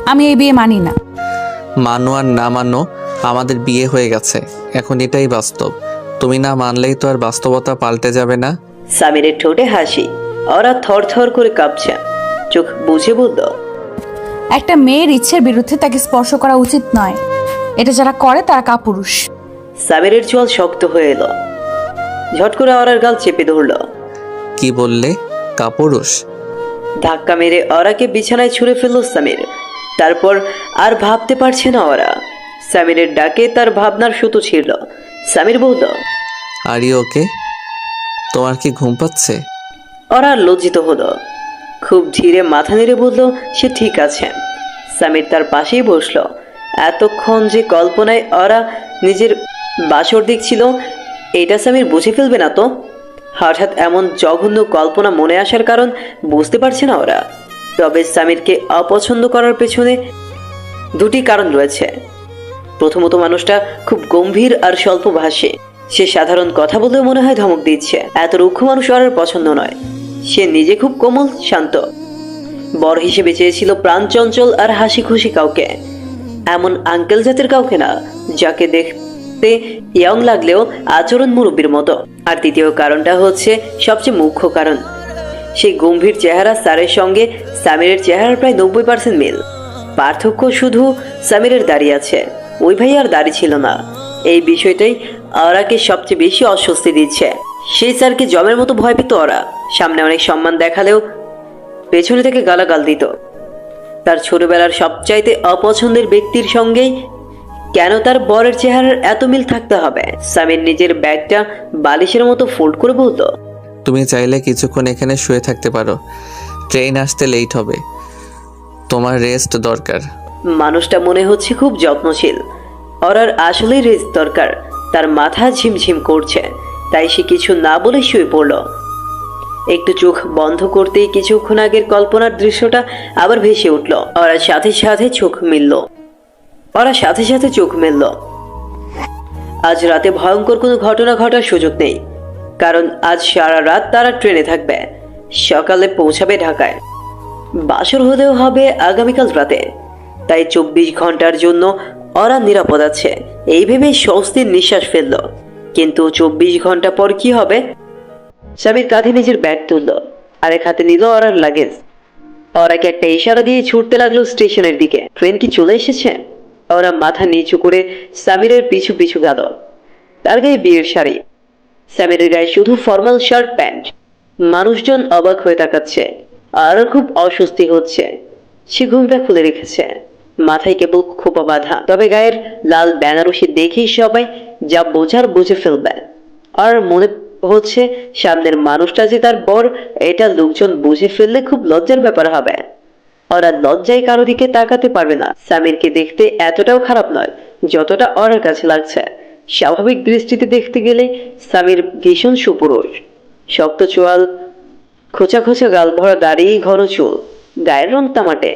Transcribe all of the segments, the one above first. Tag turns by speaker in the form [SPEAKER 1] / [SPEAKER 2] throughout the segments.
[SPEAKER 1] আমি এই বিয়ে মানি না।
[SPEAKER 2] মানো আর না মানো, আমাদের বিয়ে হয়ে গেছে, এখন এটাই বাস্তব। তুমি না মানলেই তো আর বাস্তবতা পাল্টে যাবে না।
[SPEAKER 3] সামিরের ঠোঁটে হাসি। ওরা থরথর করে কাঁপছে। চোখ বুঝে বলল,
[SPEAKER 1] একটা মেয়ের ইচ্ছের বিরুদ্ধে তাকে স্পর্শ করা উচিত নয়। এটা যারা করে তারা কাপুরুষ।
[SPEAKER 3] সামিরের চোয়াল শক্ত হয়ে এলো। ঝট করে ওরার গাল চেপে ধরল।
[SPEAKER 2] কি বললে? কাপুরুষ?
[SPEAKER 3] ধাক্কা মেরে ওরাকে বিছানায় ছুঁড়ে ফেলল সামির। তারপর আর ভাবতে পারছে না ওরা। সামিরের ডাকে তার ভাবনার সুতো ছিঁড়ল। সামির বলল,
[SPEAKER 2] আর ইউ ওকে? তোমার কি ঘুম পাচ্ছে?
[SPEAKER 3] ওরা লজ্জিত হলো। খুব ধীরে মাথা নেড়ে বলল সে ঠিক আছে। সামির তার পাশেই বসলো। এতক্ষণ যে কল্পনায় ওরা নিজের বাসর দেখছিল, এটা সামির বুঝে ফেলবে না তো? হঠাৎ এমন জঘন্য কল্পনা মনে আসার কারণ বুঝতে পারছে না ওরা। তবে সামিরকে অপছন্দ করার পেছনে দুটি কারণ রয়েছে। প্রথমত, মানুষটা খুব গম্ভীর আর স্বল্পভাষী। সে সাধারণ কথা বললেও মনে হয় ধমক দিচ্ছে। এত রুক্ষ মানুষ ওর পছন্দ নয়। সে নিজে খুব কোমল, শান্ত। বর হিসেবে চেয়েছিল প্রাণচঞ্চল আর হাসি খুশি কাউকে, এমন আঙ্কেল জাতের কাউকে না, যাকে দেখতে ইয়ং লাগলেও আচরণ মুরব্বীর মতো। আর দ্বিতীয় কারণটা হচ্ছে সবচেয়ে মুখ্য কারণ, সেই গম্ভীর চেহারা স্যারের সঙ্গে সামিরের চেহারার প্রায় 90% মিল। পার্থক্য শুধু সামিরের দাড়ি আছে, ওই ভাই আর দাড়ি ছিল না। এই বিষয়টাই ওরাকে সবচেয়ে বেশি অস্বস্তি দিচ্ছে। সেই স্যারকে জমের মতো ভয় পেত ওরা। সামনে অনেক সম্মান দেখালেও পেছনে থেকে গালাগাল দিত। তার ছোটবেলার সবচাইতে অপছন্দের ব্যক্তির সঙ্গেই কেন তার বরের চেহারার এত মিল থাকতে হবে? সামির নিজের ব্যাগটা বালিশের মতো ফোল্ড করে বলতো,
[SPEAKER 2] তুমি চাইলে কিছুক্ষণ এখানে শুয়ে থাকতে পারো, ট্রেন আসতে লেট হবে, তোমার রেস্ট দরকার।
[SPEAKER 3] মানুষটা মনে হচ্ছে খুব যত্নশীল। ওর আসলেই রেস্ট দরকার। তার মাথা ঝিমঝিম করছে, তাই সে কিছু না বলে শুয়ে পড়ল। একটু চোখ বন্ধ করতেই কিছুক্ষণ আগের কল্পনার দৃশ্যটা আবার ভেসে উঠল। ওরা সাথে সাথে চোখ মেলল। আজ রাতে ভয়ঙ্কর কোনো ঘটনা ঘটার সুযোগ নেই, কারণ আজ সারা রাত তারা ট্রেনে থাকবে। সকালে পৌঁছাবে ঢাকায়। বাসর হলেও হবে আগামীকাল রাতে। তাই 24 ঘন্টার জন্য ওরা নিরাপদ আছে, এই ভেবে স্বস্তির নিঃশ্বাস ফেলল। কিন্তু 24 ঘন্টা পর কি হবে? স্বামীর কাঁধে নিজের ব্যাগ তুলল, আরেক হাতে নিল ওরার লাগেজ। ওরাকে একটা ইশারা দিয়ে ছুটতে লাগলো স্টেশনের দিকে। ট্রেন কি চলে এসেছে? ওরা মাথা নিচু করে সামিরের পিছু পিছু গেল। তার গায়ে বিয়ের শাড়ি, সামিরের গায়ে শুধু ফর্মাল শার্ট প্যান্ট। মানুষজন অবাক হয়ে তাকাচ্ছে, আর খুব অস্বস্তি হচ্ছে। সে ঘুমটা খুলে রেখেছে, মাথায় কেবল খোপা বাঁধা। তবে গায়ের লাল বেনারসি দেখেই সবাই যা বোঝার বুঝে ফেলবে। আর মনে হচ্ছে সামনের মানুষটা যে তার বর, এটা লোকজন বুঝে ফেললে খুব লজ্জার ব্যাপার হবে। ওরা লজ্জায় কারো দিকে তাকাতে পারবে না। সামিরকে দেখতে এতটাও খারাপ নয় যতটা ওর কাছে লাগছে। স্বাভাবিক দৃষ্টিতে দেখতে গেলে সামির ভীষণ সুপুরুষ। শক্ত চোয়াল, খোঁচা খোঁচা গাল ভরা দাড়ি, ঘন চুল, গায়ের রং তামাটে,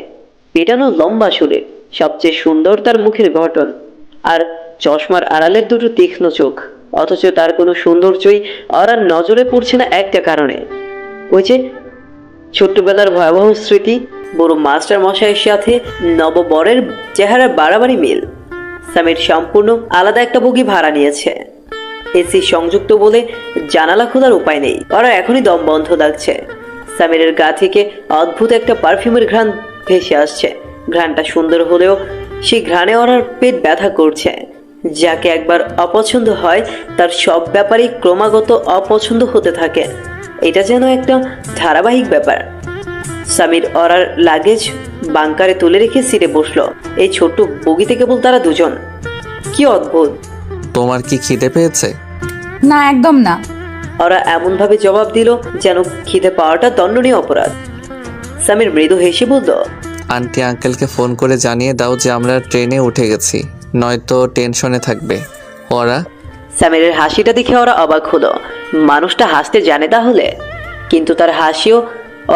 [SPEAKER 3] পেটানো লম্বা চুলে। সবচেয়ে সুন্দর তার মুখের গঠন আর চশমার আড়ালের দুটো তীক্ষ্ণ চোখ। অথচ তার কোনো সৌন্দর্যই আর নজরে পড়ছে না একটা কারণে, ওই যে ছোট্টবেলার ভয়াবহ স্মৃতি। বড় মাস্টার মশাইয়ের সাথে নববরের চেহারা বাড়াবাড়ি মিল। সামির সম্পূর্ণ আলাদা একটা বগি ভাড়া নিয়েছে। এসি সংযুক্ত বলে জানালা খোলার উপায় নেই। ওরা এখনই দম বন্ধ লাগছে। সামিরের গা থেকে অদ্ভুত একটা পারফিউমের ঘ্রাণ ভেসে আসছে। ঘ্রাণটা সুন্দর হলেও সেই ঘ্রাণে ওর পেট ব্যথা করছে। যাকে একবার অপছন্দ হয় তার সব ব্যাপারেই ক্রমাগত অপছন্দ হতে থাকে। এটা যেন একটা ধারাবাহিক ব্যাপার। সামির ওরার লাগেজ বাংকারে তুলে রেখে সিটে বসলো। এই ছোট্ট বগিতে কেবল তারা দুজন। কি অদ্ভুত!
[SPEAKER 2] তোমার কি খিদে পেয়েছে?
[SPEAKER 1] না, একদম না।
[SPEAKER 3] ওরা এমনভাবে জবাব দিল যেন খিদে পাওয়াটা দণ্ডনীয় অপরাধ। সামির মৃদু হেসে বলল,
[SPEAKER 2] আন্টি আঙ্কেলকে ফোন করে জানিয়ে দাও যে আমরা ট্রেনে উঠে গেছি, নয়তো টেনশনে থাকবে ওরা।
[SPEAKER 3] সামিরের হাসিটা দেখে ওরা অবাক হলো। মানুষটা হাসতে জানে তাহলে? কিন্তু তার হাসিও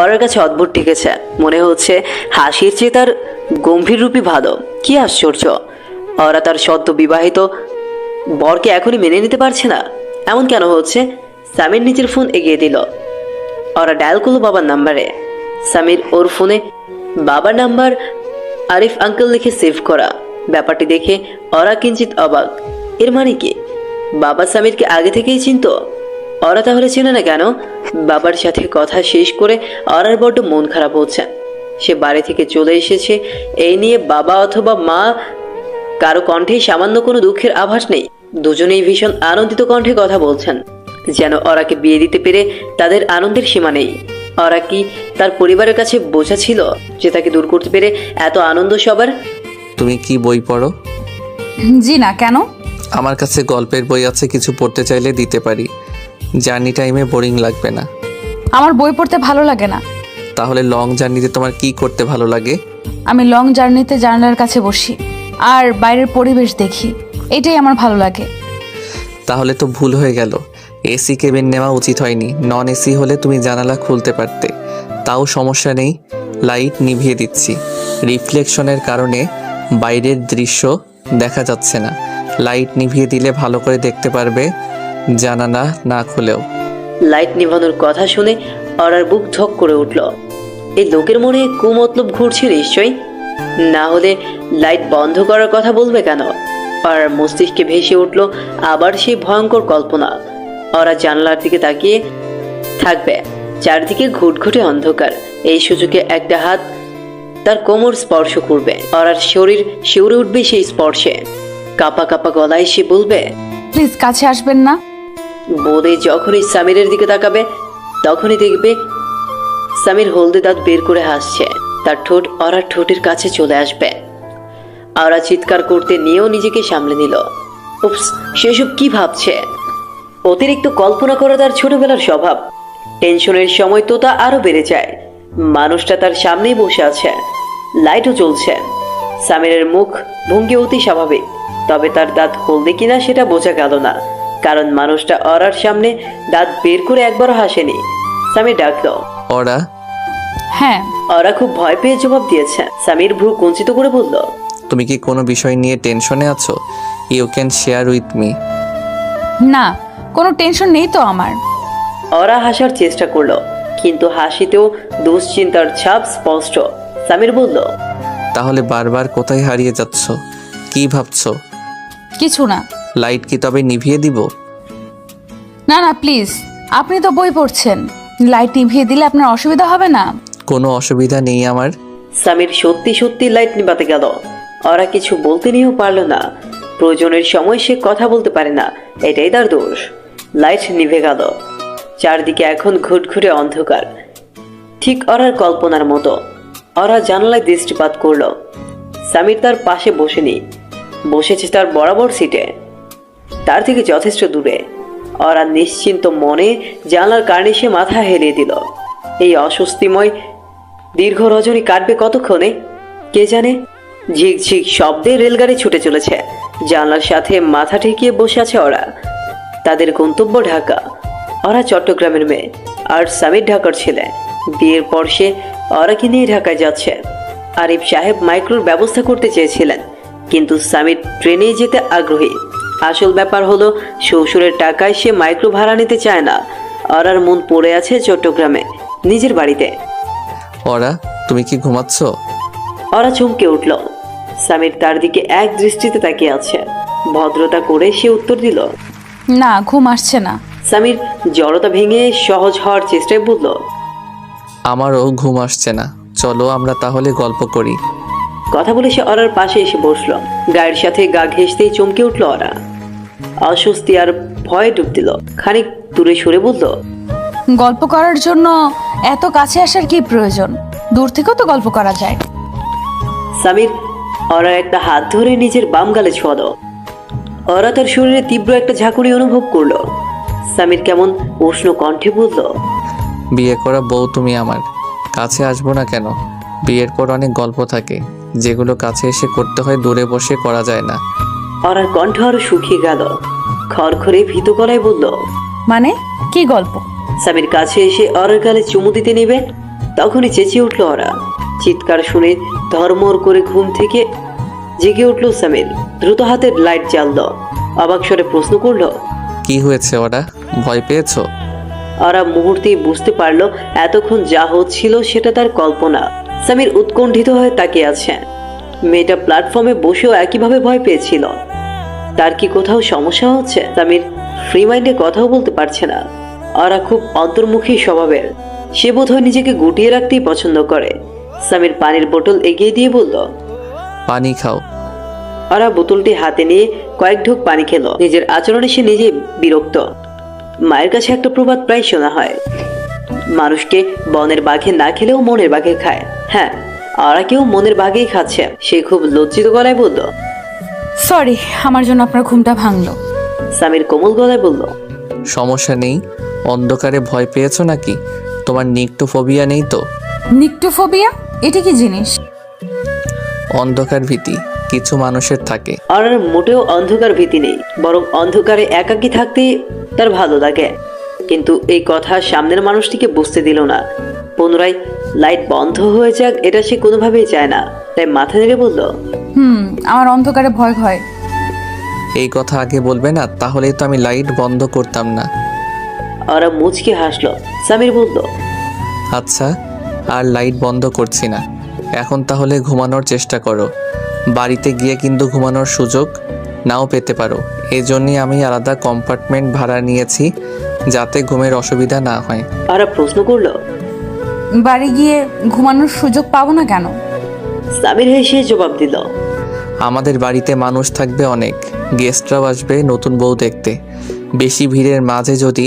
[SPEAKER 3] ওর কাছে অদ্ভুত ঠেকেছে। মনে হচ্ছে হাসির চেয়ে তার গম্ভীর রূপই ভালো। কি আশ্চর্য! ওরা তার সদ্য বিবাহিত বরকে এখনই মেনে নিতে পারছে না। এমন কেন হচ্ছে? সামির নিজের ফোন এগিয়ে দিল। ওরা ডায়াল করলো বাবার নাম্বারে। সামির ওর ফোনে বাবার নাম্বার আরিফ আঙ্কেল লিখে সেভ করা। ব্যাপারটি দেখে ওরা কিঞ্চিত অবাক। এর মানে কি বাবা সামিরকে আগে থেকেই চিনতো? ওরা তাহলে চেনে না কেন? বাবার সাথে কথা শেষ করে ওরার বড্ড মন খারাপ হচ্ছে। সে বাড়ি থেকে চলে এসেছে, এই নিয়ে বাবা অথবা মা কারো কণ্ঠে সামান্য কোনো দুঃখের আভাস নেই। দুজনেই ভীষণ আনন্দিত কণ্ঠে কথা বলছেন, যেন ওরাকে বিয়ে দিতে পেরে তাদের আনন্দের সীমা নেই। ওরা কি তার পরিবারের কাছে বোঝা ছিল যে তাকে দূর করতে পেরে এত আনন্দ সবার?
[SPEAKER 2] তুমি কি বই পড়ো?
[SPEAKER 1] জি না, কেন?
[SPEAKER 2] আমার কাছে গল্পের বই আছে, কিছু পড়তে চাইলে দিতে পারি। জার্নি টাইমে বোরিং লাগবে না।
[SPEAKER 1] আমার বই পড়তে ভালো লাগে না।
[SPEAKER 2] তাহলে লং জার্নিতে তোমার কি করতে ভালো লাগে?
[SPEAKER 1] আমি লং জার্নিতে জানালার কাছে বসি আর বাইরের পরিবেশ দেখি, এটাই আমার ভালো লাগে।
[SPEAKER 2] তাহলে তো ভুল হয়ে গেল, এসি কেবিন নেওয়া উচিত হয়নি। নন এসি হলে তুমি জানালা খুলতে পারতে। তাও সমস্যা নেই, লাইট নিভিয়ে দিচ্ছি। রিফ্লেকশনের কারণে বাইরের দৃশ্য দেখা যাচ্ছে না। লাইট নিভিয়ে দিলে ভালো করে দেখতে পারবে, জানালা না খুলেও।
[SPEAKER 3] লাইট নিভানোর কথা শুনে ওরার বুক ধক করে উঠল। এই লোকের মনে কুমতলব ঘুরছে নিশ্চয়ই, না হলে লাইট বন্ধ করার কথা বলবে কেন? আর মস্তিষ্কে ভেসে উঠল আবার সেই ভয়ঙ্কর কল্পনা। ওরা জানলার দিকে তাকিয়ে থাকবে, চারদিকে ঘুটঘুটে অন্ধকার। এই সুযোগে একটা হাত তার কোমর স্পর্শ করবে, ওরার শরীর শিউরে উঠবে সেই স্পর্শে। কাপা কাপা গলায় সে বলবে,
[SPEAKER 1] প্লিজ কাছে আসবেন না।
[SPEAKER 3] বলে যখনই সামিরের দিকে তাকাবে তখনই দেখবে সামির হলদে দাঁত বের করে হাসছে। তার ঠোঁট ওরার ঠোঁটের কাছে চলে আসবে। ওরা চিৎকার করতে নিয়েও নিজেকে সামলে নিল। উপস, সেসব কি ভাবছে? অতিরিক্ত কল্পনা করা তার ছোটবেলার স্বভাব। টেনশনের সময় তো তা আরো বেড়ে যায়। মানুষটা তার সামনেই বসে আছে, লাইটও চলছে। সামিরের মুখ ভঙ্গি অতি স্বাভাবিক, তবে তার দাঁত হলদে কিনা সেটা বোঝা গেল না, কারণ মানুষটা ওরার সামনে দাঁত বের করে একবারও হাসেনি। সামির ডাকলো,
[SPEAKER 2] ওরা?
[SPEAKER 1] হ্যাঁ।
[SPEAKER 3] ওরা খুব ভয় পেয়ে জবাব দিয়েছে। সামির ভ্রু কুঞ্চিত করে বলল,
[SPEAKER 2] তুমি কি কোনো বিষয় নিয়ে টেনশনে আছো? You can share with me.
[SPEAKER 1] না, কোনো টেনশন নেই তো আমার।
[SPEAKER 3] ওরা হাসার চেষ্টা করলো, কিন্তু হাসিতেও দুশ্চিন্তার ছাপ স্পষ্ট। সামির বলল,
[SPEAKER 2] তাহলে বারবার কোথায় হারিয়ে যাচ্ছ? কি ভাবছো?
[SPEAKER 1] কিছু না।
[SPEAKER 2] লাইট কি তবে নিভিয়ে দিব?
[SPEAKER 1] না না প্লিজ, আপনি তো বই পড়ছেন, লাইট নিভিয়ে দিলে আপনার অসুবিধা হবে না?
[SPEAKER 2] কোনো অসুবিধা নেই আমার।
[SPEAKER 3] সামির সত্যি সত্যি লাইট নিভাতে গেল। ওরা কিছু বলতে নিয়েও পারলো না। প্রয়োজনের সময় সে কথা বলতে পারে না, এটাই তার দোষ। লাইট নিভে গেল। চারদিকে এখন ঘুটঘুটে অন্ধকার, ঠিক ওরার কল্পনার মতো। ওরা জানালায় দৃষ্টিপাত করলো। সামির তার পাশে বসেনি, বসেছে তার বরাবর সিটে, তার থেকে যথেষ্ট দূরে। ওরা নিশ্চিন্ত মনে জানলার কার্নিশে মাথা হেলিয়ে দিল। এই অস্বস্তিময় দীর্ঘ রজনী কাটবে কতক্ষণে কে জানে। ঝিকঝিক শব্দে রেলগাড়ি ছুটে চলেছে। জানলার সাথে মাথা ঠেকিয়ে বসে আছে ওরা। তাদের গন্তব্য ঢাকা। ওরা চট্টগ্রামের মেয়ে আর সামির ঢাকার ছেলে। বিয়ের পর সে ওরাকে নিয়ে ঢাকায় যাচ্ছে। আরিফ সাহেব মাইক্রোর ব্যবস্থা করতে চেয়েছিলেন, কিন্তু সামির ট্রেনে যেতে আগ্রহী। আসল ব্যাপার হলো শ্বশুরের টাকায় সে মাইক্রো ভাড়া নিতে চায় না। ওরার মন পড়ে আছে চট্টগ্রামে, নিজের বাড়িতে।
[SPEAKER 2] ওরা, তুমি কি ঘুমাচ্ছ?
[SPEAKER 3] ওরা চমকে উঠল। সামির তার দিকে এক দৃষ্টিতে তাকিয়ে আছে। ভদ্রতা করে সে উত্তর দিল,
[SPEAKER 1] না, ঘুম আসছে না।
[SPEAKER 3] সামির জড়তা ভেঙে সহজ হওয়ার চেষ্টায় বলল,
[SPEAKER 2] আমারও ঘুম আসছে না, চলো আমরা তাহলে গল্প করি।
[SPEAKER 3] কথা বলে সে ওরার পাশে এসে বসলো। গায়ের সাথে গা ঘেঁষতেই চমকে উঠল ওরা। অস্বস্তি আর ভয়ে ডুব দিল। খানিক দূরে সরে বলল,
[SPEAKER 1] গল্প করার জন্য এত কাছে আসার কি প্রয়োজন? দূর থেকেও তো গল্প করা যায়।
[SPEAKER 3] সামির ওরার একটা হাত ধরে নিজের বাম গালে ছোঁয়ালো। ওরা তার শরীরে তীব্র একটা ঝাঁকুনি অনুভব করলো। সামির কেমন উষ্ণ কণ্ঠে বলল,
[SPEAKER 2] বিয়ে করা বউ তুমি আমার, কাছে আসবো না কেন? বিয়ের পর অনেক গল্প থাকে, যেগুলো কাছে এসে করতে হয়, দূরে বসে করা যায় না।
[SPEAKER 3] ওরার কণ্ঠ আরো শুকিয়ে গেল। খড়খড়ে ভীত গলায় বলল,
[SPEAKER 1] মানে কি গল্প?
[SPEAKER 3] সামির কাছে এসে ওরার গালে চুমু দিতে নেবে, তখনই চেঁচিয়ে উঠল ওরা। চিৎকার শুনে ধর্মর করে ঘুম থেকে জেগে উঠল সামির। দ্রুত হাতের লাইট জ্বালল। অবাক স্বরে প্রশ্ন করলো,
[SPEAKER 2] কি হয়েছে ওরা? ভয় পেয়েছো?
[SPEAKER 3] ওরা মুহূর্তেই বুঝতে পারলো এতক্ষণ যা হচ্ছিল সেটা তার কল্পনা। সামির উৎকণ্ঠিত হয়ে তাকিয়ে আছে। মেয়েটা প্ল্যাটফর্মে বসেও একইভাবে ভয় পেয়েছিল। তার কি কোথাও সমস্যা হচ্ছে? সামির ফ্রি মাইন্ডে কথাও বলতে পারছে না। ওরা খুব অন্তর্মুখী স্বভাবের, সে বোধহয় নিজেকে গুটিয়ে রাখতেই পছন্দ করে। সামির পানির বোতল এগিয়ে দিয়ে বলল,
[SPEAKER 2] পানি খাও।
[SPEAKER 3] ওরা বোতলটি হাতে নিয়ে কয়েক ঢোক পানি খেলো। নিজের আচরণে সে নিজেই বিরক্ত। মায়ের কাছে একটা প্রবাদ প্রায় শোনা হয়, মানুষকে বনের বাঘে না খেলেও মনের বাঘে খায়। হ্যাঁ, ওরা কেউ মনের বাঘেই খাচ্ছে। সে খুব লজ্জিত গলায় বলল,
[SPEAKER 1] সরি, আমার জন্য আপনার ঘুমটা ভাঙলো।
[SPEAKER 3] সামির কোমল গলায় বলল,
[SPEAKER 2] সমস্যা নেই। অন্ধকারে ভয় পেয়েছো নাকি? তোমার নিক্টোফোবিয়া নেই তো?
[SPEAKER 1] নিক্টোফোবিয়া এটা কি জিনিস?
[SPEAKER 2] অন্ধকার ভীতি কিছু মানুষের থাকে।
[SPEAKER 3] আর মোটেও অন্ধকার ভীতি নেই, বরং অন্ধকারে একাকী থাকতেই তার ভালো লাগে। কিন্তু এই কথা সামনের মানুষটিকে বুঝতে দিল না। পুনরায় লাইট বন্ধ হয়ে যাক এটা সে কোনোভাবেই চায় না, তাই মাথা নেড়ে বলল,
[SPEAKER 1] আমার অন্ধকারে ভয় হয়।
[SPEAKER 2] এই কথা আগে বলবে না, তাহলেই তো আমি লাইট বন্ধ করতাম না।
[SPEAKER 3] ওরা মুচকে হাসলো। সামির বলল,
[SPEAKER 2] আচ্ছা, আর লাইট বন্ধ করছি না। এখন তাহলে ঘুমানোর চেষ্টা করো। বাড়িতে গিয়ে কিন্তু ঘুমানোর সুযোগ নাও পেতে পারো। এই জন্যই আমি আলাদা কম্পার্টমেন্ট ভাড়া নিয়েছি, যাতে ঘুমের অসুবিধা না হয়।
[SPEAKER 3] ওরা প্রশ্ন করলো,
[SPEAKER 1] বাড়ি গিয়ে ঘুমানোর সুযোগ পাবো না কেন?
[SPEAKER 3] সামির হেসে জবাব দিল,
[SPEAKER 2] আমাদের বাড়িতে মানুষ থাকবে অনেক, গেস্টরাও আসবে নতুন বউ দেখতে। বেশি ভিড়ের মাঝে যদি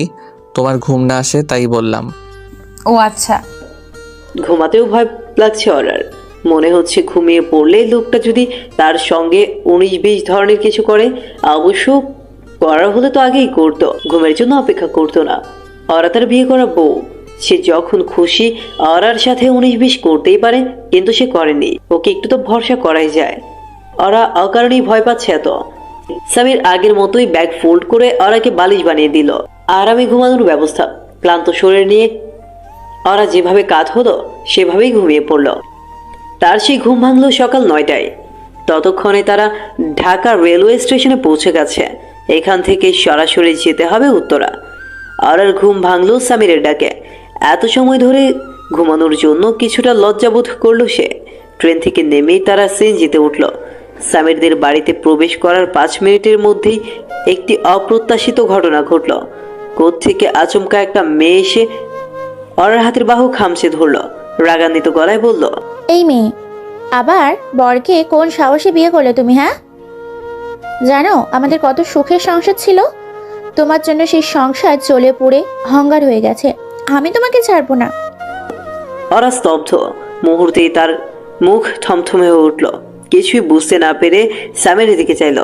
[SPEAKER 2] তোমার ঘুম না আসে তাই বললাম।
[SPEAKER 1] ও আচ্ছা।
[SPEAKER 3] ঘুমাতেও ভয় লাগছে ওরার। মনে হচ্ছে ঘুমিয়ে পড়লে লোকটা যদি তার সঙ্গে 19-20 ধরনের কিছু করে। অবশ্য করার হলে তো আগেই করতো, ঘুমের জন্য অপেক্ষা করতো না। ওরা তার বিয়ে করা বউ, সে যখন খুশি ওরার সাথে 19-20 করতেই পারে, কিন্তু সে করেনি। ওকে একটু তো ভরসা করাই যায়। ওরা অকারণেই ভয় পাচ্ছে এত। সামির আগের মতোই ব্যাগ ফোল্ড করে ওরাকে বালিশ বানিয়ে দিল। আরামে ঘুমানোর ব্যবস্থা। ক্লান্ত শরীর নিয়ে ওরা যেভাবে কাত হলো সেভাবেই ঘুমিয়ে পড়ল। তার সেই ঘুম ভাঙল সকাল 9টায়। ততক্ষণে তারা ঢাকা রেলওয়ে স্টেশনে পৌঁছে গেছে। এখান থেকে সরাসরি যেতে হবে উত্তরা। আর ঘুম ভাঙল সামিরের ডাকে। এত সময় ধরে ঘুমানোর জন্য কিছুটা লজ্জাবোধ করলো সে। ট্রেন থেকে নেমেই তারা সিএনজিতে উঠল। সামিরদের বাড়িতে প্রবেশ করার 5 মিনিটের মধ্যেই একটি অপ্রত্যাশিত ঘটনা ঘটল। কোত্থেকে আচমকা একটা মেয়ে এসে ওর হাতের বাহু খামচে ধরল। রাগান্বিত গলায় বলল,
[SPEAKER 4] এই মেয়ে আবার বরকে কোন সাহসে বিয়ে করলে তুমি? হ্যাঁ, জানো আমাদের কত সুখের সংসার ছিল? তোমার জন্য সেই সংসার জ্বলে পুড়ে অঙ্গার হয়ে গেছে। আমি তোমাকে ছাড়বো না।
[SPEAKER 3] ওরা স্তব্ধ। মুহূর্তেই তার মুখ থমথমে হয়ে উঠল। কিছুই বুঝতে না পেরে সামের দিকে চাইল।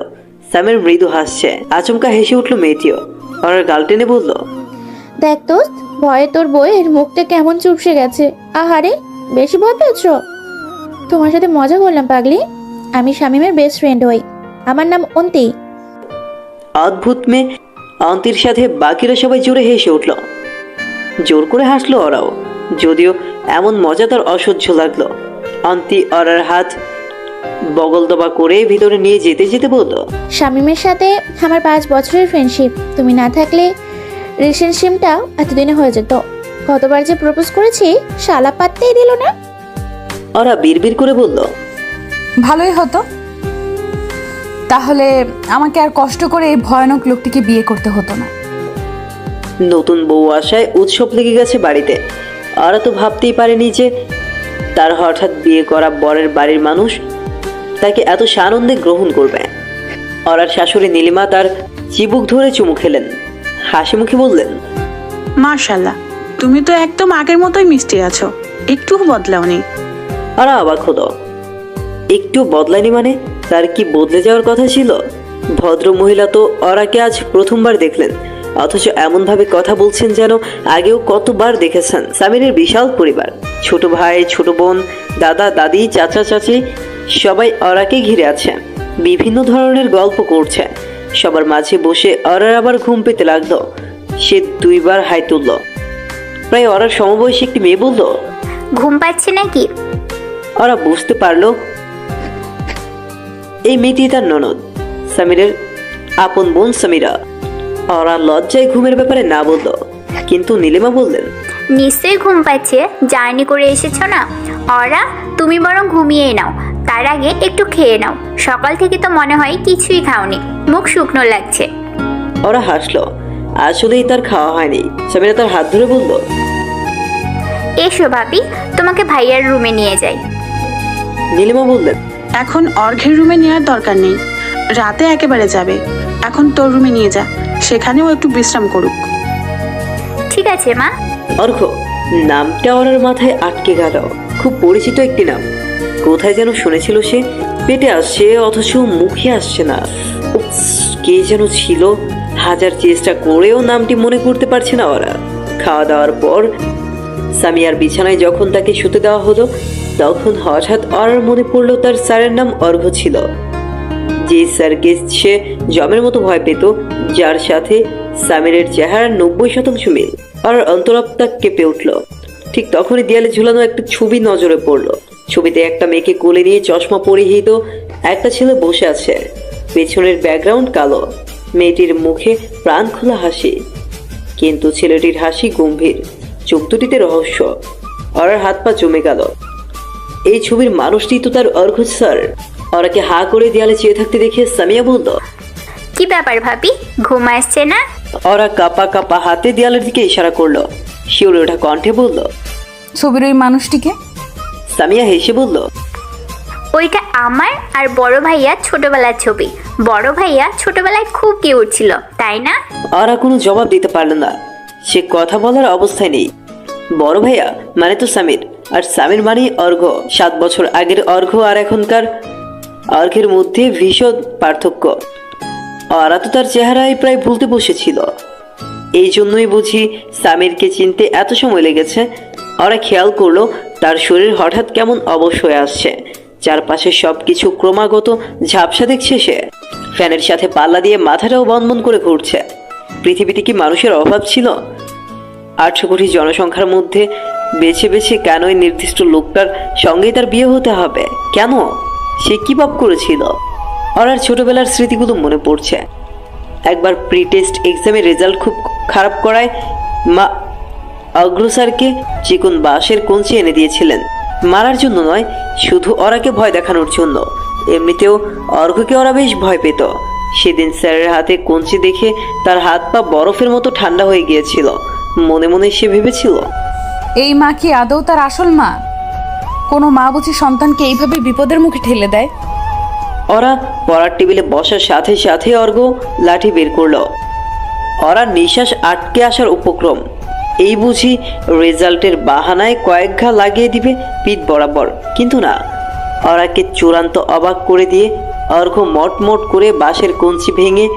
[SPEAKER 3] সামের মৃদু হাসছে। আচমকা হেসে উঠল মেয়েটিও। ওরা গাল টেনে বলল,
[SPEAKER 4] দেখ দোস্ত, ভয়ে তোর বইয়ের মুখটা কেমন চুপসে গেছে। আহারে, বেশি ভয় পেয়েছ? তোমার সাথে মজা করলাম পাগলি। আমি শামীমের বেস্ট ফ্রেন্ড হই। আমার নাম অন্তি।
[SPEAKER 3] অদ্ভুত মেয়ে। অন্তির সাথে বাকিরা সবাই জোরে হেসে উঠল। জোর করে হাসলো ওরাও, যদিও এমন মজা তার অসহ্য লাগলো। অন্তি ওরার হাত বগল দবা করে ভিতরে নিয়ে যেতে যেতে বলল,
[SPEAKER 4] শামীমের সাথে আমার 5 বছরের ফ্রেন্ডশিপ। তুমি না থাকলে রিলেশনশিপটাও এতদিনে হয়ে যেত। কতবার যে প্রপোজ করেছি, শালা পাত্তেই দিল না।
[SPEAKER 3] ওরা বিড়বিড় করে বলল,
[SPEAKER 1] ভালোই হতো, তাহলে আমাকে আর কষ্ট করে এই ভয়ানক লোকটিকে বিয়ে করতে হতো না।
[SPEAKER 3] নতুন বউ আসায় উৎসব লেগে গেছে বাড়িতে। ওরা তো ভাবতেই পারেনি যে তার হঠাৎ বিয়ে করা বরের বাড়ির মানুষ তাকে এত সানন্দে গ্রহণ করবে। ওরার শাশুড়ি নীলিমা তার চিবুক ধরে চুমু খেলেন, হাসি মুখে বললেন,
[SPEAKER 5] মাশাআল্লাহ, তুমি তো একদম আগের মতোই মিষ্টি আছো, একটু বদলাওনি।
[SPEAKER 3] ওরা অবাক হলো। একটু বদলায়নি মানে? তার কি বদলে যাওয়ার কথা ছিল? ভদ্র মহিলা তো ওরাকে আজ প্রথমবার দেখলেন, অথচ এমনভাবে কথা বলছেন যেন আগেও কতবার দেখেছেন। সামিরের বিশাল পরিবার, ছোট ভাই, ছোট বোন, দাদা দাদি, চাচা চাচি সবাই ওরাকে ঘিরে আছে। বিভিন্ন ধরনের গল্প করছে। সবার মাঝে বসে ওরার আবার ঘুম পেতে লাগলো। সে 2 বার হাই তুলল। প্রায় ওরার সমবয়সী একটি মেয়ে বলল,
[SPEAKER 6] ঘুম পাচ্ছে নাকি?
[SPEAKER 3] ওরা বুঝতে পারলো এই মেয়েটি তার ননদ, সামিরের আপন বোন সামিরা। ওরা লজ্জায় ঘুমের ব্যাপারে না বলল, কিন্তু নীলিমা বললেন,
[SPEAKER 6] নিশ্চয়ই ঘুম পাচ্ছে, জার্নি করে এসেছো না। ওরা তুমি বরং ঘুমিয়ে নাও, তার আগে একটু খেয়ে নাও, সকাল থেকে তো মনে হয় কিছুই খাওনি, মুখ শুকনো লাগছে।
[SPEAKER 3] ওরা হাসলো। আসলেই তার খাওয়া হয়নি। সামিরা তার হাত ধরে বলল,
[SPEAKER 6] এসো ভাবি, তোমাকে ভাইয়ার রুমে নিয়ে যাই।
[SPEAKER 3] নীলিমা বললেন,
[SPEAKER 5] এখন অর্ঘের রুমে নেওয়ার দরকার নেই, রাতে একেবারে যাবে। এখন তোর রুমে নিয়ে যা, সেখানেও একটু বিশ্রাম করুক।
[SPEAKER 6] ঠিক আছে মা।
[SPEAKER 3] অর্ঘ নামটা ওর মাথায় আটকে গেল। খুব পরিচিত একটি নাম, কোথায় যেন শুনেছিল সে। পেটে আসছে অথচ মুখে আসছে না। উফস, কে যেন ছিল। হাজার চেষ্টা করেও নামটি মনে করতে পারছে না ওরা। খাওয়া দাওয়ার পর সামিয়ার বিছানায় যখন তাকে শুতে দেওয়া হলো, তখন হঠাৎ ওর মনে পড়লো তার স্যারের নাম অর্ঘ ছিল। যে স্যারকে সে জমের মতো ভয় পেত, যার সাথে সামিরের চেহারা 90% মিল। আর অন্তরাত্মা কেঁপে উঠল। ঠিক তখনই দেয়ালে ঝুলানো একটা ছবি নজরে পড়লো। ছবিতে একটা মেয়েকে কোলে নিয়ে চশমা পরিহিত একটা ছেলে বসে আছে। পেছনের ব্যাকগ্রাউন্ড কালো। মেয়েটির মুখে প্রাণ খোলা হাসি, কিন্তু ছেলেটির হাসি গম্ভীর, চোখ দুটিতে রহস্য। ওর হাত পা জমে গেল। এই ছবির মানুষটি তো তার অর্ঘ স্যার। ওরাকে হা করে দেয়ালে চেয়ে থাকতে দেখে সামিয়া বলল,
[SPEAKER 6] কি ব্যাপার ভাবি, ঘুম আসছে না?
[SPEAKER 3] ওরা কাপা কাপা হাতে দেয়ালের দিকে ইশারা করলো। শিউরে ওঠা কণ্ঠে বলল,
[SPEAKER 1] ছবির ওই মানুষটিকে?
[SPEAKER 3] সামিয়া হেসে বলল,
[SPEAKER 6] ওইটা আমার আর বড় ভাইয়া ছোটবেলার ছবি। বড় ভাইয়া ছোটবেলায় খুব কিউট ছিল, তাই না?
[SPEAKER 3] ওরা কোনো জবাব দিতে পারল না। সে কথা বলার অবস্থায় নেই। বড় ভাইয়া মানে তো সামির, আর সামির মানে অর্ঘ। 7 বছর আগের অর্ঘ আর এখনকার অর্ঘের মধ্যে ভীষণ পার্থক্য। ওরা তো তার চেহারায় প্রায় ভুলতে বসেছিল। এই জন্যই বুঝি সামিরকে চিনতে এত সময় লেগেছে। ওরা খেয়াল করলো তার শরীর হঠাৎ কেমন অবশ হয়ে আসছে। চারপাশে সবকিছু ক্রমাগত ঝাপসা দেখছে সে। ফ্যানের সাথে পাল্লা দিয়ে মাথাটাও বনবন করে ঘুরছে। পৃথিবীতে কি মানুষের অভাব ছিল? 800 কোটি জনসংখ্যার মধ্যে বেছে বেছে কেন এই নির্দিষ্ট লোকটার সঙ্গেই তার বিয়ে হতে হবে? কেন? সে কি পাপ করেছিল? আর ছোটবেলার স্মৃতিগুলো মনে পড়ছে। একবার প্রি টেস্ট এক্সামের রেজাল্ট খুব খারাপ করায় মা অগ্রসারকে চিকন বাঁশের কঞ্চি এনে দিয়েছিলেন। মারার জন্য নয়, শুধু ওরাকে ভয় দেখানোর জন্য। এমনিতেও অর্ঘকে ওরা বেশ ভয় পেত। সেদিন স্যারের হাতে কঞ্চি দেখে তার হাত পা বরফের মতো ঠান্ডা হয়ে গিয়েছিল। মনে মনে সে ভেবেছিল,
[SPEAKER 1] এই মা কি আদৌ তার আসল মা? কোনো মা বুঝি সন্তানকে এইভাবে বিপদের মুখে ঠেলে দেয়?
[SPEAKER 3] ওরা পড়ার টেবিলে বসার সাথে সাথে অর্ঘ লাঠি বের করলো। ওরা নিঃশ্বাস আটকে আসার উপক্রম। এই বুঝি রেজাল্টের বাহানায় কয়েক ঘা লাগিয়ে দিবে পিঠ বরাবর। কিন্তু না, ওরাকে চূড়ান্ত অবাক করে দিয়ে অর্ঘ মটমট করে বাঁশের কঞ্চি ভেঙে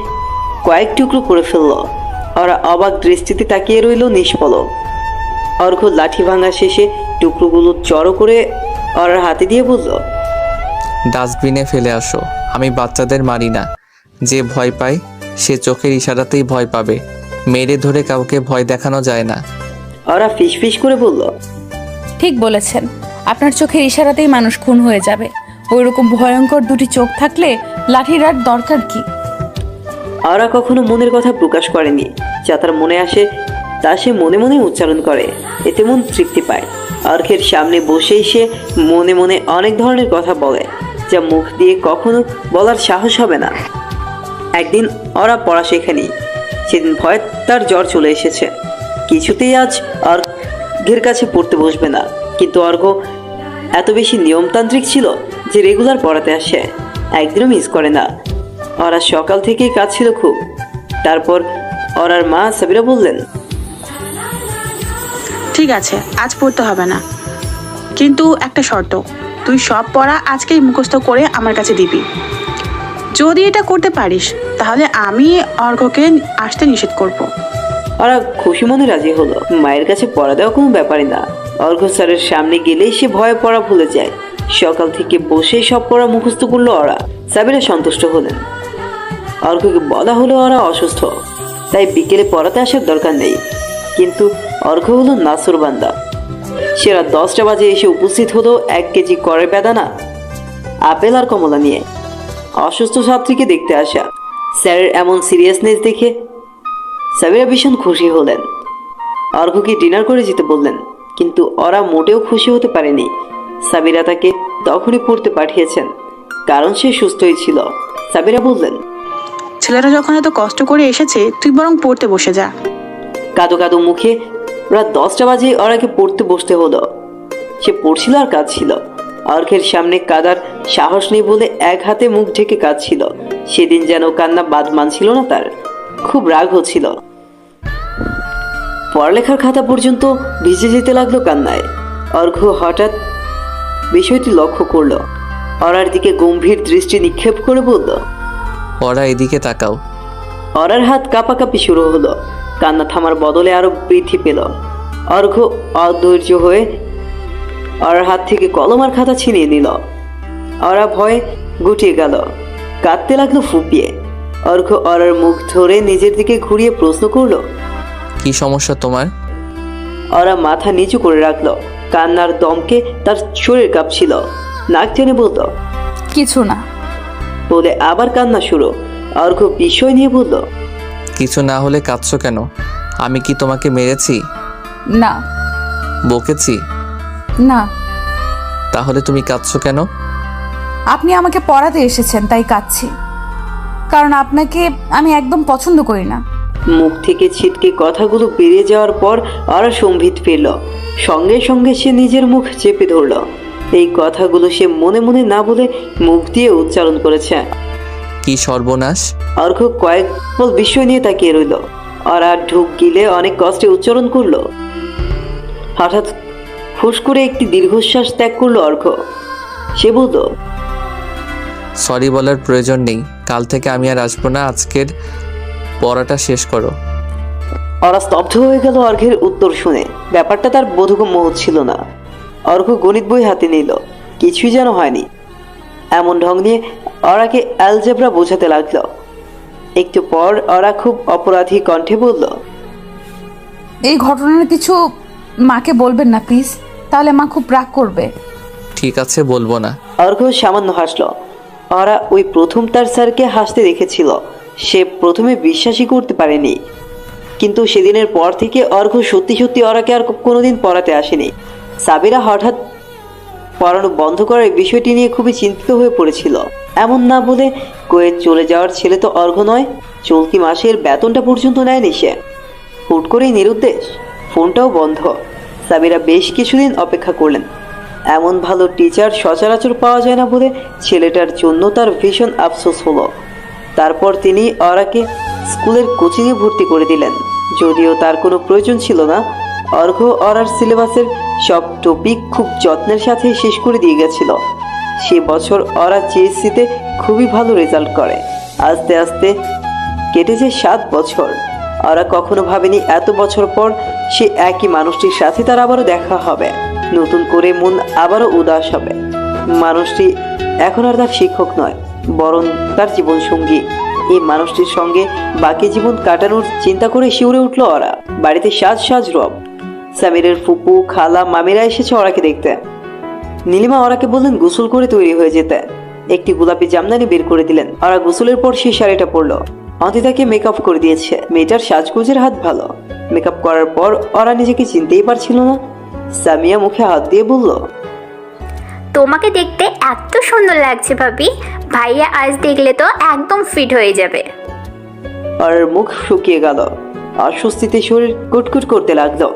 [SPEAKER 3] কয়েক টুকরো করে ফেলল। ওরা অবাক দৃষ্টিতে তাকিয়ে রইল নিষ্পলক। অর্ঘ লাঠি ভাঙা শেষে টুকরোগুলো জড়ো করে ওর হাতে দিয়ে বলল,
[SPEAKER 2] ডাস্টবিনে ফেলে আসো। আমি বাচ্চাদের মারি না। যে ভয় পায় সে চোখের ইশারাতেই ভয় পাবে। মেরে ধরে কাউকে ভয় দেখানো যায় না।
[SPEAKER 3] ওরা ফিসফিস করে বলল,
[SPEAKER 1] ঠিক বলেছেন, আপনার চোখের ইশারাতেই মানুষ খুন হয়ে যাবে। ওইরকম ভয়ঙ্কর দুটি চোখ থাকলে লাঠির আর দরকার কি?
[SPEAKER 3] ওরা কখনো মনের কথা প্রকাশ করেনি। যা তার মনে আসে তা সে মনে মনে উচ্চারণ করে। এতে মন তৃপ্তি পায়। অর্ঘের সামনে বসেই সে মনে মনে অনেক ধরনের কথা বলে, যা মুখ দিয়ে কখনো বলার সাহস হবে না। একদিন ওরা পড়া শেখেনি। সেদিন ভয় তার জ্বর চলে এসেছে। কিছুতেই আজ অর্ঘের কাছে পড়তে বসবে না। কিন্তু অর্ঘ এত বেশি নিয়মতান্ত্রিক ছিল যে রেগুলার পড়াতে আসে, একদিনও মিস করে না। ওরা সকাল থেকেই কাজ ছিল খুব। তারপর ওরার মা সাবিরা বললেন,
[SPEAKER 5] ঠিক আছে, আজ পড়তে হবে না, কিন্তু একটা শর্ত, তুই সব পড়া আজকেই মুখস্থ করে আমার কাছে দিবি। যদি এটা করতে পারিস তাহলে আমি অর্ঘকে আসতে নিষেধ করব।
[SPEAKER 3] ওরা খুশি মনে রাজি হলো। মায়ের কাছে পড়া দেওয়া কোনো ব্যাপারই না। অর্ঘ স্যারের সামনে গেলেই সে ভয়ে পড়া ভুলে যায়। সকাল থেকে বসে সব পড়া মুখস্থ করলো ওরা। সাবিরা সন্তুষ্ট হলেন। অর্ঘকে বলা হলো ওরা অসুস্থ, তাই বিকেলে পড়াতে আসার দরকার নেই। কিন্তু অর্ঘ হলো নাসুরবান্দা। সে রাত 10টা বাজে এসে উপস্থিত হলো 1 কেজি করের বেদানা, আপেল আর কমলা নিয়ে। অসুস্থ ছাত্রীকে দেখতে আসা। স্যারের এমন সিরিয়াসনেস দেখে সাবিরা ভীষণ খুশি হলেন। অর্ঘকে ডিনার করে যেতে বললেন, কিন্তু ওরা মোটেও খুশি হতে পারেনি। সাবিরা তাকে তখনই পড়তে পাঠিয়েছেন, কারণ সে সুস্থই ছিল। সাবিরা বললেন,
[SPEAKER 5] ছেলেরা যখন এত কষ্ট করে এসেছে তুই বরং পড়তে বসে যা।
[SPEAKER 3] কাদো কাদো মুখে রাত 10টা বাজে অরাকে পড়তে বসতে হলো। সে পড়ছিল আর কাঁদছিল। অর্ঘের সামনে কাদার সাহস নেই বলে এক হাতে মুখ ঢেকে কাঁদছিল। সেদিন যেন কান্না বাদ মানছিল না তার, খুব রাগ হচ্ছিল। পড়ালেখার খাতা পর্যন্ত ভিজে যেতে লাগলো কান্নায়। অর্ঘ হঠাৎ বিষয়টি লক্ষ্য করলো, অরার দিকে গম্ভীর দৃষ্টি নিক্ষেপ করে বলল,
[SPEAKER 2] ওরা এদিকে তাকাও।
[SPEAKER 3] অরার হাত কাঁপাকাঁপি শুরু হলো, কান্না থামার বদলে আরো বৃদ্ধি পেল। অর্ঘ অধৈর্য হয়ে অরার হাত থেকে কলম আর খাতা ছিনিয়ে নিল। অরা ভয়ে গুটিয়ে গেল, কাঁদতে লাগলো ফুপিয়ে। অর্ঘ অরার মুখ ধরে নিজের দিকে ঘুরিয়ে প্রশ্ন করলো,
[SPEAKER 2] কি সমস্যা তোমার?
[SPEAKER 3] অরা মাথা নিচু করে রাখলো, কান্নার দমকে তার শরীর কাঁপছিল। নাক টেনে বলল,
[SPEAKER 1] কিছু না।
[SPEAKER 3] বলে আবার কান্না শুরু। অর্ঘ বিষয় নিয়ে বলল,
[SPEAKER 2] কিছু না হলে কাঁদছো কেন? আমি কি তোমাকে মেরেছি,
[SPEAKER 1] না।
[SPEAKER 2] বকেছি?
[SPEAKER 1] না,
[SPEAKER 2] তাহলে তুমি কাঁদছো কেন?
[SPEAKER 1] আপনি আমাকে পড়াতে এসেছেন তাই কাঁদছি, কারণ আপনাকে আমি একদম পছন্দ করি না।
[SPEAKER 3] মুখ থেকে ছিটকে কথাগুলো বেরিয়ে যাওয়ার পর অরা সম্ভিত ফিরল। সঙ্গে সঙ্গে সে নিজের মুখ চেপে ধরল। এই কথাগুলো সে মনে মনে না বলে মুখ দিয়ে উচ্চারণ করেছে।
[SPEAKER 2] কি সর্বনাশ!
[SPEAKER 3] অর্ঘ কয়েক পল বিষয় নিয়ে তাকিয়ে রইল। অরা ঢুক গিলে অনেক কষ্টে উচ্চারণ করলো। হঠাৎ ফুস করে একটি দীর্ঘশ্বাস ত্যাগ করলো অর্ঘ। সে বলল,
[SPEAKER 2] সরি বলার প্রয়োজন নেই, কাল থেকে আমি আর আসবো না। আজকের পড়াটা শেষ করো।
[SPEAKER 3] অরা স্তব্ধ হয়ে গেল অর্ঘের উত্তর শুনে। ব্যাপারটা তার বোধগম্য হচ্ছিল না। অর্ঘ গণিত বই হাতে নিল, কিছুই যেন হয়নি। এমন ঢং নিয়ে অরাকে অ্যালজেব্রা বোঝাতে লাগলো। একটু পর অরা খুব অপরাধী কণ্ঠে বলল,
[SPEAKER 1] এই ঘটনার কিছু মাকে বলবেন না প্লিজ, তাহলে মা খুব রাগ করবে।
[SPEAKER 2] ঠিক আছে, বলবো না।
[SPEAKER 3] অর্ঘ সামান্য হাসল। অরা ওই প্রথম তার স্যারকে হাসতে দেখেছিল। সে প্রথমে বিশ্বাসই করতে পারেনি, কিন্তু সেদিনের পর থেকে অর্ঘ সত্যি সত্যি অরাকে আর কোনোদিন পড়াতে আসেনি। সাবিরা হঠাৎ পড়ানো বন্ধ করার বিষয়টি নিয়ে খুবই চিন্তিত হয়ে পড়েছিল। এমন না বলে কোয়েত চলে যাওয়ার ছেলে তো অর্ঘ নয়। চলতি মাসের বেতনটা পর্যন্ত নেয়নি সে। হুট করেই নিরুদ্দেশ, ফোনটাও বন্ধ। সাবিরা বেশ কিছুদিন অপেক্ষা করলেন। এমন ভালো টিচার সচরাচর পাওয়া যায় না বলে ছেলেটার জন্য তার ভীষণ আফসোস হলো। তারপর তিনি অরাকে স্কুলের কোচিংয়ে ভর্তি করে দিলেন, যদিও তার কোনো প্রয়োজন ছিল না। অর্ঘ অরার সিলেবাসের সব টপিক খুব যত্নের সাথে শেষ করে দিয়ে গেছিল। সে বছর অরা জিএসসিতে খুবই ভালো রেজাল্ট করে। আস্তে আস্তে কেটেছে 7 বছর। অরা কখনো ভাবেনি এত বছর পর সে একই মানুষটির সাথে তার আবারও দেখা হবে। নতুন করে মন আবারও উদাস হবে। মানুষটি এখন আর তার শিক্ষক নয়, বরং তার জীবনসঙ্গী। এই মানুষটির সঙ্গে বাকি জীবন কাটানোর চিন্তা করে শিউরে উঠল অরা। বাড়িতে সাজ সাজ রব। সামিরের ফুপু, খালা, মামিরা এসেছে অরাকে দেখতে। নীলিমা অরাকে বললেন গোসল করে তৈরি হয়ে যেতে। একটি গোলাপি জামদানি বের করে দিলেন। অরা গোসলের পর সেই শাড়িটা পরলো। অন্তিতাকে মেকআপ করে দিয়েছে। মেয়েটার সাজগোজের হাত ভালো। মেকআপ করার পর অরা নিজেকে চিনতেই পারছিল না। সামিয়া মুখে হাত দিয়ে বলল,
[SPEAKER 6] তোমাকে দেখতে এত সুন্দর লাগছে ভাবি, ভাইয়া আজ দেখলে তো একদম ফিট হয়ে যাবে।
[SPEAKER 3] আর মুখ শুকিয়ে গেল। অস্বস্তিতে শরীর কুটকুট করতে লাগলো।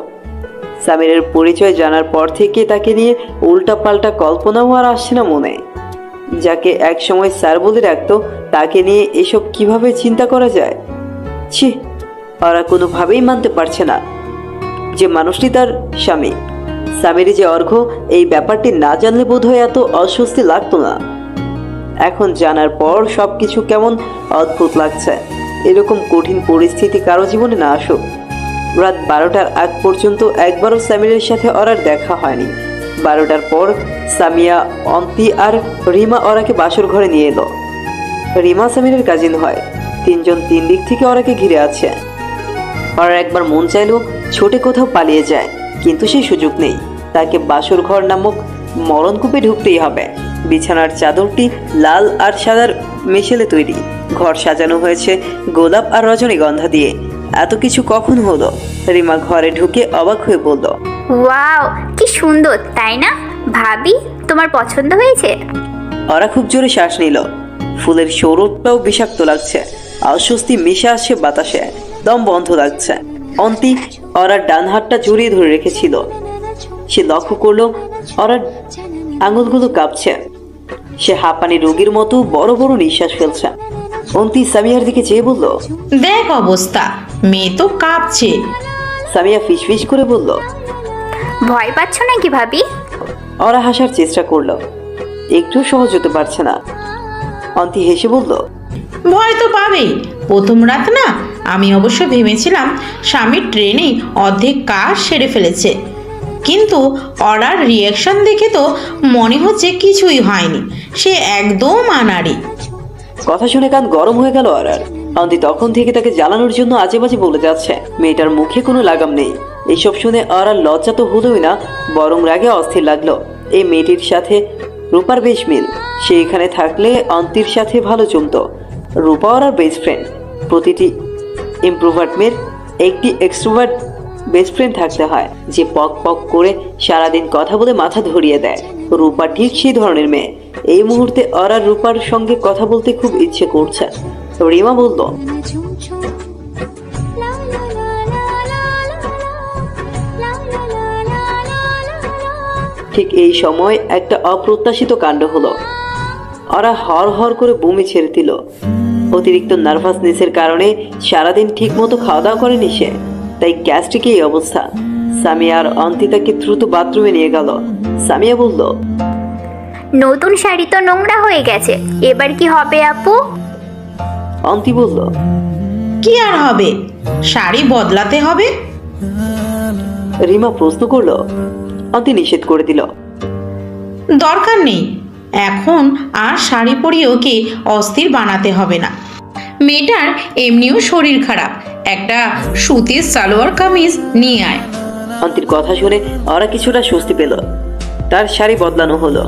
[SPEAKER 3] সামিরের পরিচয় জানার পর থেকে তাকে নিয়ে উল্টা পাল্টা কল্পনাও আর আসছে না মনে। যাকে একসময় স্যার বলে রাখতো, তাকে নিয়ে এসব কিভাবে চিন্তা করা যায়? ছি, ওরা কোনোভাবেই মানতে পারছে না যে মানুষটি তার স্বামী। সামির যে অর্ঘ, এই ব্যাপারটি না জানলে বোধহয় এত অস্বস্তি লাগতো না। এখন জানার পর সবকিছু কেমন অদ্ভুত লাগছে। এরকম কঠিন পরিস্থিতি কারো জীবনে না আসুক। রাত 12টার আগ পর্যন্ত একবারও সামিরের সাথে অরার দেখা হয়নি। 12টার পর সামিয়া, অন্তি আর রিমা অরাকে বাসর ঘরে নিয়ে এলো। রিমা সামিরের কাজিন হয়। 3 জন 3 দিক থেকে অরাকে ঘিরে আছে। অরার একবার মন চাইলেও ছোটে কোথাও পালিয়ে যায়, কিন্তু সেই সুযোগ নেই। তাকে বাসর ঘর নামক মরণকূপে ঢুকতেই হবে। বিছানার চাদরটি লাল আর সাদার মিশেলে তৈরি। ঘর সাজানো হয়েছে গোলাপ আর রজনীগন্ধা দিয়ে। এত কিছু কখন হলো? রিমা ঘরে ঢুকে অবাক হয়ে বলল,
[SPEAKER 6] ওয়াও, কি সুন্দর তাই না ভাবি? তোমার পছন্দ হয়েছে?
[SPEAKER 3] ওরা খুব জোরে শ্বাস নিল। ফুলের সৌরভটাও বিষাক্ত লাগছে, অস্বস্তি মিশে আসছে বাতাসে, দম বন্ধ লাগছে। অন্তি ওরার ডান হাতটা জড়িয়ে ধরে রেখেছিল। সে লক্ষ্য করলো ওরার আঙুলগুলো কাঁপছে। সে হাঁপানি রোগীর মতো বড় বড় নিঃশ্বাস ফেলছে। অন্তি সামিয়ার দিকে চেয়ে বলল,
[SPEAKER 7] দেখ অবস্থা, মেয়ে তো কাঁপছে।
[SPEAKER 3] সামিয়া ফিসফিস করে বলল।
[SPEAKER 6] ভয় পাচ্ছ নাকি ভাবি?
[SPEAKER 3] ওরা হাসার চেষ্টা করলো, একটু সহজ হতে পারছে না। অন্তি হেসে বলল,
[SPEAKER 7] ভয় তো পাবেই, প্রথম রাত না। আমি অবশ্য ভেবেছিলাম স্বামীর ট্রেনেই অর্ধেক কাজ সেরে ফেলেছে, কিন্তু অর্ডার রিয়াকশন দেখে তো মনে হচ্ছে কিছুই হয়নি, সে একদম আনাড়ি।
[SPEAKER 3] কথা শুনে কান গরম হয়ে গেল ওরার। অন্তি তখন থেকে তাকে জ্বালানোর জন্য আজে বাজে বলে যাচ্ছে। মেয়েটার মুখে কোনো লাগাম নেই। এইসব শুনে ওরার লজ্জা তো হলোই না, বরং রাগে অস্থির লাগলো। এই মেয়েটির সাথে রূপার বেশ মিল, সে এখানে থাকলে অন্তির সাথে ভালো জমতো। রূপা ওরার বেস্ট ফ্রেন্ড। প্রতিটি ইমপ্রোভার্ট মেয়ের একটি এক্সট্রোভার্ট বেস্ট ফ্রেন্ড থাকতে হয়, যে পক পক করে সারাদিন কথা বলে মাথা ধরিয়ে দেয়। রূপা ঠিক সেই ধরনের মেয়ে। এই মুহূর্তে ওরা রূপার সঙ্গে কথা বলতে খুব ইচ্ছে করছে। রিমা বলল, ঠিক এই সময় একটা অপ্রত্যাশিত কাণ্ড হলো। ওরা হর হর করে বমি ছেড়ে দিল। অতিরিক্ত নার্ভাসনেসের কারণে সারাদিন ঠিক মতো খাওয়া দাওয়া করেনি সে, তাই গ্যাস্ট্রিকে এই অবস্থা। সামিয়া আর অন্তিতাকে দ্রুত বাথরুমে নিয়ে গেল। সামিয়া বলল,
[SPEAKER 6] নতুন শাড়ি তো নোংরা হয়ে গেছে, এবার কি হবে আপু?
[SPEAKER 3] অন্তি বলল,
[SPEAKER 7] কি আর হবে, শাড়ি বদলাতে হবে।
[SPEAKER 3] রিমা প্রশ্ন করলো। অন্তি নিষেধ করে দিল।
[SPEAKER 7] দরকার নেই, এখন আর শাড়ি পরিয়ে ওকে অস্থির বানাতে হবে না। মেয়েটার এমনিও শরীর খারাপ, একটা সুতির সালোয়ার কামিজ নিয়ে আয়।
[SPEAKER 3] অন্তির কথা শুনে ওরা কিছুটা স্বস্তি পেল। তার শাড়ি বদলানো হলো।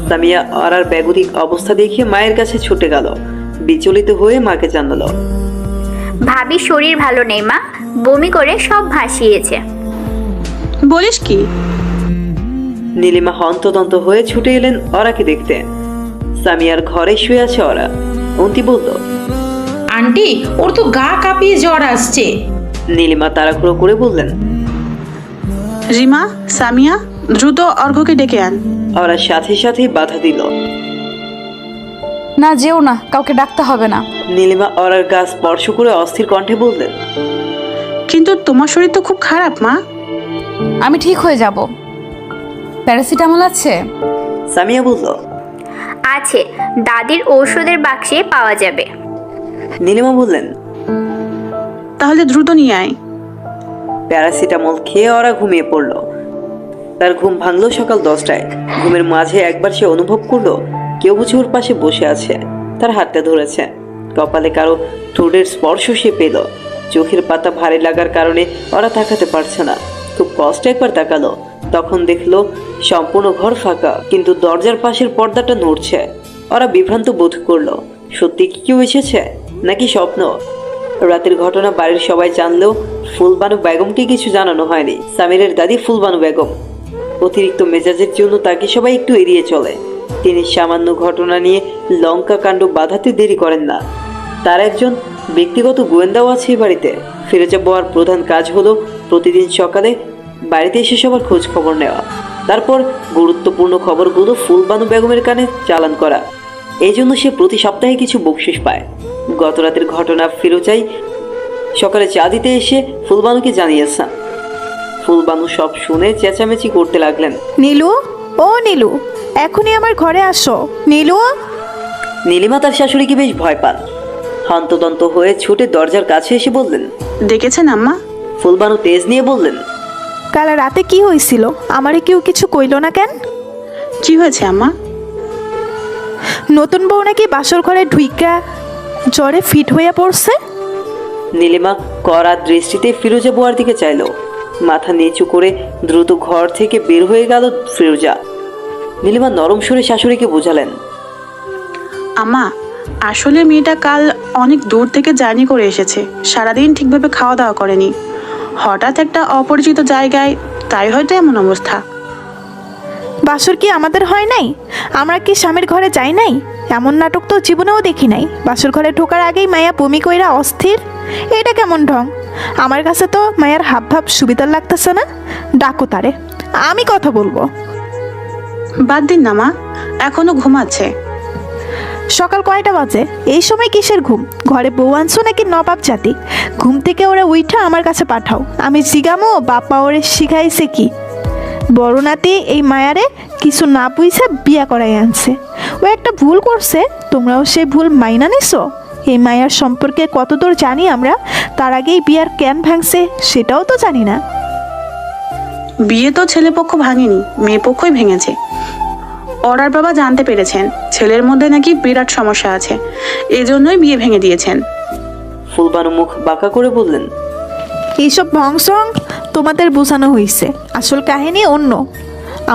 [SPEAKER 3] সামিয়া ওরার ব্যাগতিক অবস্থা দেখে মায়ের কাছে ছুটে গেল। বিচলিত হয়ে মাকে জানালো।
[SPEAKER 6] ভাবি শরীর ভালো নেই মা, বমি করে সব ভাসিয়েছে।
[SPEAKER 5] বলিস কি?
[SPEAKER 3] নীলিমা হন্তদন্ত হয়ে ছুটে এলেন ওরাকে দেখতে। সামিয়ার ঘরে শুয়ে আছে ওরা। অন্তি বলল,
[SPEAKER 7] আন্টি, ওর তো গা কাঁপিয়ে জ্বর আসছে।
[SPEAKER 3] নীলিমা তাড়াহুড়ো করে বললেন।
[SPEAKER 5] রিমা, সামিয়া, দ্রুত অর্ঘ্যকে ডেকে আন।
[SPEAKER 3] ওরা সাথে সাথেই বাধা দিল।
[SPEAKER 1] না, যেও না, কাউকে ডাকতে হবে না।
[SPEAKER 3] নীলিমা ওরার গা স্পর্শ করে অস্থির কণ্ঠে বললেন,
[SPEAKER 5] কিন্তু তোমার শরীর তো খুব খারাপ মা।
[SPEAKER 1] আমি ঠিক হয়ে যাব। প্যারাসিটামল আছে?
[SPEAKER 3] সামিয়া বলল।
[SPEAKER 6] আছে, দাদির ঔষধের বাক্সে পাওয়া যাবে।
[SPEAKER 3] নীলিমা বললেন,
[SPEAKER 5] তাহলে দ্রুত নিয়ে আয়।
[SPEAKER 3] প্যারাসিটামল খেয়ে ওরা ঘুমিয়ে পড়ল। তার ঘুম ভাঙলো সকাল 10টায়। ঘুমের মাঝে একবার সে অনুভব করলো কেউ বুঝি ওর পাশে বসে আছে, তার হাতটা ধরেছে। কপালে কারো ঠোঁটের স্পর্শ সে পেল। চোখের পাতা ভারী লাগার কারণে ওরা তাকাতে পারছে না। খুব কষ্টে একবার তাকালো, তখন দেখলো সম্পূর্ণ ঘর ফাঁকা, কিন্তু দরজার পাশের পর্দাটা নড়ছে। ওরা বিভ্রান্ত বোধ করলো, সত্যি কি কেউ এসেছে নাকি স্বপ্ন। রাতের ঘটনা বাড়ির সবাই জানলেও ফুলবানু বেগমকে কিছু জানানো হয়নি। সামিরের দাদি ফুলবানু বেগম অতিরিক্ত মেজাজের জন্য তাকে সবাই একটু এড়িয়ে চলে। তিনি সামান্য ঘটনা নিয়ে লঙ্কা কাণ্ড বাঁধাতে দেরি করেন না। তার একজন ব্যক্তিগত গোয়েন্দাও আছে এই বাড়িতে। ফিরোজা বুয়ার প্রধান কাজ হলো প্রতিদিন সকালে বাড়িতে এসে সবার খোঁজ খবর নেওয়া, তারপর গুরুত্বপূর্ণ খবরগুলো ফুলবানু বেগমের কানে চালান করা। এই জন্য সে প্রতি সপ্তাহে কিছু বকশিস পায়। গত রাতের ঘটনা ফিরোজাই সকালে চা দিতে এসে ফুলবানুকে জানিয়েছেন। ফুলবানু সব শুনে চেঁচামেচি করতে লাগলেন।
[SPEAKER 8] নীলু, ও নীলু, এখনই আমার ঘরে আসো। নীলু।
[SPEAKER 3] নীলিমা তার শাশুড়িকে বেশ ভয় পান। হন্তদন্ত হয়ে ছুটে দরজার কাছে এসে বললেন,
[SPEAKER 5] ডেকেছেন আম্মা?
[SPEAKER 3] ফুলবানু তেজ নিয়ে বললেন,
[SPEAKER 8] কাল রাতে কি হয়েছিল? আমারে কেউ কিছু কইল না কেন?
[SPEAKER 5] কি হয়েছে আম্মা?
[SPEAKER 8] নতুন বউ নাকি বাসর ঘরে ঢুইকা জ্বরে ফিট হইয়া পড়ছে।
[SPEAKER 3] নীলিমা কড়া দৃষ্টিতে ফিরোজা বুয়ার দিকে চাইল। মাথা নিচু করে দ্রুত ঘর থেকে বের হয়ে গেল ফিরোজা। নীলিমা নরম সুরে শাশুড়িকে বোঝালেন,
[SPEAKER 5] আম্মা, আসলে মেয়েটা কাল অনেক দূর থেকে জার্নি করে এসেছে, সারাদিন ঠিকভাবে খাওয়া দাওয়া করেনি। হঠাৎ একটা অপরিচিত জায়গায়, তাই হয়তো এমন অবস্থা।
[SPEAKER 8] বাসর কি আমাদের হয় নাই? আমরা কি স্বামীর ঘরে যাই নাই? এমন নাটক তো জীবনেও দেখি নাই। বাসর ঘরে ঢোকার আগেই মায়া বমি কইরা অস্থির। এটা কেমন ঢং? আমার কাছে তো মায়ার হাব ভাব সুবিধার লাগতেছে না। ডাকো তারে, আমি কথা বলবো।
[SPEAKER 5] বাদ দিন না মা, এখনো ঘুমাচ্ছে।
[SPEAKER 8] সকাল কয়টা বাজে? এই সময় কিসের ঘুম? ঘরে বউ আনছো নাকি নবাব জাতি? ঘুম থেকে ওরা উইঠা আমার কাছে পাঠাও, আমি জিগামো বাপা ওরে শিখাইছে কি। বড় নাতি এই মায়ারে কিছু না বুঝে বিয়া করাই আনছে। ও একটা ভুল করছে, তোমরাও সেই ভুল মাইনা নিছো? এই মায়ার সম্পর্কে কতদূর জানি আমরা, তার আগেই বিয়ার ক্যান ভাঙছে সেটাও তো জানি না।
[SPEAKER 5] বিয়ে তো ছেলে পক্ষ ভাঙেনি, মেয়ে পক্ষই ভেঙেছে। ওরার বাবা জানতে পেরেছেন ছেলের মধ্যে নাকি বিরাট সমস্যা আছে, এজন্যই বিয়ে ভেঙে দিয়েছেন।
[SPEAKER 3] ফুলবানু মুখ বাঁকা করে বললেন,
[SPEAKER 8] এইসব ভংসং তোমাদের বোঝানো হয়েছে, আসল কাহিনী অন্য।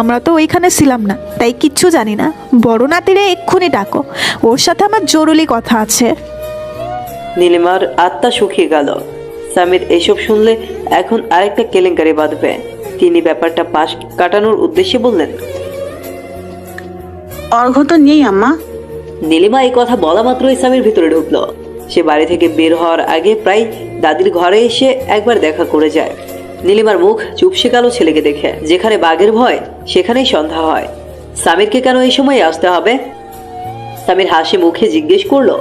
[SPEAKER 8] আমরা তো ওইখানে ছিলাম না, তাই কিচ্ছু জানি না। বড় নাতিরে এক্ষুনি ডাকো, ওর সাথে আমার জরুরি কথা আছে।
[SPEAKER 3] নীলিমার আত্মা শুকিয়ে গেল। সামির এসব শুনলে এখন আরেকটা কেলেঙ্কারি বাঁধবে। তিনি ব্যাপারটা পাশ কাটানোর উদ্দেশ্যে বললেন,
[SPEAKER 5] অর্ঘ্য তো নেই আম্মা।
[SPEAKER 3] নীলিমা এই কথা বলা মাত্রই সামির ভিতরে ঢুকলো। সে বাড়ি থেকে বের হওয়ার আগে প্রায় দাদির ঘরে এসে একবার দেখা করে যায়। নীলিমার মুখ চুপসে গেল ছেলেকে দেখে। যেখানে বাঘের ভয় সেখানেই সন্ধ্যা হয়। সামিরকে কেন এই সময় আসতে হবে? সামির হাসি মুখে জিজ্ঞেস করলো,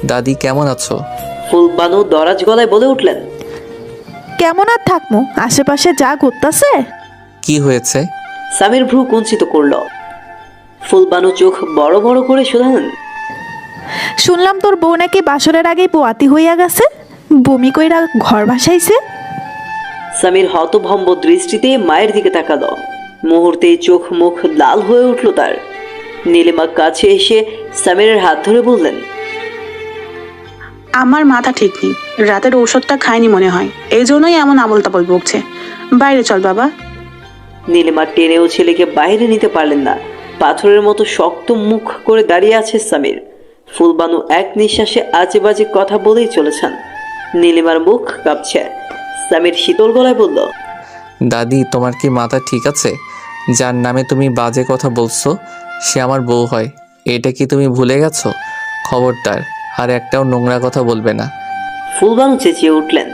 [SPEAKER 2] দাদি কেমন আছো?
[SPEAKER 3] ফুলবানু দরাজ গলায় বলে উঠলেন,
[SPEAKER 8] কেমন আর থাকবো, আশেপাশে যা ঘুরতেছে।
[SPEAKER 2] কি হয়েছে?
[SPEAKER 3] সামির ভ্রু কুঞ্চিত করলো। ফুলবানু চোখ বড় বড় করে শুধালেন,
[SPEAKER 8] শুনলাম তোর বউ নাকি বাসরের আগেই পোয়াতি হইয়া গেছে, বমি কইরা ঘর বাসাইছে।
[SPEAKER 3] সামির হতভম্ব দৃষ্টিতে মায়ের দিকে তাকালো। মুহূর্তেই চোখ মুখ লাল হয়ে উঠল তার। নীলিমা কাছে এসে সামিরের হাত ধরে বললেন,
[SPEAKER 5] আমার মাথা ঠিক নেই, রাতের ঔষধটা খায়নি মনে হয়, এই জন্যই এমন আবল তাবল বকছে। বাইরে চল বাবা।
[SPEAKER 3] নীলিমা টেনেও ছেলেকে বাইরে নিতে পারলেন না। পাথরের মতো শক্ত মুখ করে দাঁড়িয়ে আছে সামির। ফুলবানু এক নিঃশ্বাসে আজে বাজে কথা বলেই চলেছেন। নীলিমার মুখ কাঁপছে। সামির শীতল গলায় বলল,
[SPEAKER 2] দাদি তোমার কি মাথা ঠিক আছে? যার নামে তুমি বাজে কথা বলছো সে আমার বউ হয়, এটা কি তুমি ভুলে গেছো? খবরদার আর একটাও নোংরা কথা বলবে না।
[SPEAKER 3] ফুলবানু চেঁচিয়ে উঠলেন,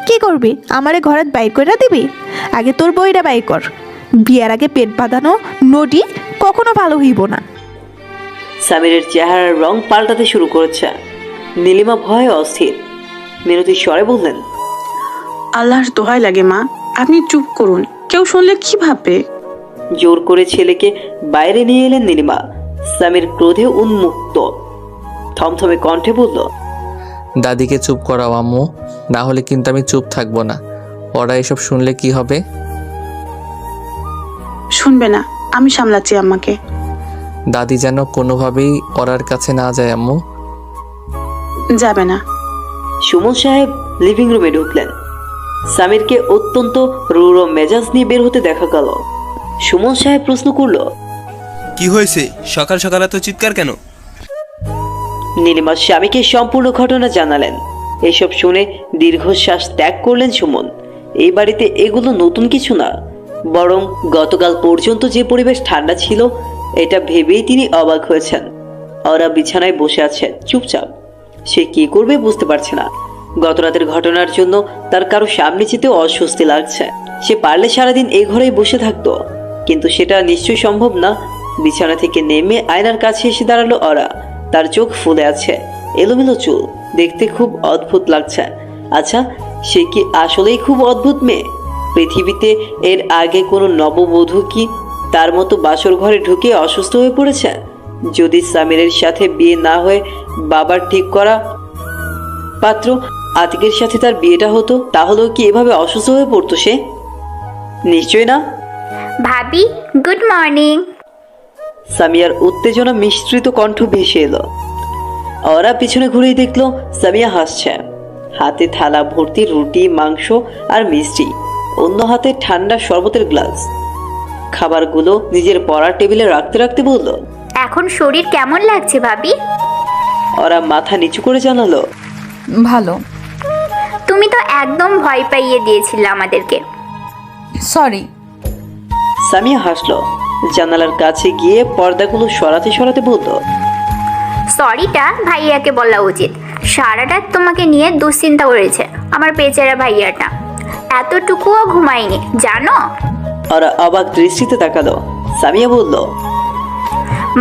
[SPEAKER 8] কি করবি? আমারে ঘরে বাইর করে দিবি? আগে তোর বইটা বাই কর। বিয়ার আগে পেট বাঁধানো নডি কখনো ভালো হইব না।
[SPEAKER 3] সামিরের চেহারার রং পাল্টাতে শুরু করেছে। নীলিমা ভয়ে অস্থির। মিনতি স্বরে বললেন,
[SPEAKER 5] আল্লাহর দোহাই লাগে মা, আপনি চুপ করুন, কেউ শুনলে কি ভাববে?
[SPEAKER 3] জোর করে ছেলেকে বাইরে নিয়ে এলেন নীলিমা। সামির ক্রোধে উন্মুক্ত থমথমে কণ্ঠে বলল,
[SPEAKER 2] দাদিকে চুপ করাও আম্মু, না হলে কিন্তু আমি চুপ থাকবো না। ওরা এসব শুনলে কি হবে?
[SPEAKER 5] শুনবে না, আমি সামলাচ্ছি আম্মাকে।
[SPEAKER 2] দাদি যেন কোনোভাবেই ওরার কাছে না যায় আম্মু।
[SPEAKER 5] যাবে না।
[SPEAKER 3] সুমন সাহেব লিভিং রুমে ঢুকলেন। সামিরকে অত্যন্ত রূঢ় মেজাজ নিয়ে বের হতে দেখা গেল। সুমন সাহেব প্রশ্ন করলো,
[SPEAKER 9] কি হয়েছে? সকাল সকাল এত চিৎকার কেন?
[SPEAKER 3] নীলিমার স্বামীকে সম্পূর্ণ ঘটনা জানালেন। এসব শুনে দীর্ঘশ্বাস ত্যাগ করলেন সুমন। এই বাড়িতে এগুলো নতুন কিছু না, বরং গতকাল পর্যন্ত যে পরিবেশ ঠান্ডা ছিল এটা ভেবেই তিনি অবাক হয়েছেন। ওরা বিছানায় বসে আছে চুপচাপ। সে কি করবে বুঝতে পারছে না। গত রাতের ঘটনার জন্য তার কারো সামনে যেতেও অস্বস্তি লাগছে। সে পারলে সারাদিন এই ঘরেই বসে থাকতো, কিন্তু সেটা নিশ্চয়ই সম্ভব না। বিছানা থেকে নেমে আয়নার কাছে এসে দাঁড়ালো ওরা। তার চোখ ফুলে আছে, এলোমেলো চুল, দেখতে খুব অদ্ভুত লাগছে। আচ্ছা, সে কি আসলেই খুব অদ্ভুত মেয়ে? পৃথিবীতে এর আগে কোনো নববধূ কি তার মতো বাসর ঘরে ঢুকে অসুস্থ হয়ে পড়েছে? যদি সামিরের সাথে বিয়ে না হয়ে বাবার ঠিক করা পাত্র আতিকের সাথে তার বিয়েটা হতো, তাহলেও কি এভাবে অসুস্থ হয়ে পড়তো সে? নিশ্চয় না।
[SPEAKER 6] ভাবি, গুড মর্নিং।
[SPEAKER 3] সামিয়ার উত্তেজনা মিশ্রিত কণ্ঠ ভেসে এলো। ওরা পিছনে ঘুরেই দেখলো সামিয়া হাসছে। হাতে থালা ভর্তি রুটি, মাংস আর মিষ্টি, অন্য হাতে ঠান্ডা শরবতের গ্লাস। খাবারগুলো নিজের পড়ার টেবিলে রাখতে রাখতে বলল,
[SPEAKER 6] এখন শরীর কেমন লাগছে ভাবি?
[SPEAKER 3] ওরা মাথা নিচু করে জানালো,
[SPEAKER 1] ভালো।
[SPEAKER 6] তুমি তো একদম ভয় পাইয়ে দিয়েছিলে আমাদেরকে।
[SPEAKER 1] সরি।
[SPEAKER 3] সামিয়া হাসলো। জানালার কাছে গিয়ে পর্দাগুলো সরাতে সরাতে বলল,
[SPEAKER 6] সরিটা ভাইয়াকে বলা উচিত। সারা রাত তোমাকে নিয়ে দুশ্চিন্তা করেছে আমার বেচারা ভাইয়াটা, এতটুকুও ঘুমায়নি জানো।
[SPEAKER 3] ওরা অবাক দৃষ্টিতে তাকালো। সামিয়া বলল,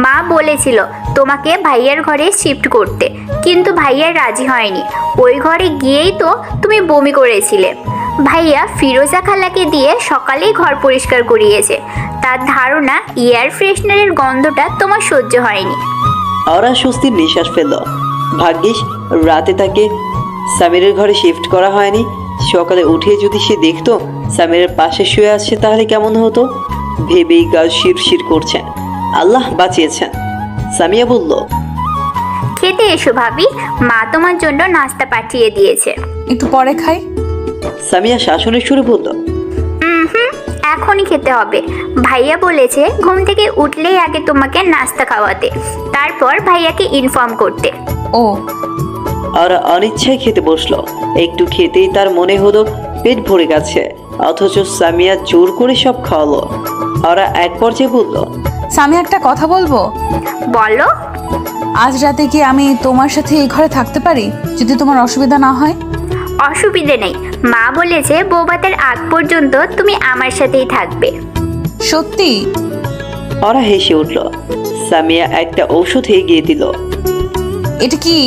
[SPEAKER 6] মা বলেছিল তোমাকে ভাইয়ার ঘরে শিফট করতে, কিন্তু ভাইয়া রাজি হয়নি। ওই ঘরে গিয়েই তো তুমি বমি করেছিলে। ভাইয়া ফিরোজা খালাকে দিয়ে সকালেই ঘর পরিষ্কার করিয়েছে। তার ধারণা এয়ার ফ্রেশনারের গন্ধটা তোমার সহ্য হয়নি।
[SPEAKER 3] ওরা স্বস্তির নিঃশ্বাস ফেলল। ভাগ্যিস রাতে তাকে সামিরের ঘরে শিফট করা হয়নি। সকালে উঠে যদি সে দেখতো সামিরের পাশে শুয়ে আসছে তাহলে কেমন হতো ভেবেই গা শিরশির করছে। আল্লাহ বাঁচিয়েছেন। সামিয়া বলল,
[SPEAKER 6] খেতে এসো ভাবি, মা তোমার জন্য নাস্তা পাঠিয়ে দিয়েছে।
[SPEAKER 1] একটু পরে খাই।
[SPEAKER 3] সামিয়া শাসনের সুরে বলল,
[SPEAKER 6] এখনই খেতে হবে। ভাইয়া বলেছে ঘুম থেকে উঠলেই আগে তোমাকে নাস্তা খাওয়াতে, তারপর ভাইয়াকে ইনফর্ম করতে।
[SPEAKER 1] ও
[SPEAKER 3] ওরা অনিচ্ছায় খেতে বসলো। একটু খেতেই তার মনে হলো পেট ভরে গেছে, অথচ সামিয়া জোর করে সব খাওয়ালো। ওরা এক পর্যায়ে বলল,
[SPEAKER 1] সামি একটা কথা বলবো?
[SPEAKER 6] বলো।
[SPEAKER 1] আজ রাতে কি আমি তোমার সাথে এই ঘরে থাকতে পারি, যদি তোমার অসুবিধা না হয়?
[SPEAKER 6] অসুবিধে নেই, মা বলেছে বৌভাতের আগ পর্যন্ত তুমি আমার সাথেই থাকবে।
[SPEAKER 1] সত্যি?
[SPEAKER 3] ওরা হেসে উঠল। সামিয়া একটা ঔষধ এগিয়ে দিল।
[SPEAKER 1] এটা কি?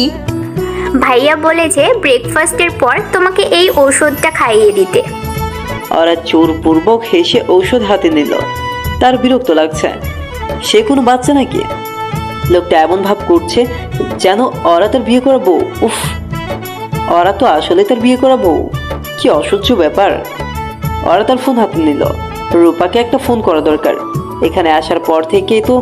[SPEAKER 6] ভাইয়া বলেছে ব্রেকফাস্টের পর তোমাকে এই ঔষধটা খাইয়ে দিতে।
[SPEAKER 3] ওরা জোরপূর্বক হেসে ঔষধ হাতে নিল। তার বিরক্ত লাগছে। সে কোনো বাচ্চা নাকি? লোকটা এমন ভাব করছে যেন ওরা তার বিয়ে করা বউ। উফ, ওরা তো আসলে তার বিয়ে করা বউ। কি অসহ্য ব্যাপার। ওরা তার ফোন হাতে নিল। রূপাকে একটা ফোন করা দরকার। এখানে আসার পর থেকে তো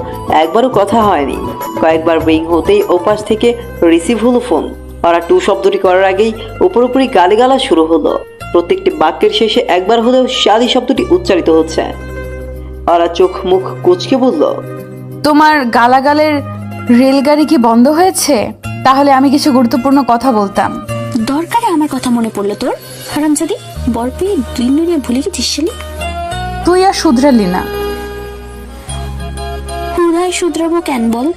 [SPEAKER 3] একবারও কথা হয়নি। কয়েকবার রিং হতেই ওপাশ থেকে রিসিভ হলো ফোন। ওরা টু শব্দটি করার আগেই উপরি গালিগালা শুরু হলো। প্রত্যেকটি বাক্যের শেষে একবার হলেও শালি শব্দটি উচ্চারিত হচ্ছে। ওরা চোখ মুখ কুঁচকে বলল,
[SPEAKER 1] তোমার গালাগালের রেলগাড়ি কি বন্ধ হয়েছে? তাহলে আমি কিছু গুরুত্বপূর্ণ কথা বলতাম।
[SPEAKER 10] দরকারে আমার কথা মনে পড়লো তোর? হারামজাদি, বর পেয়ে দুই নিয়ে ভুলে গেছিস শালি।
[SPEAKER 1] তুই আর শুধরালি না।
[SPEAKER 10] হুদায় শুধরাবো কেন বল?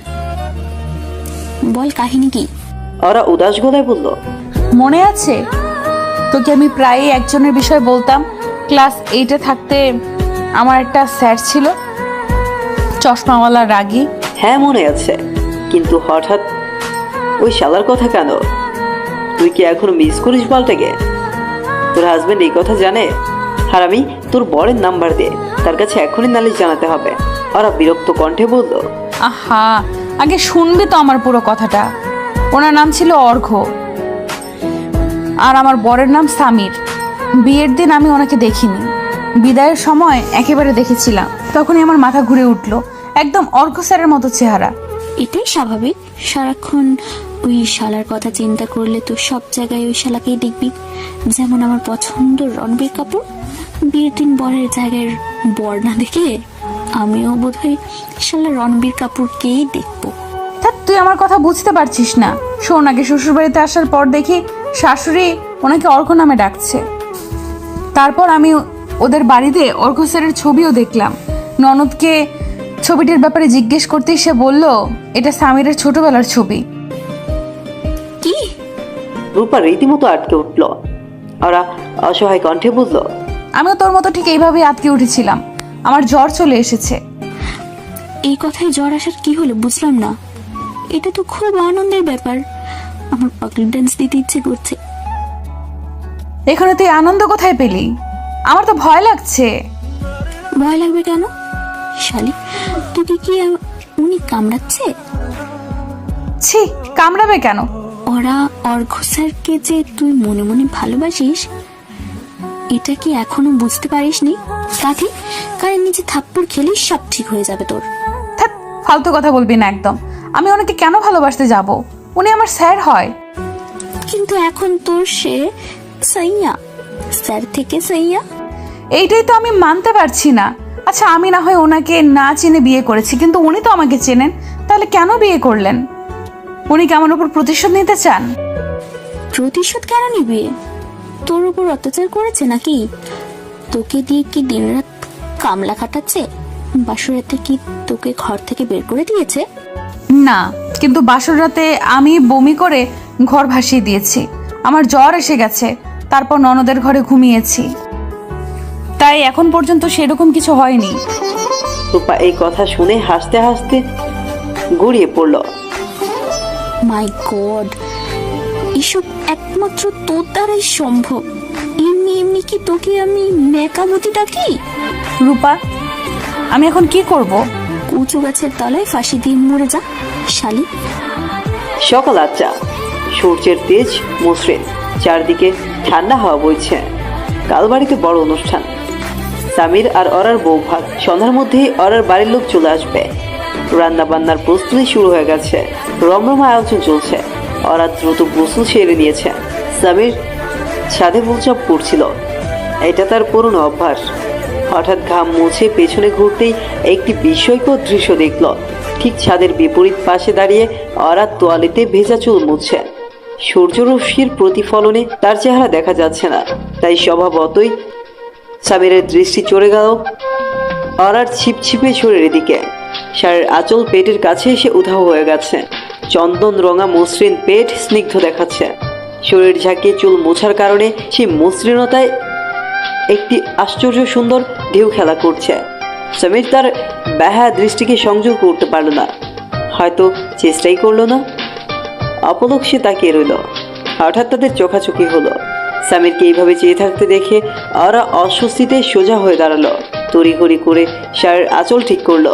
[SPEAKER 10] বল কাহিনী কি?
[SPEAKER 3] ওরা উদাস গলায় বলল,
[SPEAKER 1] মনে আছে তোকে আমি প্রায়ই একজনের বিষয় বলতাম। ক্লাস 8-এ থাকতে আমার একটা স্যার ছিল, চশমাওয়ালা রাগী।
[SPEAKER 3] হ্যাঁ মনে আছে, কিন্তু হঠাৎ ওই শালার কথা কেন? তুই কি এখনো মিস করিস বলটাকে? তোর হাজবেন্ড এই কথা জানে? হারামি, তোর বরের নাম্বার দে, তার কাছে এখনই নালিশ জানাতে হবে। ওরা বিরক্ত কণ্ঠে বলল,
[SPEAKER 1] আহা, আগে শুনবি তো আমার পুরো কথাটা। ওনার নাম ছিল অর্ঘ্য আর আমার বরের নাম সামির। বিয়ের দিন আমি ওনাকে দেখিনি, বিদায়ের সময় একেবারে দেখেছিলাম। তখনই আমার মাথা ঘুরে উঠলো। একদম অর্ঘ্য স্যারের মতো চেহারা।
[SPEAKER 10] এটাই স্বাভাবিক, সারাক্ষণ ওই শালার কথা চিন্তা করলে তো সব জায়গায় ওই শালাকেই দেখবি। যেমন আমার পছন্দ রণবীর কাপুর, বিয়ের দিন বরের জায়গায় বর না দেখে আমিও বোধহয় শালা রণবীর কাপুরকেই দেখবো।
[SPEAKER 1] তুই আমার কথা বুঝতে পারছিস না। শোন, আগে শ্বশুরবাড়িতে আসার পর দেখি শাশুড়ি ওনাকে অর্ঘ্য নামে ডাকছে। তারপর আমি ওদের বাড়িতে অর্ঘ্য স্যারের ছবিও দেখলাম। ননদকে ছবিটির ব্যাপারে জিজ্ঞেস করতেই সে বলল এটা সামিরের ছোটবেলার ছবি।
[SPEAKER 10] কি?
[SPEAKER 3] রূপা রীতিমতো আটকে উঠল। ওরা অসহায় কণ্ঠে বলল,
[SPEAKER 1] আমিও তোর মতো ঠিক এইভাবেই আটকে উঠেছিলাম। আমার জ্বর চলে এসেছে।
[SPEAKER 10] এই কথায় জ্বর আসার কি হলো বুঝলাম না। এটা তো খুব আনন্দের ব্যাপার। আমার পাগল ডান্স দিতে ইচ্ছে করছে।
[SPEAKER 1] এখানে তুই আনন্দ কোথায় পেলি? আমার তো ভয় লাগছে।
[SPEAKER 10] ভয় লাগবে কেন শালি? তোকে কি উনি কামড়াচ্ছে?
[SPEAKER 1] ছি, কামড়াবে কেন?
[SPEAKER 10] ওরা অর্ঘ্য স্যারকে যে তুই মনে মনে ভালোবাসিস, এটা কি এখনো বুঝতে পারিসনি? কাঠি কারে নিচে থাপ্পড় খেলে সব ঠিক হয়ে যাবে তোর।
[SPEAKER 1] থাক, ফালতু কথা বলবি না একদম। আমি ওনাকে কেন ভালোবাসতে যাব? উনি আমার স্যার হয়।
[SPEAKER 10] কিন্তু এখন তোর সে সাইয়া, স্যার থেকে সাইয়া।
[SPEAKER 1] এইটাই তো আমি মানতে পারছি না। আচ্ছা, আমি না হয় ওনাকে না চিনে বিয়ে করেছি, কিন্তু উনি তো আমাকে চেনেন। তাহলে কেন বিয়ে করলেন? উনি কি আমার উপর প্রতিশোধ নিতে চান?
[SPEAKER 10] প্রতিশোধ কেন নিবে? তোর উপর অত্যাচার করেছে নাকি? তোকে দিয়ে কি দিনরাত কামলা খাটাচ্ছে? বাসরাতে কি তোকে ঘর থেকে বের করে দিয়েছে?
[SPEAKER 1] না, কিন্তু বাসর রাতে আমি বমি করে ঘর ভাসিয়ে দিয়েছি। আমার জ্বর এসে গেছে, তারপর ননদের ঘরে ঘুমিয়েছি, তাই এখন পর্যন্ত সেরকম কিছু হয়নি।
[SPEAKER 3] রূপা এই কথা শুনে হাসতে হাসতে গড়িয়ে পড়ল।
[SPEAKER 10] মাই গড, এসব একমাত্র তোর দ্বারাই সম্ভব। এমনি এমনি কি তোকে আমি মেকামতি ডাকি?
[SPEAKER 1] রূপা, আমি এখন কি করব?
[SPEAKER 10] উঁচু গাছের তলায় ফাঁসি দিয়ে মরে যা শালি।
[SPEAKER 3] সকাল 8টা, সূর্যের তেজ মসৃণ, চারদিকে ঠান্ডা হাওয়া বইছে। কাল বাড়িতে বড় অনুষ্ঠান, সামির আর অরার বউ ভাত। সন্ধ্যার মধ্যেই অরার বাড়ির লোক চলে আসবে। রান্না বান্নার প্রস্তুতি শুরু হয়ে গেছে, রমরমা আয়োজন চলছে। অরা দ্রুত গোসল সেরে নিয়েছে। সামির ছাদে প্রস্রাব করছিল, এটা তার পুরনো অভ্যাস। হঠাৎ ঘাম মুছে পেছনে ঘুরতেই একটি বিস্ময়কর দৃশ্য দেখল। ঠিক ছাদের বিপরীত পাশে দাঁড়িয়ে অরা তোয়ালেতে ভেজা চুল মুছছে। সূর্যরশ্মির প্রতিফলনে তার চেহারা দেখা যাচ্ছে না, তাই স্বভাবতই সামিরের দৃষ্টি চড়ে গেল অরার ছিপছিপে শরীরের দিকে। শাড়ির আঁচল পেটের কাছে এসে উধাও হয়ে গেছে। চন্দন রঙা মসৃণ পেট স্নিগ্ধ দেখাচ্ছে। শরীর ঝাঁকিয়ে চুল মোছার কারণে সেই মসৃণতায় একটি আশ্চর্য সুন্দর ঢেউ খেলা করছে। সামির তার ব্যাহা দৃষ্টিকে সংযোগ করতে পারল না, হয়তো চেষ্টাই করলো না। অপলক সে তাকিয়ে রইল। হঠাৎ তাদের চোখাচোখি হলো। সামিরকে এইভাবে চেয়ে থাকতে দেখে ওরা অস্বস্তিতে সোজা হয়ে দাঁড়ালো। তড়িঘড়ি করে শাড়ির আঁচল ঠিক করলো।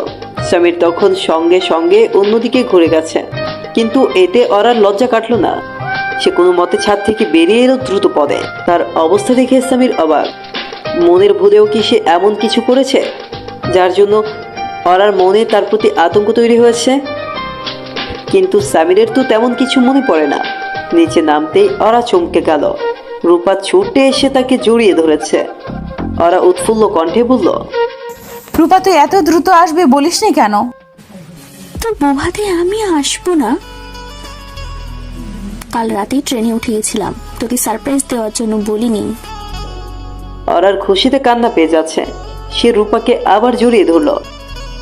[SPEAKER 3] সামির তখন সঙ্গে সঙ্গে অন্যদিকে ঘুরে গেছে, কিন্তু এতে ওরার লজ্জা কাটলো না। সে কোনো মতে ছাদ থেকে বেরিয়ে এলো দ্রুত পদে। তার অবস্থা দেখে সামির অবাক। মনের ভুলেও কি সে এমন কিছু করেছে যার জন্য অরার মনে তার প্রতি আতঙ্ক তৈরি হয়েছে? কিন্তু সামিরের তো তেমন কিছু মনে পড়ে না। নিচে নামতেই অরা চমকে গেল। রূপা ছুটে এসে তাকে জড়িয়ে ধরেছে। অরা উৎফুল্ল কণ্ঠে বলল,
[SPEAKER 1] রূপা, তুই এত দ্রুত আসবে বলিসনি কেন?
[SPEAKER 10] তোর বৌভাতে আমি আসবো না? কাল রাতেই ট্রেনে উঠে গেছিলাম, তোকে সারপ্রাইজ দেওয়ার জন্য বলিনি।
[SPEAKER 3] অরার খুশিতে কান্না পেয়ে যাচ্ছে। সে রূপাকে আবার জড়িয়ে ধরল।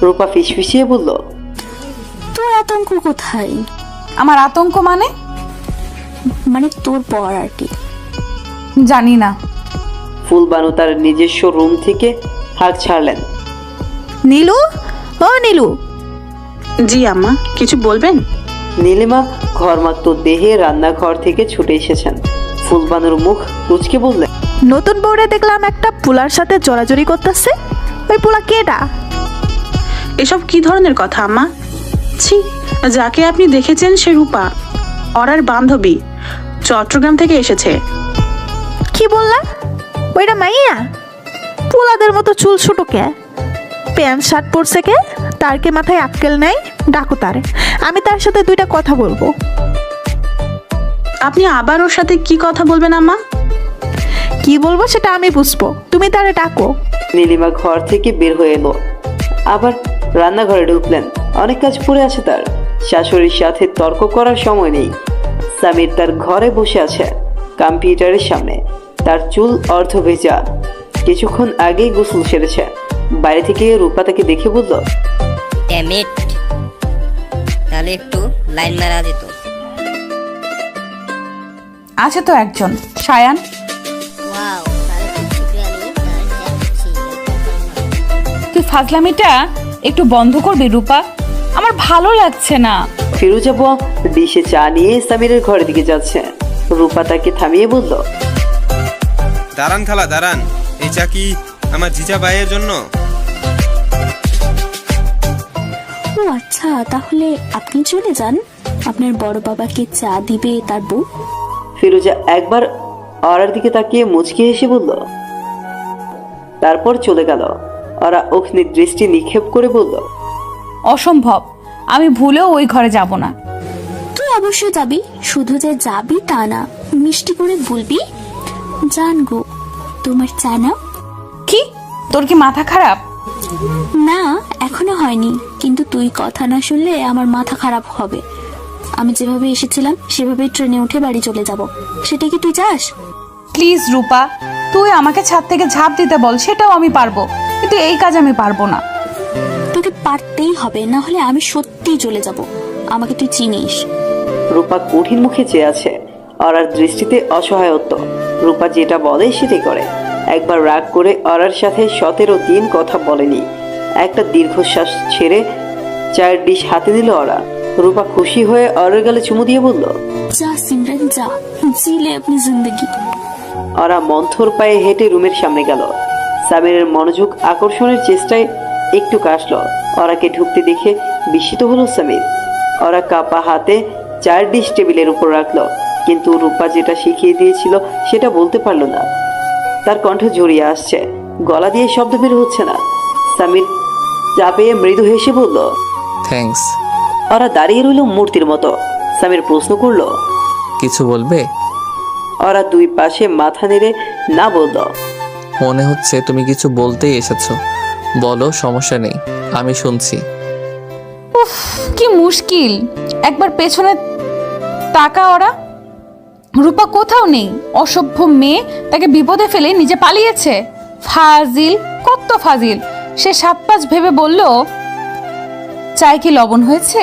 [SPEAKER 3] রূপা ফিসফিসিয়ে বলল,
[SPEAKER 10] তোর আতঙ্ক কোথায়?
[SPEAKER 1] আমার আতঙ্ক
[SPEAKER 10] মানে তোর পর আর কি।
[SPEAKER 1] জানি না।
[SPEAKER 3] ফুলবানু তার নিজস্ব রুম থেকে হাঁক ছাড়লেন।
[SPEAKER 8] নীলু, ও নীলু।
[SPEAKER 5] জি আম্মা, কিছু বলবেন?
[SPEAKER 3] নীলিমা ঘরমাক্ত দেহে রান্নাঘর থেকে ছুটে এসেছেন। ফুলবানুর মুখ কুঁচকে বললেন,
[SPEAKER 8] নতুন বউরে দেখলাম একটা পোলার সাথে জড়াজড়ি করতেছে। ওই পোলা কেডা?
[SPEAKER 5] এসব কি ধরনের কথা আম্মা? ছি, যাকে আপনি দেখেছেন সে রূপা, অরার বান্ধবী, চট্টগ্রাম থেকে এসেছে।
[SPEAKER 8] কি বললা? ওইটা মাইয়া? পোলাদের মতো চুল ছোট কে? প্যান্ট শার্ট পরছে কে? তার কে মাথায় আক্কেল নেই? ডাকো তারে, আমি তার সাথে দুইটা কথা বলবো।
[SPEAKER 5] আপনি আবার ওর সাথে কি কথা বলবেন আম্মা?
[SPEAKER 8] কি বলবো সেটা আমি বুঝবো, তুমি তারে ডাকো।
[SPEAKER 3] নীলিমা ঘর থেকে বের হয়ে এলো, আবার রান্নাঘরে ঢুকলেন। অনেক কাজ পড়ে আছে তার। শাশুড়ির সাথে তর্ক করার সময় নেই। সামির তার ঘরে বসে আছে কম্পিউটারের সামনে। তার চুল অর্ধ ভেজা, কিছুক্ষণ আগেই গোসল সেরেছে। বাইরে থেকে রূপা তাকে দেখে বলল,
[SPEAKER 11] ড্যামিট, তাহলে একটু লাইন মারা যেত।
[SPEAKER 1] আছে তো একজন, সায়ান।
[SPEAKER 11] ওয়াও, তাহলে খুব শীঘ্রই আমি তার যাচ্ছি।
[SPEAKER 1] তুই ফাজলামিটা একটু বন্ধ করবি রূপা, আমার ভালো লাগছে না।
[SPEAKER 3] ফিরোজা বুয়া ডিশে চা নিয়ে সামিরের ঘরের দিকে যাচ্ছে। রূপা তাকে থামিয়ে বলল,
[SPEAKER 9] দাঁড়ান খালা দাঁড়ান, এই চা কি আমার জিজা ভাইয়ের জন্য?
[SPEAKER 10] ও আচ্ছা, তাহলে আপনি চলে যান, আপনার বড় বাবাকে চা দিবে তার বউ।
[SPEAKER 3] ফিরোজা একবার অরার দিকে তাকিয়ে মুচকি হেসে বলল, তারপর চলে গেল। ওরা অগ্নি দৃষ্টি নিক্ষেপ করে বলল,
[SPEAKER 1] অসম্ভব, আমি ভুলেও ওই ঘরে যাব না।
[SPEAKER 10] তুই অবশ্যই যাবি, শুধু যে যাবি তা না, মিষ্টি করে বলবি, জান গো তোমার চা নাও।
[SPEAKER 1] কি, তোর কি মাথা খারাপ?
[SPEAKER 10] না, এখনো হয়নি, কিন্তু তুই কথা না শুনলে আমার মাথা খারাপ হবে। আমি যেভাবে এসেছিলাম সেভাবে ট্রেনে উঠে বাড়ি চলে যাব, সেটা কি তুই চাস?
[SPEAKER 1] প্লিজ রূপা, তুই আমাকে ছাদ থেকে ঝাঁপ দিতে বল, সেটাও আমি পারবো, কিন্তু এই কাজ আমি পারবো না।
[SPEAKER 10] পারতেই হবে, না হলে আমি সত্যিই চলে যাব। আমাকে তুই চিনিস।
[SPEAKER 3] রূপা কঠিন মুখে চেয়ে আছে। অরার দৃষ্টিতে অসহায়ত্ব। রূপা যেটা বলে সেটাই করে। একবার রাগ করে অরার সাথে 17 দিন কথা বলেনি। একটা দীর্ঘশ্বাস ছেড়ে চায়ের ডিশ হাতে দিল অরা। রূপা খুশি হয়ে অরার গালে চুমু দিয়ে বলল,
[SPEAKER 10] যা সিমরান যা, জিলে আপনি জিন্দগি।
[SPEAKER 3] অরা মন্থর পায়ে হেঁটে রুমের সামনে গেল। সামিরের মনোযোগ আকর্ষণের চেষ্টায় একটু কাশলো। অরাকে ঢুকতে দেখে বিস্মিত হলো সামির। অরা কাপা হাতে চায়ের ডিশ টেবিলের উপর রাখলো, কিন্তু রূপা যেটা শিখিয়ে দিয়েছিল সেটা বলতে পারলো না। তার কণ্ঠ জড়িয়ে আসছে, গলা দিয়ে শব্দ বের হচ্ছে না। সামির চাপে মৃদু হেসে বলল,
[SPEAKER 2] থ্যাঙ্কস।
[SPEAKER 3] ওরা দাঁড়িয়ে রইল মূর্তির মতো। সামির প্রশ্ন করলো,
[SPEAKER 2] কিছু বলবে?
[SPEAKER 3] ওরা দুই পাশে মাথা নেড়ে না বলল।
[SPEAKER 2] মনে হচ্ছে তুমি কিছু বলতেই এসেছো, বলো, সমস্যা নেই, আমি শুনছি।
[SPEAKER 1] উফ, কি মুশকিল। একবার পেছনে তাকা ওরা। রূপা কোথাও নেই। অসভ্য মেয়ে তাকে বিপদে ফেলে নিজে পালিয়েছে। ফাজিল, কত ফাজিল। সে 7-5 ভেবে বলল, চায় কি লবণ হয়েছে?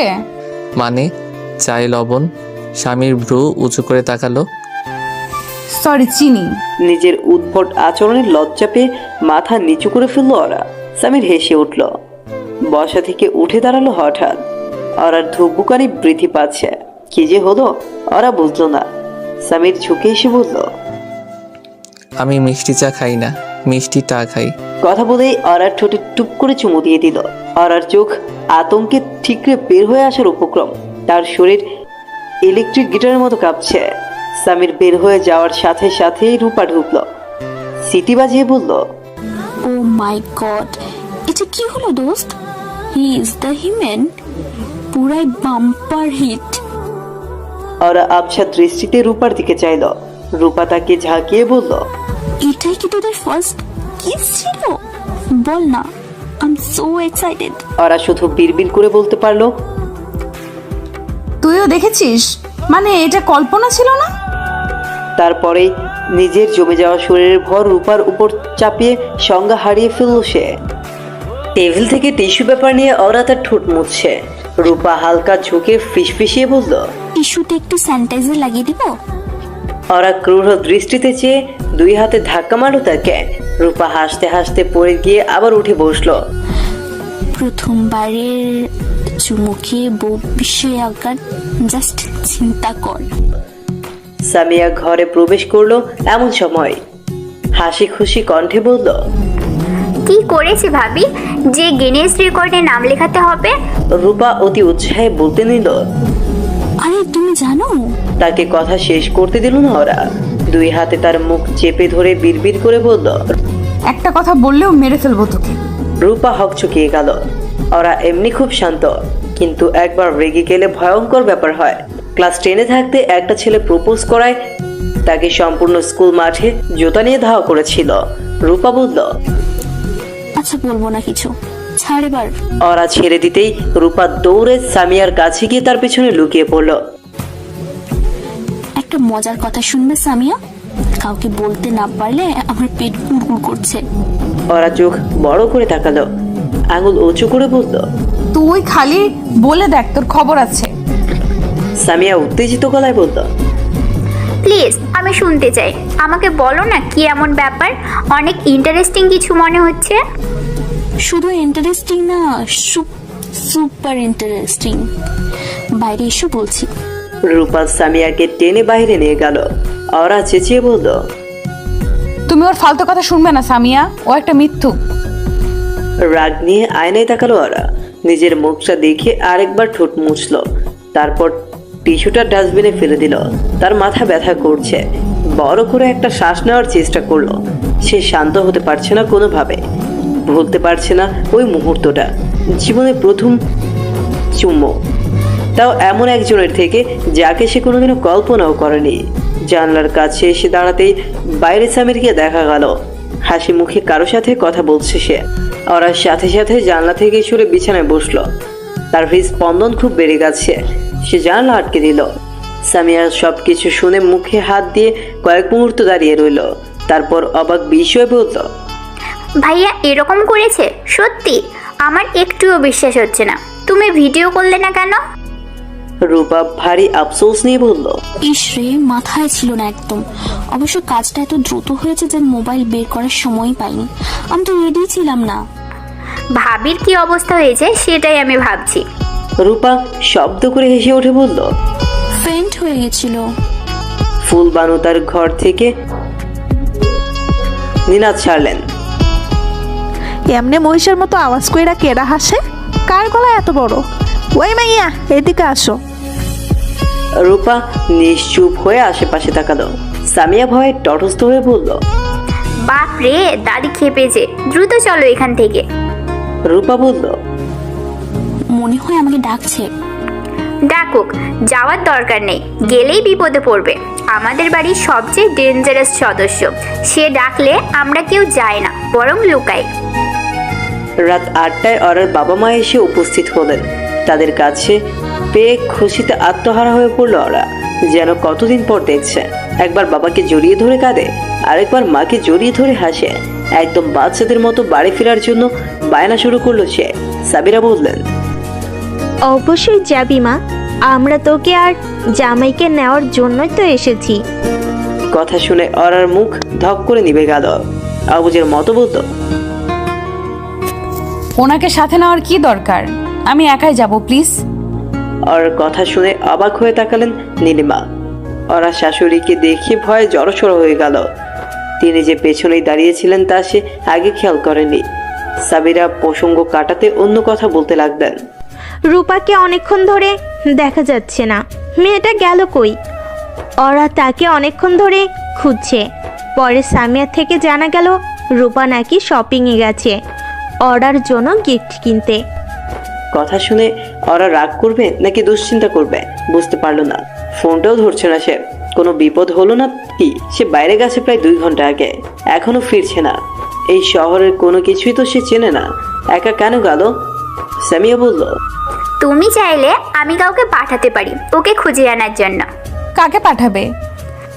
[SPEAKER 2] মানে চাই লবণ? স্বামীর ভ্রু উঁচু করে তাকালো।
[SPEAKER 1] সরি, চিনি।
[SPEAKER 3] নিজের উদ্ভট আচরণের লজ্জা পেয়ে মাথা নিচু করে ফেললো ওরা। সামির হেসে উঠল। বসা থেকে উঠে দাঁড়ালো হঠাৎ। ওরার ধুকবুকানি বৃদ্ধি পাচ্ছে। কি যে হলো ওরা বুঝলো না। সামির ঝুঁকে এসে বলল,
[SPEAKER 2] আমি মিষ্টি চা খাই না, মিষ্টি টা খাই।
[SPEAKER 3] কথা বলেই অরার ঠোঁটে টুপ করে চুমু দিয়ে দিল। অরার চোখ আতঙ্কে ঠিকরে বের হয়ে আসার উপক্রম। তার শরীর ইলেকট্রিক গিটারের মতো কাঁপছে। সামির বের হয়ে যাওয়ার সাথে সাথেই রূপা ঢুকলো। সিটি বাজিয়ে বলল,
[SPEAKER 10] ও মাই গড, এটা কি হলো দোস্ত? He is the Himen. পুরাই বাম্পার হিট।
[SPEAKER 3] ওরা আবছা দৃষ্টিতে রূপার দিকে চাইল। রূপা তাকে ঝাঁকিয়ে বলল,
[SPEAKER 10] এটাই কি তোদের ফার্স্ট কিস ছিল? বল না, আই এম সো এক্সাইটেড।
[SPEAKER 3] ওরা শুধু বিড়বিড় করে বলতে পারলো,
[SPEAKER 1] তুইও দেখেছিস? মানে এটা কল্পনা ছিল না?
[SPEAKER 3] তারপরে নিজের জমে যাওয়া শরীরের ভর রূপার উপর চাপিয়ে সংজ্ঞা হারিয়ে ফেলল সে। টেবিল থেকে টিস্যু পেপার নিয়ে ওরা তার ঠোঁট মুছছে। রূপা হালকা ঝুঁকে ফিসফিসিয়ে বলল,
[SPEAKER 10] টিস্যুতে একটু স্যানিটাইজার লাগিয়ে দিব?
[SPEAKER 3] ওরা ক্রূর দৃষ্টিতে চেয়ে 2 হাতে ধাক্কা মারল তাকে। রূপা হাসতে হাসতে পড়ে গিয়ে আবার উঠে বসলো।
[SPEAKER 10] প্রথমবারের চুমুকে বউ বিষয়ে আগার, জাস্ট চিন্তা কর।
[SPEAKER 3] সামিয়া ঘরে প্রবেশ করলো এমন সময়। হাসি খুশি কণ্ঠে বলল,
[SPEAKER 6] কি করেছে ভাবি যে গিনেস রেকর্ডে নাম লেখাতে হবে?
[SPEAKER 3] রূপা অতি উৎসাহে বলতে নিল।
[SPEAKER 10] আরে তুমি জানো?
[SPEAKER 3] তাকে কথা শেষ করতে দিল না ওরা। 2 হাতে তার মুখ চেপে ধরে বিড়বিড় করে বলল,
[SPEAKER 1] একটা কথা বললেও মেরে ফেলবো তোকে।
[SPEAKER 3] রূপা হকচকিয়ে গেল। ওরা এমনি খুব শান্ত, কিন্তু একবার রেগে গেলে ভয়ঙ্কর ব্যাপার হয়। ক্লাস 10-এ থাকতে একটা ছেলে প্রপোজ করায় তাকে সম্পূর্ণ স্কুল মাঠে জুতা নিয়ে ধাওয়া করেছিল। রূপা বলল,
[SPEAKER 10] আচ্ছা বলবো না কিছু, ছাড় এবার।
[SPEAKER 3] ওরা ছেড়ে দিতেই রূপা দৌড়ে সামিয়ার কাছে গিয়ে তার পেছনে লুকিয়ে পড়ল।
[SPEAKER 10] একটা মজার কথা শুনবে সামিয়া? কাউকে বলতে না পারলে আমার পেট গুড়গুড় করছে।
[SPEAKER 3] ওরা চোখ বড় করে তাকালো, আঙুল উঁচু করে বলল,
[SPEAKER 1] তুই খালি বলে দেখ, তোর খবর আছে।
[SPEAKER 3] সামিয়া উত্তেজিত গলায় বলল,
[SPEAKER 6] প্লিজ, আমি শুনতে চাই। আমাকে বলো না কি এমন ব্যাপার? অনেক ইন্টারেস্টিং কিছু মনে হচ্ছে।
[SPEAKER 10] শুধু ইন্টারেস্টিং না, সুপার ইন্টারেস্টিং। বাইরে এসো বলছি।
[SPEAKER 3] রূপা সামিয়াকে টেনে বাইরে নিয়ে গেল। ওরা চেঁচিয়ে বলল,
[SPEAKER 1] তুমি ওর ফালতু কথা শুনবে না সামিয়া, ও একটা মিথ্যুক।
[SPEAKER 3] রাগ নিয়ে আয়নায় তাকালো ওরা। নিজের মুখটা দেখে আরেকবার ঠোঁট মুছলো। তারপর টিস্যুটা ডাস্টবিনে ফেলে দিল। তার মাথা ব্যথা করছে। বড় করে একটা শ্বাস নেওয়ার চেষ্টা করলো। সে শান্ত হতে পারছে না কোনোভাবে। ভুলতে পারছে না ওই মুহূর্তটা, জীবনের প্রথম চুম্বো, তাও এমন একজনের থেকে যাকে সে কোনোদিনও কল্পনাও করেনি। জানলার কাছে এসে দাঁড়াতেই বাইরে সামিরকে দেখা গেল। হাসি মুখে কারো সাথে কথা বলছে সে। ওরা সাথে সাথে জানলা থেকে সরে বিছানায় বসলো। তার হৃদস্পন্দন খুব বেড়ে গেছে। সে জানলা আটকে দিল। সামিয়া সবকিছু শুনে মুখে হাত দিয়ে কয়েক মুহূর্ত দাঁড়িয়ে রইল। তারপর অবাক বিষয়ে বলল,
[SPEAKER 6] ভাইয়া এরকম করেছে? সত্যি? আমার একটুও বিশ্বাস হচ্ছে না। তুমি ভিডিও করলে না কেন?
[SPEAKER 3] রূপা ভারী আফসোস নিয়ে বলল,
[SPEAKER 10] ইসরে, মাথায় ছিল না একদম। অবশ্য কাজটা এত দ্রুত হয়েছে যে মোবাইল বের করার সময়ই পাইনি। আমি তো রেডি ছিলাম না।
[SPEAKER 6] ভাবির কি অবস্থা হয়েছে সেটাই আমি ভাবছি।
[SPEAKER 3] রূপা শব্দ করে হেসে উঠে বলল।
[SPEAKER 10] ফেন্ট হয়ে গেছিল।
[SPEAKER 3] ফুল বানু তার ঘর থেকে নিনাদ ছাড়লেন।
[SPEAKER 8] এমনি মহিষের মতো আওয়াজ কইরা কেডা হাসে? কার গলা এত বড়? ওই মাইয়া, এদিকে আসো।
[SPEAKER 3] রূপা নিশ্চুপ হয়ে আশেপাশে তাকালো। সামিয়া ভয়ে তটস্থ হয়ে বলল,
[SPEAKER 6] বাপ রে, দাদি খেপেছে, দ্রুত চলো এখান থেকে।
[SPEAKER 3] রূপা বলল,
[SPEAKER 10] মনে হয় আমাকে ডাকছে।
[SPEAKER 6] ডাকুক, যাওয়ার দরকার নেই, গেলেই বিপদে পড়বে। আমাদের বাড়ির সবচেয়ে ডেঞ্জারাস সদস্য, সে ডাকলে আমরা কেউ যাই না, বরং লুকাই।
[SPEAKER 3] রাত 8টায় ওরার বাবা মা এসে উপস্থিত হলেন। তাদের কাছে পেয়ে খুশিতে আত্মহারা হয়ে পড়লো ওরা, যেন কতদিন পর দেখছে। একবার বাবাকে জড়িয়ে ধরে কাঁদে, আরেকবার মাকে জড়িয়ে ধরে হাসে। একদম বাচ্চাদের মতো বাড়ি ফেরার জন্য বায়না শুরু করলো সে। সাবিরা বললেন,
[SPEAKER 12] অবশ্যই যাবি মা, আমরা তোকে আর জামাইকে নেওয়ার জন্যই তো এসেছি।
[SPEAKER 3] কথা শুনে ওরার মুখ ধক করে নিভে গেল। আবুজের মতো বলতো,
[SPEAKER 1] ওনাকে সাথে নেওয়ার কি দরকার? আমি একাই যাব, প্লিজ।
[SPEAKER 3] ওর কথা শুনে অবাক হয়ে তাকালেন নীলিমা। ওরা শাশুড়িকে দেখে ভয়ে জড়সড় হয়ে গেল। তিনি যে পেছনেই দাঁড়িয়েছিলেন তা সে আগে খেয়াল করেনি। সাবিরা প্রসঙ্গ কাটাতে অন্য কথা বলতে লাগলেন।
[SPEAKER 12] রূপাকে অনেকক্ষণ ধরে দেখা যাচ্ছে না, মেয়েটা গেল কই? ওরা তাকে অনেকক্ষণ ধরে খুঁজছে। পরে সামিয়া থেকে জানা গেল রূপা নাকি শপিংয়ে গেছে অর্ডার জন্য গিফট কিনতে।
[SPEAKER 3] কথা শুনে ওরা রাগ করবে নাকি দুশ্চিন্তা করবে বুঝতে পারলো না। ফোনটাও ধরছে না সে। কোনো বিপদ হলো না কি? সে বাইরে গেছে প্রায় 2 ঘন্টা আগে, এখনো ফিরছে না। এই শহরের কোনো কিছুই তো সে চেনে না, একা কেন গেল? সামিয়া বলল,
[SPEAKER 6] তুমি চাইলে আমি কাউকে পাঠাতে পারি ওকে খুঁজে আনার জন্য।
[SPEAKER 1] কাকে পাঠাবে?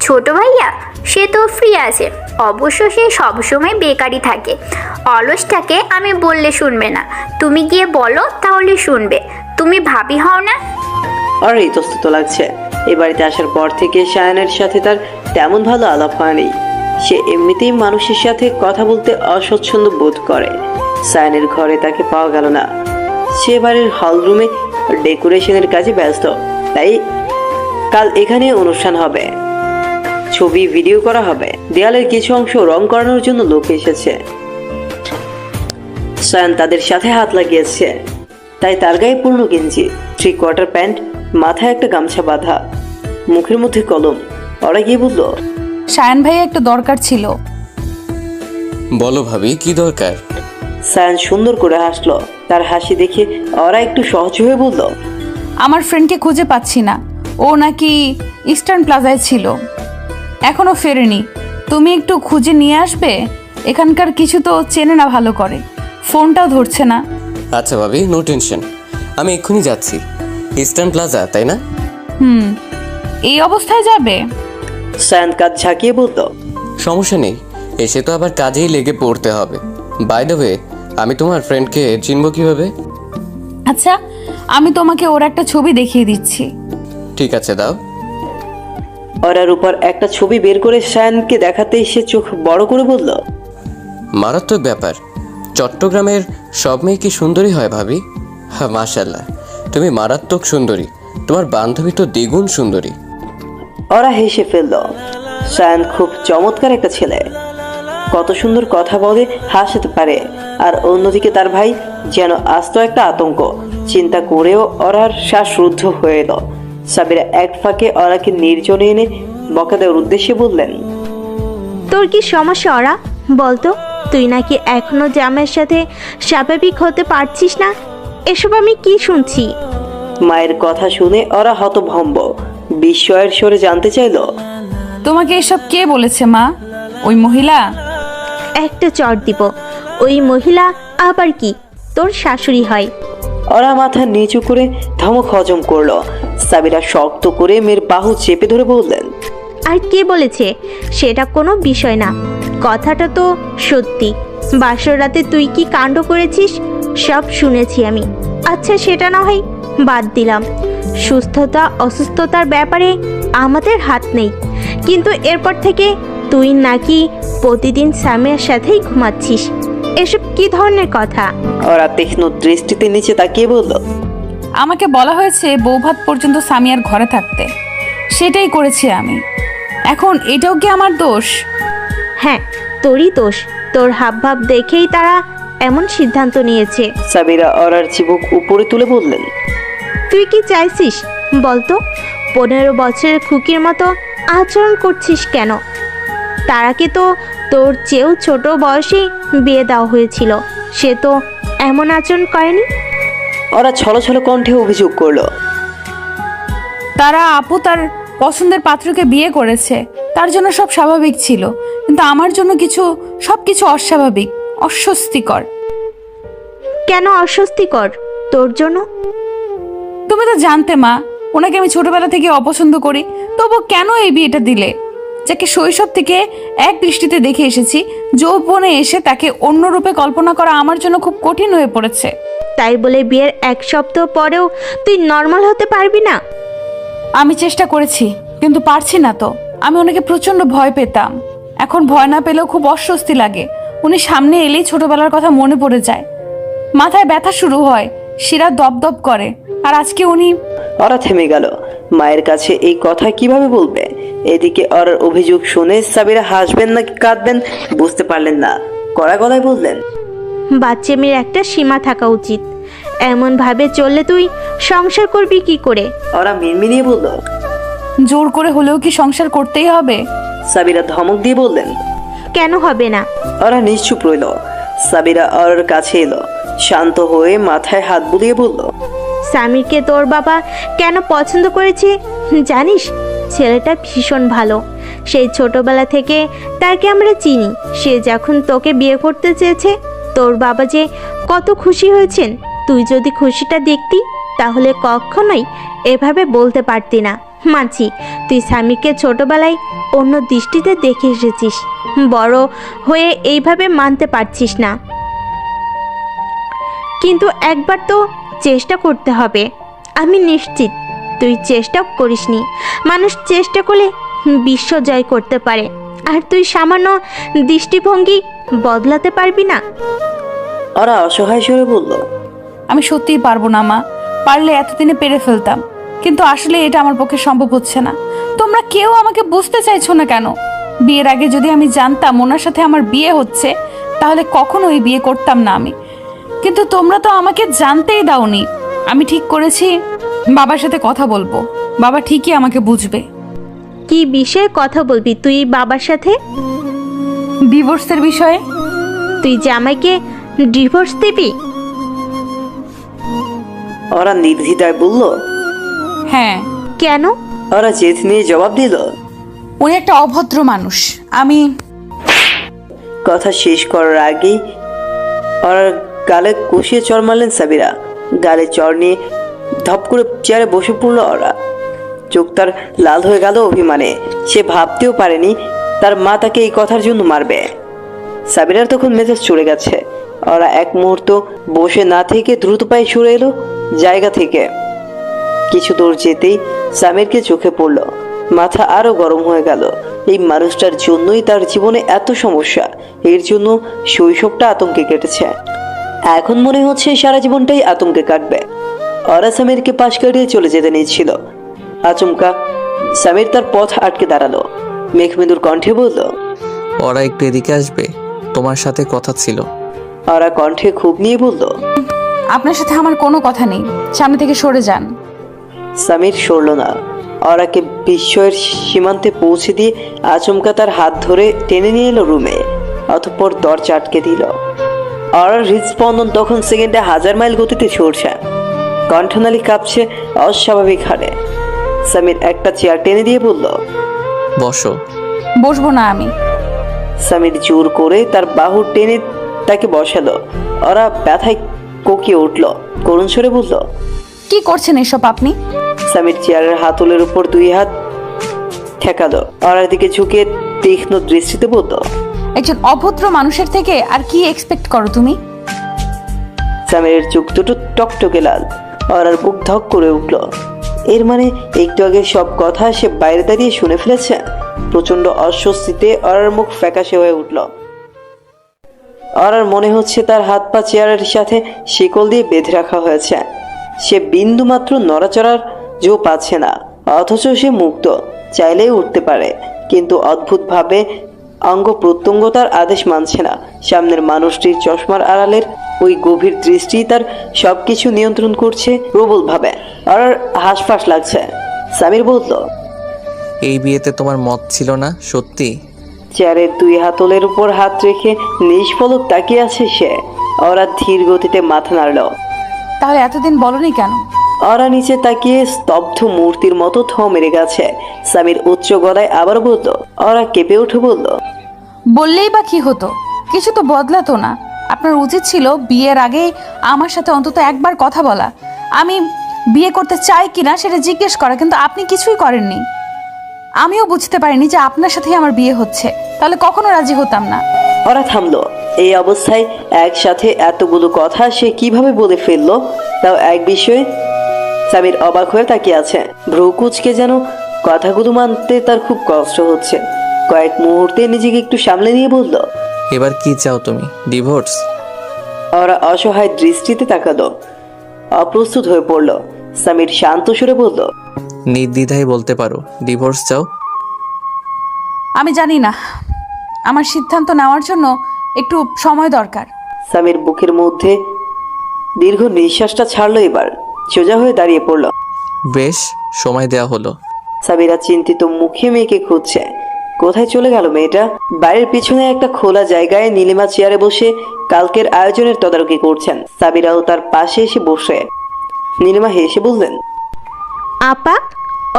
[SPEAKER 6] ছোট ভাইয়া, সে তো ফ্রি আছে। অবশ্য সে সবসময় বেকারই থাকে। অলসটাকে আমি বললে শুনবে না, তুমি গিয়ে বলো তাহলে শুনবে। তুমি ভাবি হও না?
[SPEAKER 3] আর ইতস্তত লাগছে। এ বাড়িতে আসার পর থেকে শায়ানের সাথে তার তেমন ভালো আলাপ হয়নি। সে এমনিতেই মানুষের সাথে কথা বলতে অস্বচ্ছন্দ বোধ করে। শায়ানের ঘরে তাকে পাওয়া গেল না। সে বাড়ির হলরুমে ডেকোরেশনের কাজে ব্যস্ত। তাই কাল এখানে অনুষ্ঠান হবে, ছবি ভিডিও করা হবে। দেয়ালের কিছু অংশ রং করানোর জন্য লোক এসেছে। শায়ান তাদের সাথে হাত লাগিয়েছে। তাই তার গায়ে পূর্ণ গেঞ্জি, 3/4 প্যান্ট, মাথায় একটা গামছা বাঁধা, মুখের মধ্যে কলম। ওরা গিয়ে বলল,
[SPEAKER 1] শায়ান ভাই একটু দরকার ছিল।
[SPEAKER 2] বলো ভাবি, কি দরকার?
[SPEAKER 3] শায়ান সুন্দর করে হাসলো। তার হাসি দেখে ওরা একটু সহজ হয়ে বলল,
[SPEAKER 1] আমার ফ্রেন্ডকে খুঁজে পাচ্ছি না, ও নাকি ইস্টার্ন প্লাজায় ছিল, এখনো ফেরেনি। তুমি একটু খুঁজে নিয়ে আসবে? এখানকার কিছু তো চেনে না ভালো করে, ফোনটাও ধরছে না।
[SPEAKER 2] আচ্ছা ভাবি, নো টেনশন, আমি এক্ষুনি যাচ্ছি। ইস্টার্ন প্লাজা, তাই না?
[SPEAKER 1] এই অবস্থায় যাবে?
[SPEAKER 3] শায়ান কাজ ঝাঁকিয়ে বলল,
[SPEAKER 2] সমস্যা নেই, এসে তো আবার কাজেই লেগে পড়তে হবে। বাই দ্য ওয়ে, আমি তোমার ফ্রেন্ডকে চিনবো কিভাবে?
[SPEAKER 1] আচ্ছা, আমি তোমাকে ওর একটা ছবি দেখিয়ে দিচ্ছি।
[SPEAKER 2] ঠিক আছে, দাও।
[SPEAKER 3] ওরার উপর একটা ছবি বের করে শায়ানকে দেখাতেই সে চোখ বড় করে বলল,
[SPEAKER 2] মারাত্মক ব্যাপার। চট্টগ্রামের সব মেয়ে কি সুন্দরী হয় ভাবি? হ্যাঁ, মাশাল্লাহ, তুমি মারাত্মক সুন্দরী। তোমার বান্ধবী তো দ্বিগুণ সুন্দরী।
[SPEAKER 3] ওরা হেসে ফেলল। শায়ান খুব চমৎকার একটা ছেলে, কত সুন্দর কথা বলে, হাসতে পারে। আর অন্যদিকে তার ভাই যেন আস্ত একটা আতঙ্ক। চিন্তা করেও ওরার শ্বাসরুদ্ধ হয়ে এলো। সাবিরা এক ফাঁকে ওরাকে নির্জনে এনে বকা দেওয়ার উদ্দেশ্যে বললেন,
[SPEAKER 12] তোর কি সমস্যা ওরা? বলতো, তুই নাকি এখনো জামাইয়ের সাথে স্বাভাবিক হতে পারছিস না? এসব আমি কি শুনছি?
[SPEAKER 3] মায়ের কথা শুনে ওরা হতভম্ব। বিস্ময়ের স্বরে জানতে চাইল,
[SPEAKER 1] তোমাকে এসব কে বলেছে মা? ওই মহিলা?
[SPEAKER 12] একটা চট দিব। ওই মহিলা আবার কি তোর শাশুড়ি হয়?
[SPEAKER 3] ওরা মাথা নিচু করে ধমক হজম করলো। সাবিরা শক্ত করে মেয়ের বাহু চেপে ধরে বললেন,
[SPEAKER 12] আর কে বলেছে? সেটা কোনো বিষয় না, কথাটা তো সত্যি। বাসর রাতে তুই কি কাণ্ড করেছিস সব শুনেছি আমি। আচ্ছা সেটা না হয় বাদ দিলাম, সুস্থতা অসুস্থতার ব্যাপারে আমাদের হাত নেই, কিন্তু এরপর থেকে তুই নাকি প্রতিদিন সামিয়ার সাথেই ঘুমাচ্ছিস। এসব কি ধরনের কথা?
[SPEAKER 3] ওরা তীক্ষ্ণ দৃষ্টিতে নিচে তাকিয়ে বলল,
[SPEAKER 1] আমাকে বলা হয়েছে বৌভাত পর্যন্ত সামিয়ার ঘরে থাকতে, সেটাই করেছি আমি। এখন এটাও কি আমার দোষ?
[SPEAKER 12] হ্যাঁ তোরই দোষ, তোর হাবভাব দেখেই তারা এমন সিদ্ধান্ত নিয়েছে।
[SPEAKER 3] সাবিরা ওরার চিবুক উপরে তুলে বললেন,
[SPEAKER 12] তুই কি চাইছিস বলতো? 15 বছরের খুকির মতো আচরণ করছিস কেন? তারাকে তো তোর চেয়েও ছোট বয়সে বিয়ে দেওয়া হয়েছিল, সে তো এমন আচরণ করেনি।
[SPEAKER 3] ওরা ছলছল কণ্ঠে অভিযোগ করলো,
[SPEAKER 1] তারা আপু তার পছন্দের পাত্রকে বিয়ে করেছে, তার জন্য সব স্বাভাবিক ছিল, কিন্তু আমার জন্য সবকিছু অস্বাভাবিক, অস্বস্তিকর।
[SPEAKER 12] কেন অস্বস্তিকর তোর জন্য?
[SPEAKER 1] তুমি তো জানতে মা, ওনাকে আমি ছোটবেলা থেকে অপছন্দ করি, তবু কেন এই বিয়েটা দিলে? যাকে শৈশব থেকে এক দৃষ্টিতে দেখে এসেছি, যৌবনে এসে তাকে অন্য রূপে কল্পনা করা আমার জন্য খুব কঠিন হয়ে পড়েছে।
[SPEAKER 12] তাই বলে বিয়ের 1 সপ্তাহ পরেও তুই নর্মাল হতে পারবি না?
[SPEAKER 1] আমি চেষ্টা করেছি, কিন্তু পারছি না তো। আমি ওনাকে প্রচন্ড ভয় পেতাম, এখন ভয় না পেলেও খুব অস্বস্তি লাগে। উনি সামনে এলেই ছোটবেলার কথা মনে পড়ে যায়, মাথায় ব্যথা শুরু হয়, শিরা দপদপ করে। আর আজকে উনি...
[SPEAKER 3] ওরা থেমে গেল। মায়ের কাছে এই কথা কিভাবে বলবে? এদিকে ওর অভিযোগ শুনে সাবিরা হাসবেন নাকি কাঁদবেন বুঝতে পারলেন না। কড়া গলায় বললেন,
[SPEAKER 12] বাচ্চা মেয়ের একটা সীমা থাকা উচিত, এমন ভাবে চললে তুই সংসার করবি কি করে?
[SPEAKER 3] ওরা মিনমিনিয়ে বলল,
[SPEAKER 1] জোর করে হলেও কি সংসার করতেই হবে?
[SPEAKER 3] সাবিরা ধমক দিয়ে বললেন,
[SPEAKER 12] কেন হবে না?
[SPEAKER 3] ওরা নিশ্চুপ রইল। সাবিরা ওর কাছে এলো, শান্ত হয়ে মাথায় হাত বুলিয়ে বলল,
[SPEAKER 12] সামিরকে তোর বাবা কেন পছন্দ করেছে জানিস? ছেলেটা ভীষণ ভালো, সেই ছোটবেলা থেকে তাকে আমরা চিনি। সে যখন তোকে বিয়ে করতে চেয়েছে, তোর বাবা যে কত খুশি হয়েছেন, তুই যদি খুশিটা দেখতি তাহলে কখনোই এভাবে বলতে পারতি না। মানছি তুই স্বামীকে ছোটবেলায় অন্য দৃষ্টিতে দেখে এসেছিস, বড় হয়ে এইভাবে মানতে পারছিস না, কিন্তু একবার তো চেষ্টা করতে হবে। আমি নিশ্চিত তুই চেষ্টা করিসনি। মানুষ চেষ্টা করলে বিশ্ব জয় করতে পারে, আর তুই সামান্য দৃষ্টিভঙ্গি বদলাতে পারবি না।
[SPEAKER 3] ওরা অসহায় স্বরে বলল,
[SPEAKER 1] আমি সত্যিই পারবো না মা, পারলে এতদিনে পেরে ফেলতাম, কিন্তু আসলে এটা আমার পক্ষে সম্ভব হচ্ছে না। তোমরা কেউ আমাকে বুঝতে চাইছো না কেন? বিয়ের আগে যদি আমি জানতাম ওনার সাথে আমার বিয়ে হচ্ছে, তাহলে কখনো এই বিয়ে করতাম না আমি। কিন্তু তোমরা তো আমাকে জানতেই দাওনি। আমি ঠিক করেছি বাবার সাথে কথা বলবো, বাবা ঠিকই আমাকে বুঝবে।
[SPEAKER 12] কি বিষয়ে কথা বলবি তুই বাবার সাথে?
[SPEAKER 1] ডিভোর্সের বিষয়ে।
[SPEAKER 12] তুই জামাইকে ডিভোর্স দিবি?
[SPEAKER 3] ওরা নির্দ্বিধায় বলল,
[SPEAKER 1] হ্যাঁ।
[SPEAKER 12] কেন?
[SPEAKER 3] ওরা জেদ নিয়ে জবাব দিল,
[SPEAKER 1] উনি একটা অভদ্র মানুষ। আমি...
[SPEAKER 3] কথা শেষ করার আগেই ওর গালে কষিয়ে চড় মারলেন সাবিরা। গালে চড় নিয়ে ধপ করে চেয়ারে বসে পড়লো ওরা। চোখ তার লাল হয়ে গেল অভিমানে। সে ভাবতেও পারেনি তার মা তাকে এই কথার জন্য মারবে। সাবিরার তখন মেজাজ চড়ে গেছে। ওরা এক মুহূর্ত বসে না থেকে দ্রুত পায়ে সরে এলো জায়গা থেকে। কিছু দূর যেতেই সামিরকে চোখে পড়ল। মাথা আরো গরম হয়ে গেল। এই মানুষটার জন্যই তার জীবনে এত সমস্যা, এর জন্য শৈশবটা আতঙ্কে কেটেছে। এখন মনে হচ্ছে সারা জীবনটাই আতঙ্কে কাটবে। ওরা সামিরকে পাশ কাটিয়ে চলে যেতে নিয়েছিল। আচমকা সামির তার পথ আটকে দাঁড়ালো। মেঘমেদুর কণ্ঠে বলল,
[SPEAKER 2] ওরা একটু এদিকে আসবে, তোমার সাথে কথা ছিল।
[SPEAKER 3] ওরা কণ্ঠে খুব নিয়ে বলল,
[SPEAKER 1] আপনার সাথে আমার কোনো কথা নেই, সামনে থেকে সরে যান।
[SPEAKER 3] সামির সরল না। ওরাকে বিস্ময়ের সীমান্তে পৌঁছে দিয়ে আচমকা তার হাত ধরে টেনে নিয়ে এলো রুমে। অতঃপর দরজা আটকে দিল। ওরার হৃদস্পন্দন তখন সেকেন্ডে 1000 মাইল গতিতে ছুটছে। কণ্ঠনালী কাঁপছে অস্বাভাবিক হারে। সামির একটা চেয়ার টেনে দিয়ে বলল,
[SPEAKER 2] বসো।
[SPEAKER 1] বসবো না আমি।
[SPEAKER 3] সামির জোর করে তার বাহু টেনে তাকে বসালো। ওরা ব্যথায় কোকিয়ে উঠল। করুণ স্বরে বলল,
[SPEAKER 1] কি করছেন এসব আপনি?
[SPEAKER 3] সামির চেয়ারের হাতলের উপর 2 হাত ঠেকালো। ওরার দিকে ঝুঁকে তীক্ষ্ণ দৃষ্টিতে বলল,
[SPEAKER 1] একজন অভদ্র মানুষের থেকে আর কি এক্সপেক্ট করো তুমি?
[SPEAKER 3] সামিরের চোখ দুটো টকটকে লাল। অরার বুক ধক করে উঠল। এর মানে একটু আগে সব কথা সে বাইরে দাঁড়িয়ে শুনে ফেলেছে। প্রচন্ড অস্বস্তিতে অরার মুখ ফ্যাকাশে হয়ে উঠল। অরার মনে হচ্ছে তার হাত পা চেয়ারের সাথে শিকল দিয়ে বেঁধে রাখা হয়েছে। সে বিন্দু মাত্র নড়াচড়ার জো পাচ্ছে না, অথচ সে মুক্ত, চাইলেই উঠতে পারে, কিন্তু অদ্ভুতভাবে অঙ্গ প্রত্যঙ্গ তার আদেশ মানছে না। সামনের মানুষটির চশমার আড়ালের ওই গভীর দৃষ্টি তার সবকিছু নিয়ন্ত্রণ করছে প্রবলভাবে। আর হাঁসফাঁস লাগছে। সামির বলল,
[SPEAKER 2] এই বিয়েতে তোমার মত ছিল না সত্যি?
[SPEAKER 3] চেয়ারের দুই হাতলের উপর হাত রেখে নিষ্পলক তাকিয়ে আছে সে। ওরা ধীর গতিতে মাথা নাড়ল।
[SPEAKER 1] তাহলে এতদিন বলনি কেন?
[SPEAKER 3] ওরা নিচে তাকিয়ে স্তব্ধ মূর্তির মতো থ মেরে গেছে। সামির উচ্চ গলায় আবার বলল। ওরা কেঁপে উঠে বলল,
[SPEAKER 1] বললেই বা কি হতো? কিছু তো বদলাতো না। আপনার উচিত ছিল বিয়ের আগে আমার সাথে অন্তত একবার কথা বলা, আমি বিয়ে করতে চাই কিনা সেটা জিজ্ঞেস করা, কিন্তু আপনি কিছুই করেননি। আমিও বুঝতে পারিনি যে আপনার সাথেই আমার বিয়ে হচ্ছে, তাহলে কখনো রাজি হতাম না।
[SPEAKER 3] ওরা থামলো। এই অবস্থায় একসাথে এতগুলো কথা সে কিভাবে বলে ফেললো, তাও এক বিষয়ে সামির অবাক হয়ে তাকিয়ে আছে। ভ্রু কুচকে যেন কথাগুলো মানতে তার খুব কষ্ট হচ্ছে। কয়েক মুহূর্তে নিজেকে একটু সামলে নিয়ে বলল,
[SPEAKER 2] এবার কি চাও তুমি? ডিভোর্স?
[SPEAKER 3] ওরা অসহায় দৃষ্টিতে তাকালো, অপ্রস্তুত হয়ে পড়ল। সামির শান্ত সুরে বলল,
[SPEAKER 2] নির্দ্বিধায় বলতে পারো, ডিভোর্স চাও?
[SPEAKER 1] আমি জানি না, আমার সিদ্ধান্ত নেওয়ার জন্য একটু সময় দরকার।
[SPEAKER 3] সামির বুকের মধ্যে দীর্ঘ নিঃশ্বাসটা ছাড়লো। এবার সোজা হয়ে দাঁড়িয়ে পড়ল।
[SPEAKER 2] বেশ, সময় দেওয়া হলো।
[SPEAKER 3] সাবিরা চিন্তিত মুখে মেয়েকে খুঁজছে। কোথায় চলে গেল মেয়েটা? বাড়ির পিছনে একটা খোলা জায়গায় নীলিমা চেয়ারে বসে কালকের আয়োজনের তদারকি করছেন। সাবিরাও তার পাশে এসে বসে। নীলিমা হেসে বললেন,
[SPEAKER 12] আপা,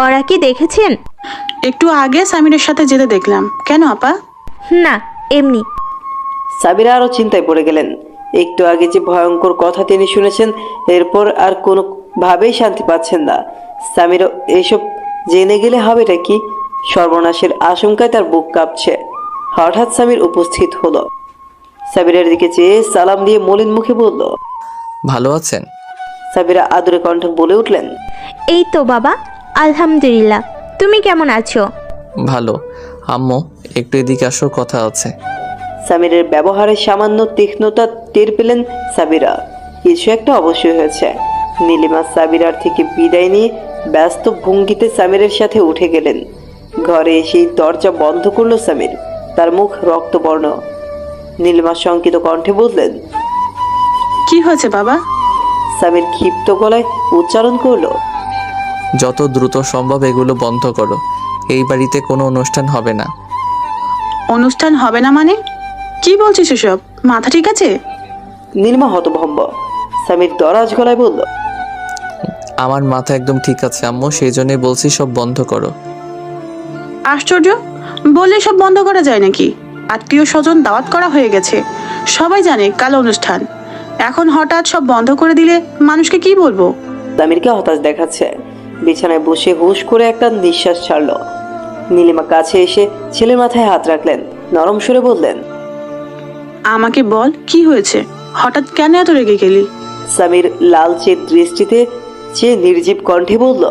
[SPEAKER 12] ওরা কি দেখেছেন?
[SPEAKER 5] একটু আগে সামিরের সাথে যেতে দেখলাম। কেন আপা?
[SPEAKER 12] না, এমনি।
[SPEAKER 3] সাবিরা আরো চিন্তায় পড়ে গেলেন। একটু আগে যে ভয়ঙ্কর কথা তিনি শুনেছেন, এরপর আর কোনো ভাবেই শান্তি পাচ্ছেন না। সামিরা এসব জেনে গেলে হবেটা কি? সর্বনাশের আশঙ্কায় তার বুক কাঁপছে। হঠাৎ সামির উপস্থিত হলো। সাবিরার দিকে চেয়ে সালাম দিয়ে মলিন মুখে বলল,
[SPEAKER 2] ভালো আছেন?
[SPEAKER 3] সাবিরা আদরে কণ্ঠে বলে উঠলেন,
[SPEAKER 12] এই তো বাবা, আলহামদুলিল্লাহ। তুমি কেমন আছো?
[SPEAKER 2] ভালো। আম্মু, একটু এদিকে আসো, কথা আছে।
[SPEAKER 3] সামিরের ব্যবহারে সামান্য তীক্ষ্ণতা টের পেলেন সাবিরা। কিছু একটা অবশ্যই হয়েছে। নীলিমা সাবিরার থেকে বিদায় নিয়ে ব্যস্ত ভঙ্গিতে সামিরের সাথে উঠে গেলেন। ঘরে এসেই দরজা বন্ধ করলো সামির। তার মুখ রক্তবর্ণ। নীলিমা শঙ্কিত কণ্ঠে বললেন,
[SPEAKER 5] কি হয়েছে বাবা?
[SPEAKER 3] সামির ক্ষিপ্ত গলায় উচ্চারণ করলো,
[SPEAKER 2] যত দ্রুত সম্ভব এগুলো বন্ধ করো। এই বাড়িতে কোনো অনুষ্ঠান হবে না।
[SPEAKER 5] অনুষ্ঠান হবে না মানে? কি বলছিস এসব? মাথা ঠিক আছে?
[SPEAKER 3] নীলিমা হতভম্ব। সামির দরাজ গলায় বলল,
[SPEAKER 2] আমার মাথা একদম ঠিক আছে আম্মু, সেই জন্যই বলছি সব বন্ধ করো।
[SPEAKER 5] আশ্চর্য, বললে সব বন্ধ করা যায় নাকি? আত্মীয় স্বজন দাওয়াত করা হয়ে গেছে, সবাই জানে কাল অনুষ্ঠান। এখন হঠাৎ সব বন্ধ করে দিলে মানুষকে কি বলবো?
[SPEAKER 3] সামিরকে হতাশ দেখাচ্ছে। বিছানায় বসে হুশ করে একটা নিঃশ্বাস ছাড়লো। নীলিমা কাছে এসে ছেলের মাথায় হাত রাখলেন, নরম সুরে বললেন,
[SPEAKER 5] আমাকে বল, কি হয়েছে? হঠাৎ কেন এত রেগে গেলি?
[SPEAKER 3] সামির লালচে দৃষ্টিতে চেয়ে নির্জীব কণ্ঠে বলল,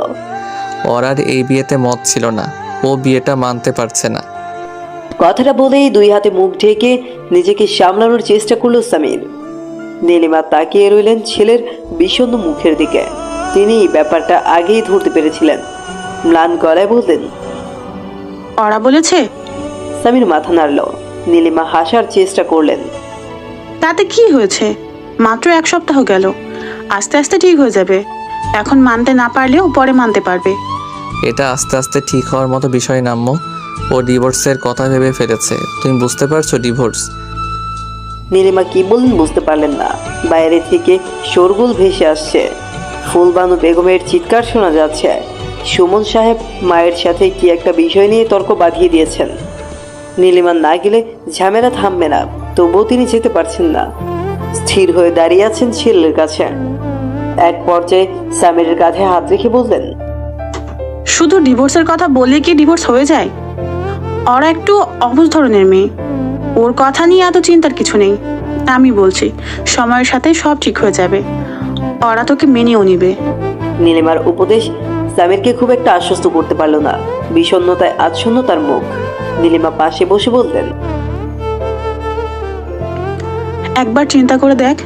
[SPEAKER 2] ওর আর এই বিয়েতে মত ছিল না, ও বিয়েটা মানতে পারছে না।
[SPEAKER 3] কথাটা বলেই দুই হাতে মুখ ঢেকে নিজেকে সামলানোর চেষ্টা করলো সামির। নীলিমা তাকিয়ে রইলেন ছেলের বিষণ্ণ মুখের দিকে। তিনি ব্যাপারটা আগেই ধরতে পেরেছিলেন। ম্লান গলায় বললেন,
[SPEAKER 5] ওরা বলেছে?
[SPEAKER 3] সামির মাথা নাড়ল। নীলিমা হাসার চেষ্টা করলেন,
[SPEAKER 5] তাতে কি হয়েছে? মাত্র 1 সপ্তাহ গেল, আস্তে আস্তে ঠিক হয়ে যাবে। এখন মানতে না পারলেও পরে মানতে পারবে।
[SPEAKER 2] এটা আস্তে আস্তে ঠিক হওয়ার মতো বিষয় না আম্মু। ও ডিভোর্সের কথা ভেবে ফেলেছে, তুমি বুঝতে পারছো? ডিভোর্স।
[SPEAKER 3] নীলিমা কি বললেন বুঝতে পারলেন না। বাইরে থেকে শোরগোল ভেসে আসছে। ফুলবানু বেগমের চিৎকার শোনা যাচ্ছে। সুমন সাহেব মায়ের সাথে কি একটা বিষয় নিয়ে তর্ক বাঁধিয়ে দিয়েছেন। নীলিমা না গেলে ঝামেলা থামবে না, তবুও তিনি যেতে পারছেন না। স্থির হয়ে দাঁড়িয়ে আছেন ছেলের কাছে। এক পর্যায়ে সামিরের কাঁধে হাত রেখে বললেন,
[SPEAKER 5] শুধু ডিভোর্সের কথা বললে কি ডিভোর্স হয়ে যায়? ওরা একটু অবুঝ ধরনের মেয়ে। ওর কথা নিয়ে এত চিন্তার কিছু নেই। আমি বলছি সময়ের সাথে সব ঠিক হয়ে যাবে, ওরা তোকে মেনেও নিবে।
[SPEAKER 3] নীলিমার উপদেশ সামিরকে খুব একটা আশ্বস্ত করতে পারলো না। বিষণ্ণতায় আচ্ছন্ন তার মুখ। নীলিমা পাশে বসে বললেন,
[SPEAKER 5] একবার চিন্তা করে দেখ,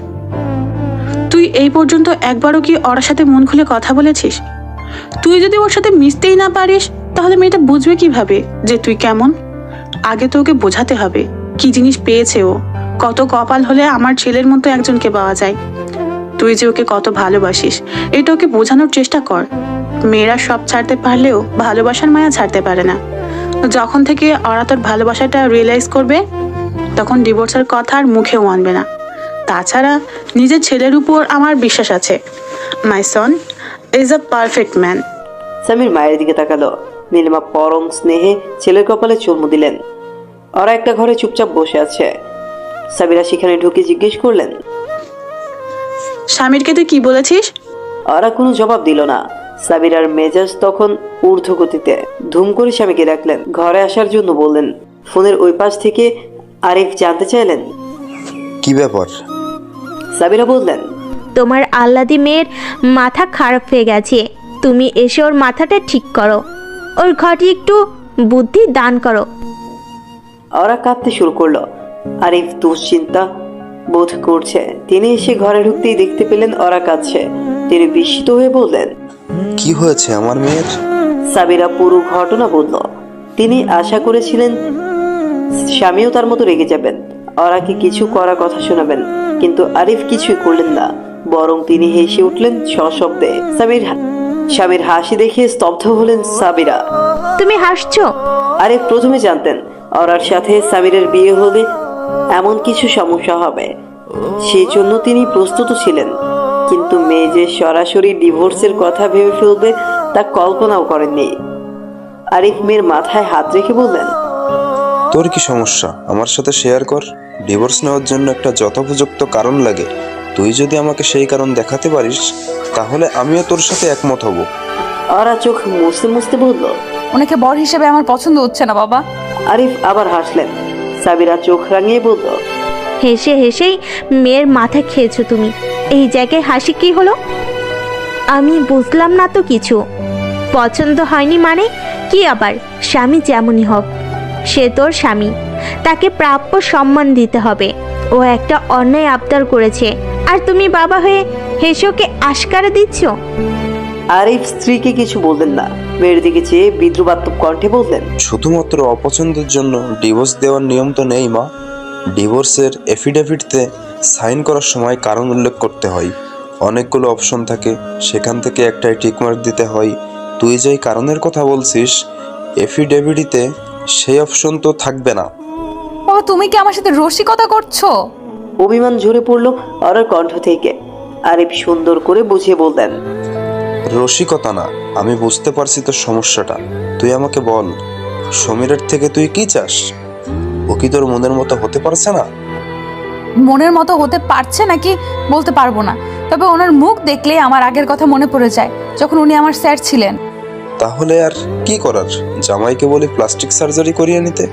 [SPEAKER 5] তুই এই পর্যন্ত একবারও কি ওর সাথে মন খুলে কথা বলেছিস? তুই যদি ওর সাথে মিশতেই না পারিস তাহলে মেয়েটা বুঝবে কিভাবে যে তুই কেমন? আগে তো ওকে বোঝাতে হবে কি জিনিস পেয়েছে ও। কত কপাল হলে আমার ছেলের মতো একজনকে পাওয়া যায়। তুই যে ওকে কত ভালোবাসিস এটা ওকে বোঝানোর চেষ্টা কর। মেয়েরা সব ছাড়তে পারলেও ভালোবাসার মায়া ছাড়তে পারে না। যখন থেকে ওরা তোর ভালোবাসাটা রিয়েলাইজ করবে তখন ডিভোর্সের কথা আর মুখেও আনবে না। তাছাড়া নিজের ছেলের উপর আমার বিশ্বাস আছে। My son is a perfect man.
[SPEAKER 3] সামির মায়ের দিকে তাকালো। নীলিমা পরম স্নেহে ছেলের কপালে চুমু দিলেন। ওরা একটা ঘরে চুপচাপ বসে আছে। সাবিরা সেখানে ঢুকে জিজ্ঞেস করলেন,
[SPEAKER 5] স্বামীরকে তুই কি বলেছিস?
[SPEAKER 3] ওরা কোনো জবাব দিল না। সাবিরার মেজাজ তখন ঊর্ধ্বগতিতে। ধুম করে স্বামীকে ডাকলেন, ঘরে আসার জন্য বললেন। ফোনের ওই পাশ থেকে আরিফ জানতে চাইলেন,
[SPEAKER 9] কি ব্যাপার?
[SPEAKER 3] সাবিরা বললেন,
[SPEAKER 12] তোমার আল্লাদি মেয়ের মাথা খারাপ হয়ে গেছে, তুমি এসে ওর মাথাটা ঠিক করো, ওর ঘরে একটু বুদ্ধি দান করো।
[SPEAKER 3] ওরা কাঁদতে শুরু করলো। আরিফ দুশ্চিন্তা বোধ করছে। তিনি এসে ঘরে ঢুকতেই দেখতে পেলেন ওরা কাঁদছে। তিনি বিস্মিত হয়ে বললেন,
[SPEAKER 9] কি হয়েছে আমার মেয়ের?
[SPEAKER 3] সাবিরা পুরো ঘটনা বলল। তিনি আশা করেছিলেন স্বামীও তার মতো রেগে যাবেন, ওরাকে কিছু করার কথা শোনাবেন, কিন্তু আরিফ কিছুই করলেন না। বরং তিনি হেসে উঠলেন সশব্দে। স্বামীর হাসি দেখে স্তব্ধ হলেন সাবিরা।
[SPEAKER 12] তুমি হাসছো?
[SPEAKER 3] আরিফ প্রথমে জানতেন ওরার সাথে সামিরের বিয়ে হলে এমন কিছু সমস্যা হবে, সেই জন্য তিনি প্রস্তুত ছিলেন। কিন্তু মেয়ে যে সরাসরি ডিভোর্সের কথা ভেবে ফেলবে তা কল্পনাও করেননি। আরিফ মেয়ের মাথায় হাত রেখে বললেন,
[SPEAKER 9] তোর কি সমস্যা আমার সাথে শেয়ার কর। ডিভোর্স নেওয়ার জন্য একটা যথোপযুক্ত কারণ লাগে। তুই যদি আমাকে সেই কারণ দেখাতে পারিস তাহলে আমিও তোর সাথে একমত হব।
[SPEAKER 3] ওরা চোখ মুছতে মুছতে বলল,
[SPEAKER 1] ওনাকে বর হিসেবে আমার পছন্দ হচ্ছে না বাবা।
[SPEAKER 3] আরিফ আবার হাসলেন। সাবিরা চোখ রাঙিয়ে বলল,
[SPEAKER 12] হেসে হেসেই মেয়ের মাথা খেয়েছো তুমি। এই জায়গায় হাসি কি হলো? আমি বুঝলাম না তো কিছু। পছন্দ হয়নি মানে কি? আবার স্বামী যেমনই হোক সে তোর স্বামী, তাকে প্রাপ্য সম্মান দিতে হবে। ও একটা অন্যায় আবদার করেছে আর তুমি বাবা হয়ে হেসে ওকে আশকারা দিচ্ছ।
[SPEAKER 3] আরিফ স্ত্রীকে কিছু বললেন না। মেয়ের দিকে চেয়ে বিদ্রুপাত্মক কণ্ঠে বললেন,
[SPEAKER 9] শুধুমাত্র অপছন্দের জন্য ডিভোর্স দেওয়ার নিয়ম তো নেই মা। ডিভোর্সের এফিডেভিটতে সাইন করার সময় কারণ উল্লেখ করতে হয়। অনেকগুলো অপশন থাকে, সেখান থেকে একটাই টিকমার্ক দিতে হয়। তুই যেই কারণের কথা বলছিস এফিডেভিটে সেই অপশন তো থাকবে না।
[SPEAKER 1] বাবা তুমি কি আমার সাথে রসিকতা করছো?
[SPEAKER 3] অভিমান ঝরে পড়ল ওরার কণ্ঠ থেকে। আরিফ সুন্দর করে বুঝিয়ে বললেন,
[SPEAKER 9] রসিকতা না, আমি বুঝতে পারছি তোর সমস্যাটা। তুই আমাকে বল, সমীরের থেকে তুই কি চাস? ও কি তোর মনের মতো হতে পারছে না?
[SPEAKER 1] মনের মতো হতে পারছে নাকি বলতে পারবো না, তবে ওনার মুখ দেখলে আমার আগের কথা মনে পড়ে যায়, যখন উনি আমার স্যার ছিলেন।
[SPEAKER 9] তাহলে আর কি করার? জামাইকে বলি প্লাস্টিক সার্জারি করিয়ে নিতে।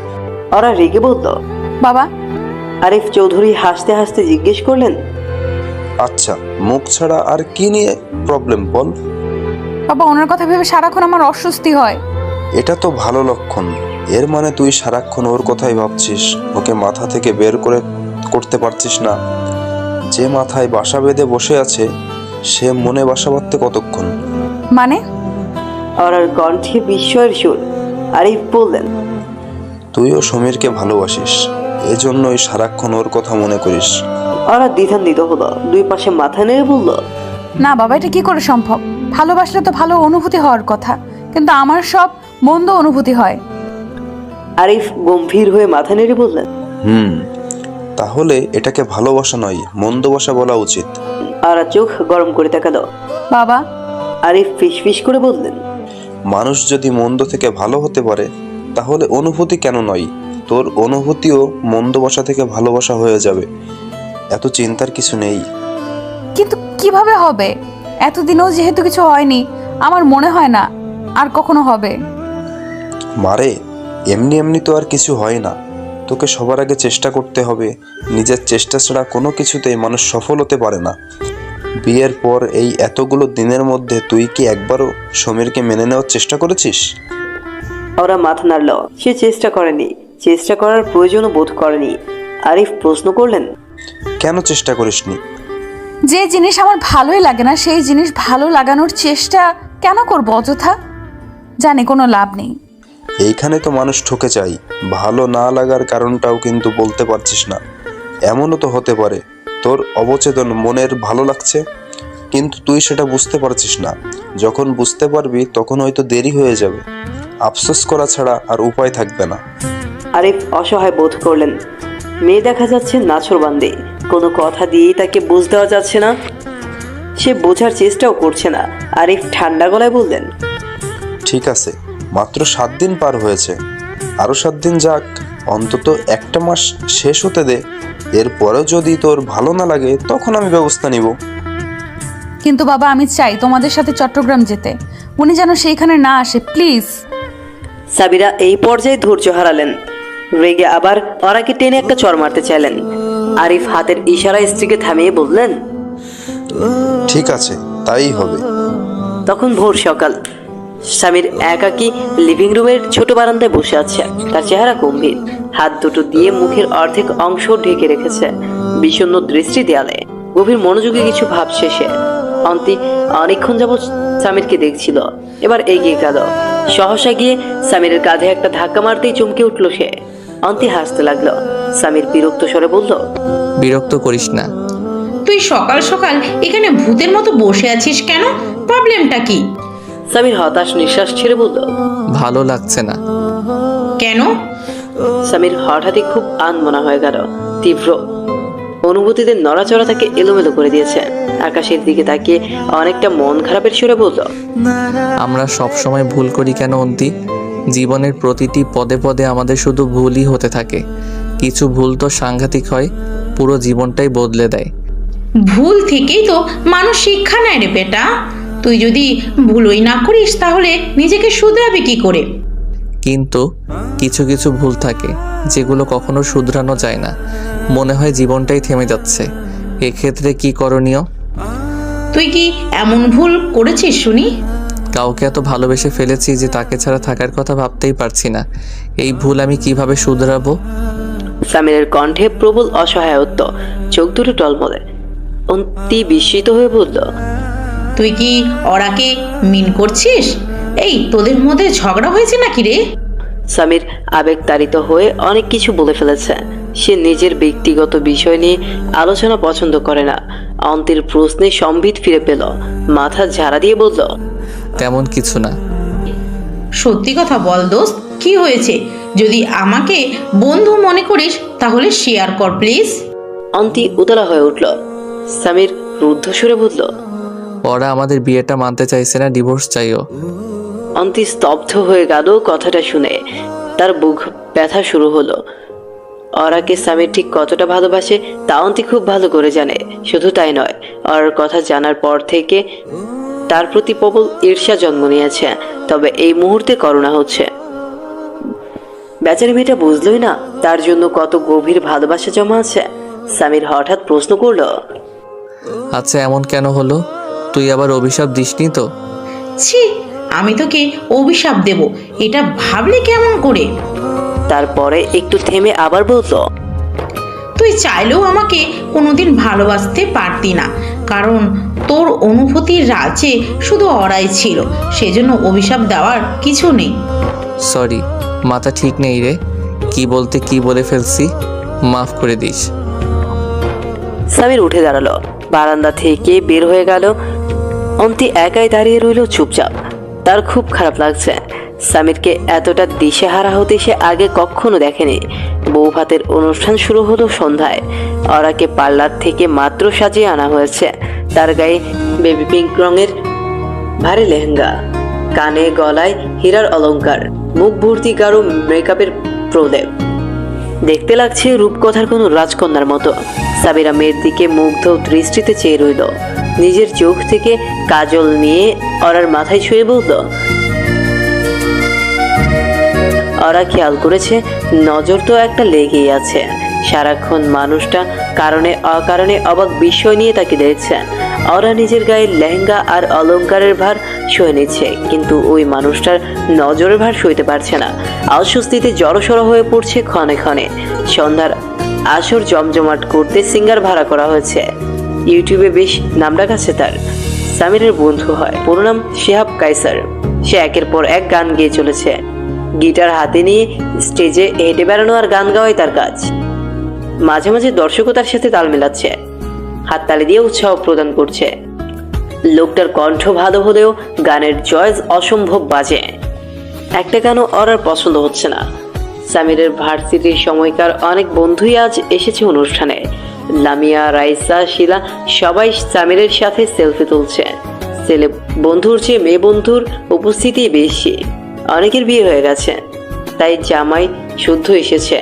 [SPEAKER 3] ওরা রেগে বলল,
[SPEAKER 1] বাবা।
[SPEAKER 3] আরিফ চৌধুরী হাসতে হাসতে জিজ্ঞেস করলেন,
[SPEAKER 9] আচ্ছা মুখ ছাড়া আর কি নিয়ে প্রবলেম বল?
[SPEAKER 1] বাবা ওনার কথা ভেবে সারাক্ষণ আমার অস্বস্তি হয়।
[SPEAKER 9] এটা তো ভালো লক্ষণ। এর মানে তুই সারাক্ষণ ওর কথাই ভাবছিস, ওকে মাথা থেকে বের করতে পারছিস না। যে মাথায় বাসা বেঁধে বসে আছে সে মনে বাসা বাঁধতে কতক্ষণ?
[SPEAKER 1] মানে?
[SPEAKER 3] ওরার কণ্ঠে বিস্ময়ের সুর। আরিফ বললেন,
[SPEAKER 9] তুইও সমীরকে ভালোবাসিস, এজন্যই সারাক্ষণ ওর কথা মনে করিস।
[SPEAKER 3] ওরা দ্বিধান্বিত হলো। দুই পাশে মাথা নেড়ে বলল,
[SPEAKER 1] না বাবা, এটা কি করে সম্ভব? ভালোবাসলে তো ভালো অনুভূতি হওয়ার কথা, কিন্তু আমার সব মন্দ অনুভূতি হয়।
[SPEAKER 3] আরিফ গম্ভীর হয়ে মাথা নেড়ে বললেন,
[SPEAKER 9] তাহলে এটাকে ভালোবাসা নয় মন্দবাসা বলা উচিত।
[SPEAKER 3] ওরা চোখ গরম করে তাকালো।
[SPEAKER 1] বাবা।
[SPEAKER 3] আরিফ ফিসফিস করে বললেন,
[SPEAKER 9] মানুষ যদি মন্দ থেকে ভালো হতে পারে তাহলে অনুভূতি কেন নয়? তোর অনুভূতিও মন্দবাসা থেকে ভালোবাসা হয়ে যাবে, এত চিন্তার কিছু নেই।
[SPEAKER 1] কিন্তু কিভাবে হবে? এতদিনও যেহেতু কিছু হয়নি, আমার মনে হয় না আর কখনো হবে।
[SPEAKER 9] মারে, এমনি এমনি তো আর কিছু হয় না। তোকে সবার আগে চেষ্টা করতে হবে। নিজের চেষ্টা ছাড়া কোনো কিছুতেই মানুষ সফল হতে পারে না। বিয়ের পর এই এতগুলো দিনের মধ্যে তুই কি একবারও সমীরকে মেনে নেওয়ার চেষ্টা করেছিস?
[SPEAKER 3] ওরা মাথা নাড়ল। সে চেষ্টা করেনি, চেষ্টা করার প্রয়োজনও বোধ করেনি। আরিফ প্রশ্ন করলেন,
[SPEAKER 9] কেন চেষ্টা করিসনি?
[SPEAKER 1] যে জিনিস আমার ভালোই লাগে না সেই জিনিস ভালো লাগানোর চেষ্টা কেন করবো অযথা? জানি কোনো লাভ নেই।
[SPEAKER 9] এইখানে তো মানুষ ঠকে যায়। ভালো না লাগার কারণটাও কিন্তু বলতে পারছিস না। এমনও তো হতে পারে তোর অবচেতন মনের ভালো লাগছে, কিন্তু তুই সেটা বুঝতে পারছিস না। যখন বুঝতে পারবি তখন হয়তো দেরি হয়ে যাবে। আফসোস করা ছাড়া আর উপায় থাকবে না।
[SPEAKER 3] আরিফ অসহায় বোধ করলেন। মেয়ে দেখা যাচ্ছে নাছোড়বান্দী, কোনো কথা দিয়েই তাকে বুঝ দেওয়া যাচ্ছে না। সে বোঝার চেষ্টাও করছে না। আরিফ ঠান্ডা গলায় বললেন,
[SPEAKER 9] ঠিক আছে, মাত্র 7 দিন পার হয়েছে, আরো 7 দিন যাক, অন্তত একটা মাস শেষ হতে দে। এরপরেও যদি তোর ভালো না লাগে তখন আমি ব্যবস্থা নিব।
[SPEAKER 1] কিন্তু বাবা, আমি চাই তোমাদের সাথে চট্টগ্রাম যেতে। উনি যেন সেইখানে না আসে, প্লিজ।
[SPEAKER 3] সাবিরা এই পর্যায়ে ধৈর্য হারালেন। রেগে আবার ওরাকে টেনে একটা চড় মারতে চাইলেন। আরিফ হাতের ইশারায় স্ত্রীকে থামিয়ে বললেন,
[SPEAKER 9] ঠিক আছে, তাই হবে।
[SPEAKER 3] তখন ভোর সকাল। স্বামীর একাকী লিভিং রুমের ছোট বারান্দায় বসে আছে। তার চেহারা গম্ভীর, হাত দুটো দিয়ে মুখের অর্ধেক অংশ ঢেকে রেখেছে। বিষণ্ণ দৃষ্টি দেয়ালে, গভীর মনোযোগে কিছু ভাবছে সে। অন্তি অনেকক্ষণ যাবৎ স্বামীরকে দেখছিল, এবার এগিয়ে গেল। সহসা গিয়ে স্বামীরের কাঁধে একটা ধাক্কা মারতেই চমকে উঠল সে। অন্তি হাসতে লাগলো। স্বামীর বিরক্ত স্বরে বলল,
[SPEAKER 2] বিরক্ত করিস না।
[SPEAKER 7] তুই সকাল সকাল এখানে ভূতের মতো বসে আছিস কেন? প্রবলেমটা কি?
[SPEAKER 3] স্বামীর হতাশ নিঃশ্বাস ছেড়ে বলল,
[SPEAKER 2] ভালো লাগছে না।
[SPEAKER 7] কেন?
[SPEAKER 3] স্বামীর হঠাৎই খুব আনমনা হয়ে গেল। তীব্র অনুভূতিতে নড়াচড়া তাকে এলোমেলো করে দিয়েছে। আকাশের দিকে তাকিয়ে অনেকটা মন খারাপের সুরে বলল,
[SPEAKER 2] আমরা সব সময় ভুল করি কেন অন্তি? জীবনের প্রতিটি পদে পদে আমাদের শুধু ভুলই হতে থাকে। কিছু ভুল তো সাংঘাতিক হয়, পুরো জীবনটাই বদলে দেয়।
[SPEAKER 7] ভুল থেকেই তো মানুষ শিক্ষা নেয় রে বেটা। তুই যদি ভুলই না করিস তাহলে নিজেকে শুধরাবি কি করে?
[SPEAKER 2] কিন্তু কিছু কিছু ভুল থাকে যেগুলো কখনো শুধরানো যায় না। মনে হয় জীবনটাই থেমে যাচ্ছে। এক্ষেত্রে কি করণীয়?
[SPEAKER 7] তুই কি এমন ভুল করেছিস শুনি?
[SPEAKER 2] কাউকে এত ভালোবেসে ফেলেছি যে তাকে ছাড়া থাকার কথা ভাবতেই পারছি না। এই ভুল আমি কিভাবে শুধরাবো?
[SPEAKER 3] স্বামীর কণ্ঠে প্রবল অসহায়ত্ব, চোখ দুটো টলমলে। অন্তি বিস্মিত হয়ে বলল,
[SPEAKER 7] তুই কি ওরাকে মিন করছিস? এই তোদের মধ্যে ঝগড়া হয়েছে নাকি রে?
[SPEAKER 3] স্বামীর আবেগ তাড়িত হয়ে অনেক কিছু বলে ফেলেছে। সে নিজের ব্যক্তিগত বিষয় নিয়ে আলোচনা পছন্দ করে না। অন্তির প্রশ্নে সম্বিত ফিরে পেল, মাথা ঝাড়া দিয়ে বলল,
[SPEAKER 2] তেমন কিছু না।
[SPEAKER 7] সত্যি কথা বল দোস্ত, কি হয়েছে? যদি আমাকে বন্ধু মনে করিস তাহলে শেয়ার কর প্লিজ।
[SPEAKER 3] অন্তি উতলা হয়ে উঠল। স্বামীর রুদ্ধস্বরে বলল,
[SPEAKER 2] ওরা আমাদের বিয়েটা মানতে চাইছে না, ডিভোর্স চাইও।
[SPEAKER 3] অন্তি স্তব্ধ হয়ে গেল কথাটা শুনে। তার বুক ব্যথা শুরু হলো। ওরাকে স্বামীর ঠিক কতটা ভালোবাসে তা অন্তি খুব ভালো করে জানে। শুধু তাই নয়, ওর কথা জানার পর থেকে তার প্রতি প্রবল ঈর্ষা জন্ম নিয়েছে। তবে এই মুহূর্তে করুণা হচ্ছে। বেচারি মেয়েটা বুঝলই না তার জন্য কত গভীর ভালোবাসা জমা আছে। স্বামীর হঠাৎ প্রশ্ন করল,
[SPEAKER 2] আচ্ছা, এমন কেন হলো? তুই আবার অভিশাপ দিসনি তো?
[SPEAKER 7] ছি, আমি তোকে অভিশাপ দেব এটা ভাবলে কেমন করে?
[SPEAKER 3] তারপরে একটু থেমে আবার বলল,
[SPEAKER 7] তুই চাইলেও আমাকে কোনোদিন ভালোবাসতে পারতি না, কারণ তোর অনুভূতির রাজ্যে শুধু ওরাই ছিল। সেজন্য অভিশাপ দেওয়ার কিছু নেই।
[SPEAKER 2] সরি, মাথা ঠিক নেই রে। কি বলতে কি বলে ফেলছি, মাফ করে দিস।
[SPEAKER 3] স্বামীর উঠে দাঁড়ালো, বারান্দা থেকে বের হয়ে গেল। অন্তি একাই দাঁড়িয়ে রইল চুপচাপ। তার খুব খারাপ লাগছে। স্বামীরকে এতটা দিশেহারা হতে সে আগে কখনো দেখেনি। বউ ভাতের অনুষ্ঠান শুরু হলো সন্ধ্যায়। ওরাকে পার্লার থেকে মাত্র সাজিয়ে আনা হয়েছে। তার গায়ে বেবি পিঙ্ক রঙের ভারী লেহেঙ্গা, কানে গলায় হীরার অলংকার, মুখ ভর্তি গাঢ় মেকআপের প্রলেপ। দেখতে লাগছে রূপকথার কোনো রাজকন্যার মতো। সাবিরা মেয়ের দিকে মুগ্ধ দৃষ্টিতে চেয়ে রইল। নিজের চোখ থেকে কাজল নিয়ে ওরার মাথায় ছুঁয়ে বলল, ওরা খেয়াল করেছে নজর তো একটা লেগেই আছে। সারাক্ষণ মানুষটা কারণে অকারণে অবাক বিস্ময় নিয়ে তাকে দেখছে। ওরা নিজের গায়ে লেহেঙ্গা আর অলংকারের ভার সয়ে নিচ্ছে, কিন্তু ওই মানুষটার নজরের ভার সইতে পারছে না। অস্বস্তিতে জড়সড় হয়ে পড়ছে ক্ষণে ক্ষণে। সন্ধ্যার আসর জমজমাট করতে সিঙ্গার ভাড়া করা হয়েছে। ইউটিউবে বেশ নামডাক আছে তার। সামিরের বন্ধু হয়, পুরো নাম শিহাব কায়সার। সে একের পর এক গান গেয়ে চলেছে। গিটার হাতে নিয়ে স্টেজে হেঁটে বেড়ানো আর গান গাওয়াই তার কাজ। মাঝে মাঝে দর্শকও তার সাথে তাল মেলাচ্ছে, হাততালি দিয়ে উৎসাহ প্রদান করছে। লোকটার কণ্ঠ ভালো হলেও গানের চয়েস অসম্ভব বাজে। একটা গানও ওর আর পছন্দ হচ্ছে না। সামিরের ভার্সিটির সময়কার অনেক বন্ধুই আজ এসেছে অনুষ্ঠানে। লামিয়া, রাইসা, শিলা সবাই সামিরের সাথে সেলফি তুলছে। ছেলে বন্ধুর চেয়ে মেয়ে বন্ধুর উপস্থিতি বেশি। অনেকের বিয়ে হয়ে গেছে, তাই জামাই শুদ্ধ এসেছে।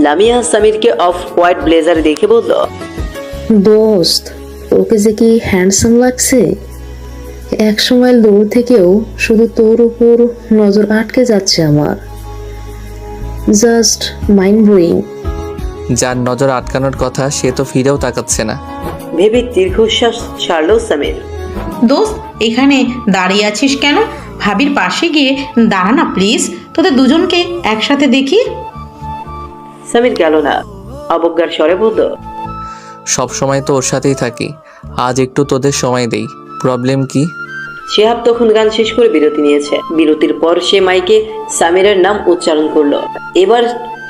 [SPEAKER 3] লামিয়া সামিরকে অফ হোয়াইট ব্লেজার দেখে বলল,
[SPEAKER 13] দোস্ত, ওকে যে কি হ্যান্ডসাম লাগছে। এক সময় দূর থেকেও শুধু তোর উপর নজর আটকে যাচ্ছে আমার। Just mind blowing.
[SPEAKER 2] যার নজর আটকানোর কথা সে তো ফিরেও তাকাচ্ছে না।
[SPEAKER 3] ভেবে দীর্ঘশ্বাস ছাড়ল সামির।
[SPEAKER 7] দোস্ত, এখানে দাঁড়িয়ে আছিস কেন? ভাবির পাশে গিয়ে দাঁড়া না প্লিজ, তোদের দুজনকে একসাথে দেখি।
[SPEAKER 3] সামির গেল না, অবজ্ঞার স্বরে বলল,
[SPEAKER 2] সব সময় তো ওর সাথেই থাকি, আজ একটু তোদের সময় দেই। প্রবলেম কি?
[SPEAKER 3] শিহাব তখন গান শেষ করে বিরতি নিয়েছে। বিরতির পর সে মাইকে সামিরের নাম উচ্চারণ করলো। এবার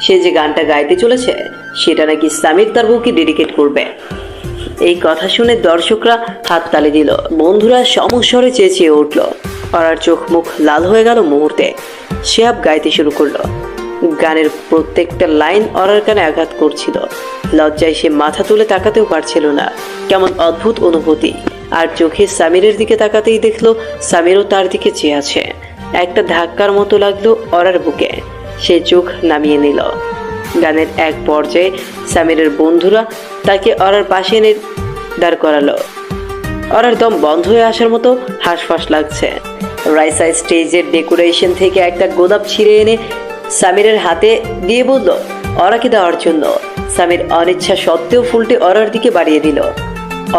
[SPEAKER 3] সে যে গানটা গাইতে চলেছে সেটা নাকি সামির তার বউকে ডেডিকেট করবে। এই কথা শুনে দর্শকরা হাততালি দিল, বন্ধুরা সমস্বরে চেঁচিয়ে উঠল। আর চোখ মুখ লাল হয়ে গেল মুহূর্তে। শিহাব গাইতে শুরু করলো। গানের প্রত্যেকটা লাইন অরার কানে আঘাত করছিল। লজ্জায় সে মাথা তুলে তাকাতেও পারছিল না। কেমন অদ্ভুত অনুভূতি। আর চোখে সামিরের দিকে তাকাতেই দেখলো সামিরও তার দিকে চেয়ে আছে। একটা ধাক্কার মতো লাগলো অরার বুকে। সে চোখ নামিয়ে নিল। গানের এক পর্যায়ে সামিরের বন্ধুরা তাকে অরার পাশে এনে দাঁড় করালো। অরার দম বন্ধ হয়ে আসার মতো হাঁসফাঁস লাগছে। রাইসা স্টেজের ডেকোরেশন থেকে একটা গোলাপ ছিঁড়ে এনে সামিরের হাতে দিয়ে বলল অরাকে দেওয়ার জন্য। সামির অনিচ্ছা সত্ত্বেও ফুলটি অরার দিকে বাড়িয়ে দিল।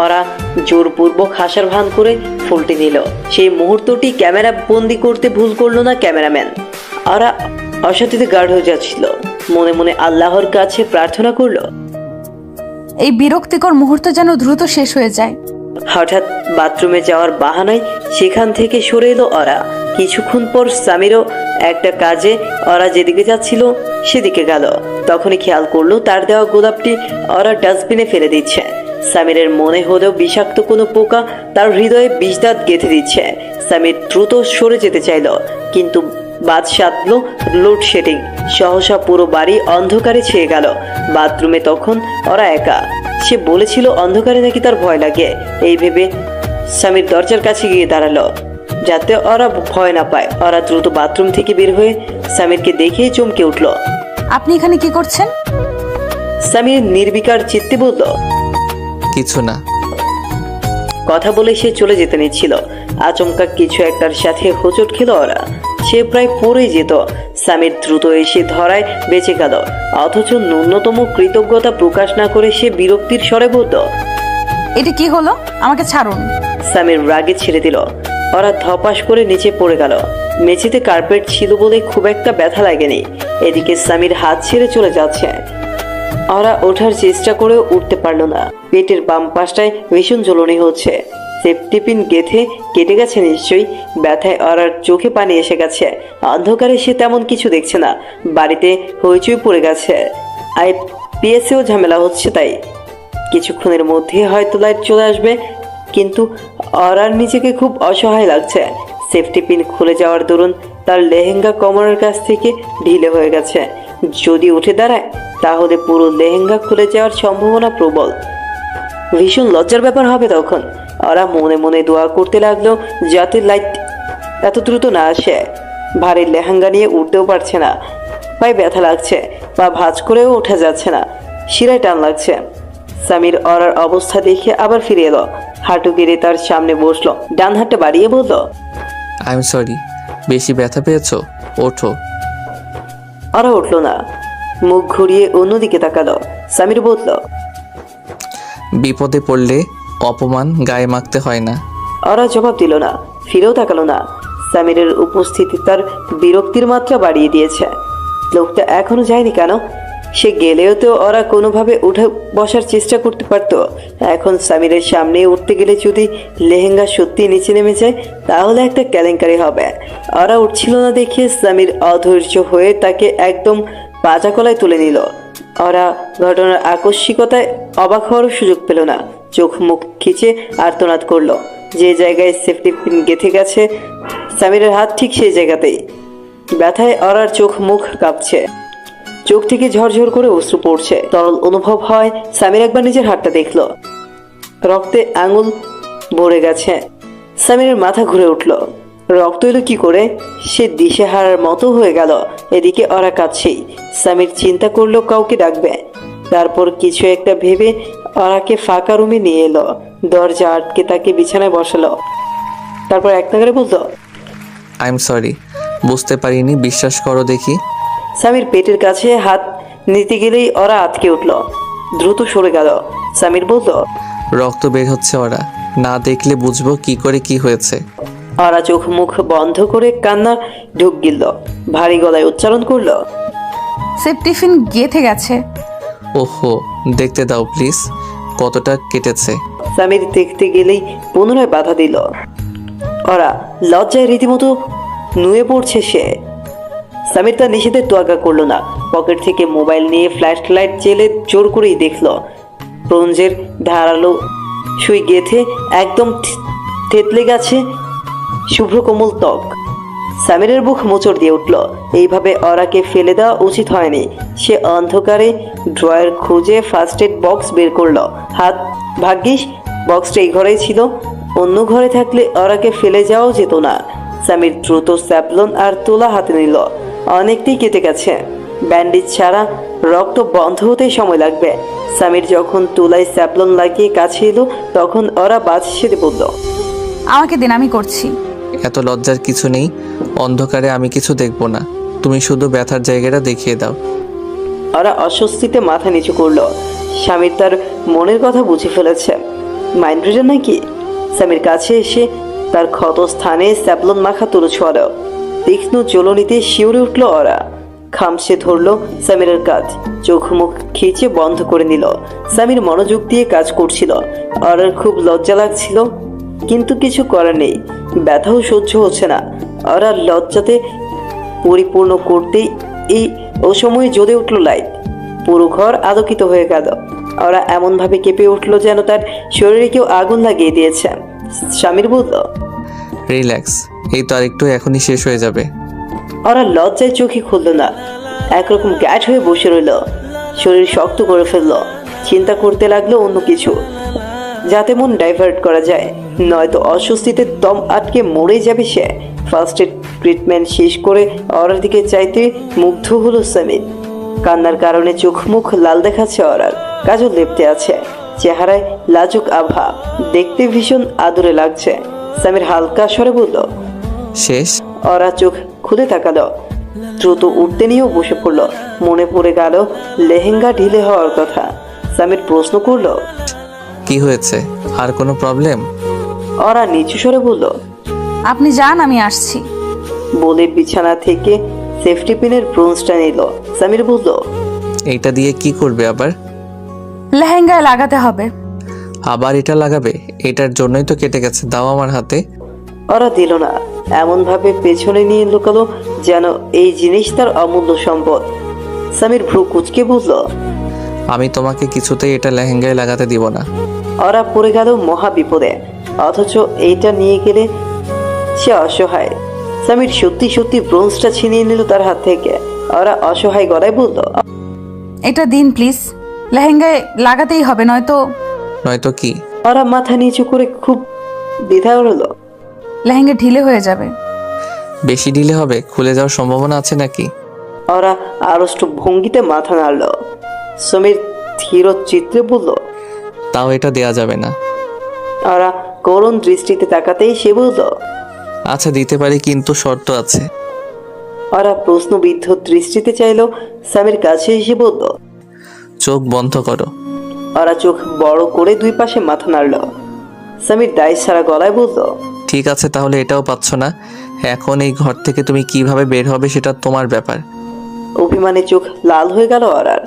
[SPEAKER 3] অরা জোরপূর্বক হাসার ভান করে ফুলটি নিল। সেই মুহূর্তটি ক্যামেরা বন্দি করতে ভুল করলো না ক্যামেরাম্যান। অরা অশান্তিতে গাঢ় হয়ে যাচ্ছিল। মনে মনে আল্লাহর কাছে প্রার্থনা করলো,
[SPEAKER 1] এই বিরক্তিকর মুহূর্ত যেন দ্রুত শেষ হয়ে যায়।
[SPEAKER 3] হঠাৎ বাথরুমে যাওয়ার বাহানায় সেখান থেকে সরে এলো অরা। কিছুক্ষণ পর সামিরও একটা কাজে অরা যেদিকে যাচ্ছিল সেদিকে গেল। তখনই খেয়াল করলো তার দেওয়া গোলাপটি অরা ডাস্টবিনে ফেলে দিচ্ছে। সামিরের মনে হলেও বিষাক্ত কোনো পোকা তার হৃদয়ে বিষদাঁত গেঁথে দিচ্ছে। সামির দ্রুত সরে যেতে চাইল, কিন্তু বাদ সাধলো লোডশেডিং। সহসা পুরো বাড়ি অন্ধকারে ছেয়ে গেল। বাথরুমে তখন ওরা একা। সে বলেছিল অন্ধকারে নাকি তার ভয় লাগে। এই ভেবে সামির দরজার কাছে গিয়ে দাঁড়ালো যাতে ওরা ভয় না পায়। ওরা দ্রুত বাথরুম থেকে বের হয়ে সামিরকে দেখেই চমকে উঠল।
[SPEAKER 1] আপনি এখানে কি করছেন?
[SPEAKER 3] সামির নির্বিকার চিত্তে বলল,
[SPEAKER 2] কিছু না।
[SPEAKER 3] কথা বলে সে চলে যেতে নিচ্ছিল। আচমকা কিছু একটার সাথে হোঁচট খেল ওরা। সে প্রায় পড়ে যেত। সামির দ্রুত এসে ধরায় বেঁচে গেল। অথচ ন্যূনতম কৃতজ্ঞতা প্রকাশ না করে সে বিরক্তির স্বরে বলল,
[SPEAKER 1] এটা কি হলো? আমাকে ছাড়ুন।
[SPEAKER 3] সামির রাগে ছেড়ে দিল। ওরা ধপাস করে নিচে পড়ে গেল। মেঝেতে কার্পেট ছিল বলে খুব একটা ব্যথা লাগেনি। এদিকে সামির হাত ছেড়ে চলে যাচ্ছে। ওরা ওঠার চেষ্টা করেও উঠতে পারলো না। পেটের বাম পাশটায় ভীষণ জ্বলনি হচ্ছে। সেফটি পিন গেঁথে কেটে গেছে নিশ্চয়ই। ব্যথায় ওরার চোখে পানি এসে গেছে। অন্ধকারে সে তেমন কিছু দেখছে না। বাড়িতে হইচই পড়ে গেছে। আইপিএসেও ঝামেলা হচ্ছে। তাই কিছুক্ষণের মধ্যে হয়তো লাইট চলে আসবে। কিন্তু অরার নিজেকে খুব অসহায় লাগছে। সেফটি পিন খুলে যাওয়ার দরুন তার লেহেঙ্গা কোমরের কাছ থেকে ঢিলে হয়ে গেছে। যদি উঠে দাঁড়ায় তাহলে পুরো লেহেঙ্গা খুলে যাওয়ার সম্ভাবনা প্রবল। ভীষণ লজ্জার ব্যাপার হবে তখন। ওরা মনে মনে দোয়া করতে লাগলো যাতে লাইট এত দ্রুত না আসে। ভারী লেহেঙ্গা নিয়ে উঠতেও পারছে না। পায়ে ব্যথা লাগছে, পা ভাঁজ করেও ওঠা যাচ্ছে না, শিরায় টান লাগছে। সামির ওরার অবস্থা দেখে আবার ফিরে এলো। হাঁটু গেড়ে তার সামনে বসলো। ডান হাতটা বাড়িয়ে বলল,
[SPEAKER 2] আই এম সরি। বেশি ব্যথা পেয়েছো? ওঠো।
[SPEAKER 3] ওরা উঠল না, মুখ ঘুরিয়ে অন্যদিকে তাকালো। সামির বলল,
[SPEAKER 2] বিপদে পড়লে অপমান গায়ে মাখতে হয় না।
[SPEAKER 3] ওরা জবাব দিল না, ফিরেও তাকালো না। সামিরের উপস্থিতি তার বিরক্তির মাত্রা বাড়িয়ে দিয়েছে। লোকটা এখনো যায়নি কেন? সে গেলেও তো ওরা কোনোভাবে উঠে বসার চেষ্টা করতে পারতো। এখন সামিরের সামনে উঠতে গেলে যদি লেহেঙ্গা সত্যি নিচে নেমে যায় তাহলে একটা কেলেঙ্কারি হবে। ওরা উঠছিল না দেখে সামির অধৈর্য হয়ে তাকে একদম পাজাকলায় তুলে নিল। ওরা ঘটনার আকস্মিকতায় অবাক হওয়ার সুযোগ পেল না, চোখ মুখ খিচে আর্তনাদ করলো। যে জায়গায় সেফটি পিন গেঁথে গেছে সামিরের হাত ঠিক সেই জায়গাতেই। ব্যথায় ওরার চোখ মুখ কাঁপছে, চোখ থেকে ঝরঝর করে অশ্রু পড়ছে। তরল অনুভব হয়। সামির একবার নিজের হাতটা দেখলো, রক্তে আঙুল ভরে গেছে। সামিরের মাথা ঘুরে উঠল। রক্ত এলো কি করে? সে দিশেহারার মতো হয়ে গেল। এদিকে ওরা কাঁদছেই। সামির চিন্তা করলো কাউকে ডাকবে। তারপর কিছু একটা ভেবে ওরাকে ফাঁকা রুমে নিয়ে এলো, দরজা আটকে তাকে বিছানায় বসালো। তারপর এক নাগারে বললো,
[SPEAKER 2] আই এম সরি, বুঝতে পারিনি, বিশ্বাস করো দেখি।
[SPEAKER 3] সামির পেটের কাছে হাত নিতে গেলেই ওরা আটকে উঠল, দ্রুত সরে গেল। সামির বলল,
[SPEAKER 2] রক্ত বের হচ্ছে, ওরা না দেখলে বুঝবো কি করে কি হয়েছে।
[SPEAKER 3] ওরা চোখ মুখ বন্ধ করে কান্না ঢুক গিলল, ভারী গলায় উচ্চারণ করলো,
[SPEAKER 1] সেফটি পিন গেঁথে গেছে।
[SPEAKER 2] ওহো, দেখতে দাও প্লিজ, কতটা কেটেছে।
[SPEAKER 3] সামির দেখতে গেলেই পুনরায় বাধা দিল। ওরা লজ্জায় রীতিমতো নুয়ে পড়ছে সে। সামির তার নিষেধের তোয়াক্কা করলো না। পকেট থেকে মোবাইল নিয়ে ফ্ল্যাশ লাইট জেলে জোর করেই দেখলো ব্রোঞ্জের ধারালো সুই গেঁথে একদম থেতলে গেছে শুভ্র কোমল ত্বক। সামিরের বুক মোচড় দিয়ে উঠল। এইভাবে ওরাকে ফেলে দেওয়া উচিত হয়নি। সে অন্ধকারে ড্রয়ার খুঁজে ফার্স্ট এড বক্স বের করলো। হাত ভাগ্যিস বক্সটা এই ঘরেই ছিল, অন্য ঘরে থাকলে ওরাকে ফেলে যাওয়াও যেত না। সামির দ্রুত স্যাপলন আর তোলা হাতে নিল। অনেকটাই কেটে গেছে, ব্যান্ডেজ ছাড়া রক্ত বন্ধ হতেই সময় লাগবে। সামির যখন তুলায় স্যাপলন লাগিয়ে কাছে এলো তখন ওরা বাজ সেরে বলল,
[SPEAKER 1] আমাকে দিন, আমি করছি।
[SPEAKER 2] এত লজ্জার কিছু নেই, অন্ধকারে আমি কিছু দেখবো না, তুমি শুধু ব্যথার জায়গাটা দেখিয়ে দাও।
[SPEAKER 3] ওরা অস্বস্তিতে মাথা নিচু করলো। স্বামীর তার মনের কথা বুঝে ফেলেছে। মাইন্ড রিডার নাকি? স্বামীর কাছে এসে তার ক্ষত স্থানে স্যাপলন মাখা তুলো ছোঁয়ালো। তীক্ষ্ণ জ্বলনিতে শিউরে উঠলো ওরা। খামছে ধরলো সামিরের কাজ, চোখ মুখ খিচে বন্ধ করে নিল। সামির মনোযোগ দিয়ে কাজ করছিল। ওরার খুব লজ্জা লাগছিল, কিন্তু কিছু করার নেই। ব্যথাও সহ্য হচ্ছে না। ওরা লজ্জাতে পরিপূর্ণ করতেই এই অসময়ে জ্বলে উঠল লাইট। পুরো ঘর আলোকিত হয়ে গেল। ওরা এমনভাবে কেঁপে উঠলো যেন তার শরীরে কেউ আগুন লাগিয়ে দিয়েছে। স্বামীর বলল,
[SPEAKER 2] রিল্যাক্স, এই তো আরেকটু এখনই শেষ হয়ে যাবে।
[SPEAKER 3] ওরা লজ্জায় চোখে খুললো না, একরকম গ্যাট হয়ে বসে রইল। শরীর শক্ত করে ফেললো। চিন্তা করতে লাগলো অন্য কিছু, যাতে মন ডাইভার্ট করা যায়, নয়তো অস্বস্তিতে দম আটকে মরে যাবে সে। ফার্স্ট এড ট্রিটমেন্ট শেষ করে ওরার দিকে চাইতে মুগ্ধ হলো সামির। কান্নার কারণে চোখ মুখ লাল দেখাচ্ছে ওরার। কাজল লেপটে আছে, চেহারায় লাজুক আভা, দেখতে ভীষণ আদরে লাগছে। সামির হালকা স্বরে বলল,
[SPEAKER 2] শেষ?
[SPEAKER 3] ওরা চোখ খুলে তাকালো। দ্রুত উঠতে নিয়েও বসে পড়লো। মনে পড়ে গেল লেহেঙ্গা ঢিলে হওয়ার কথা। সামির প্রশ্ন করলো,
[SPEAKER 2] কি হয়েছে, আর কোনো প্রবলেম?
[SPEAKER 3] ওরা নিচু স্বরে বলল,
[SPEAKER 1] আপনি যান, আমি আসছি।
[SPEAKER 3] বলে বিছানা থেকে সেফটি পিনের ব্রোঞ্জটা নিল। সামির বলল,
[SPEAKER 2] এইটা দিয়ে কি করবে আবার?
[SPEAKER 1] লেহেঙ্গায় লাগাতে হবে।
[SPEAKER 2] আবার এটা লাগাবে? এটার জন্যই তো কেটে গেছে, দাও আমার হাতে।
[SPEAKER 3] ওরা দিল না, এমন ভাবে পেছনে নিয়ে লুকালো যেন এই জিনিস তার অমূল্য সম্পদ। সামির ভ্রু কুচকে বলল,
[SPEAKER 2] আমি তোমাকে কিছুতেই এটা লেহেঙ্গায় লাগাতে দিব না।
[SPEAKER 3] ওরা পড়ে গেল মহা বিপদে, অথচ এইটা নিয়ে গেলে সে অসহায়। সামির সত্যি সত্যি ব্রোঞ্জটা ছিনিয়ে নিল তার হাত থেকে। ওরা অসহায় গলায় বলল,
[SPEAKER 1] এটা দিন প্লিজ, লেহেঙ্গায় লাগাতেই হবে,
[SPEAKER 2] নয়তো কি?
[SPEAKER 3] ওরা মাথা নিচু করে খুব দ্বিধা হলো।
[SPEAKER 1] লেহেঙ্গা ঢিলে হয়ে যাবে।
[SPEAKER 2] বেশি ঢিলে হবে? খুলে যাওয়ার সম্ভাবনা আছে নাকি?
[SPEAKER 3] ওরা আড়ষ্ট ভঙ্গিতে মাথা নাড়ল। সমীর ধীর চিত্রে বলল,
[SPEAKER 2] তাও এটা দেয়া যাবে না।
[SPEAKER 3] ওরা করুণ দৃষ্টিতে তাকাতেই সে বলল,
[SPEAKER 2] আচ্ছা দিতে পারি, কিন্তু শর্ত আছে।
[SPEAKER 3] ওরা প্রশ্নবিদ্ধ দৃষ্টিতে চাইল স্যামের কাছে এসে বলল।
[SPEAKER 2] চোখ বন্ধ করো।
[SPEAKER 3] ওরা চোখ বড় করে দুই পাশে মাথা নাড়ল। স্যামির দায় সারা গলায় বলল।
[SPEAKER 2] ঠিক আছে, তাহলে এটাও পাচ্ছ না। এখন এই ঘর থেকে তুমি কিভাবে বের হবে সেটা তোমার ব্যাপার।
[SPEAKER 3] অভিমানে চোখ লাল হয়ে গেল ওরার।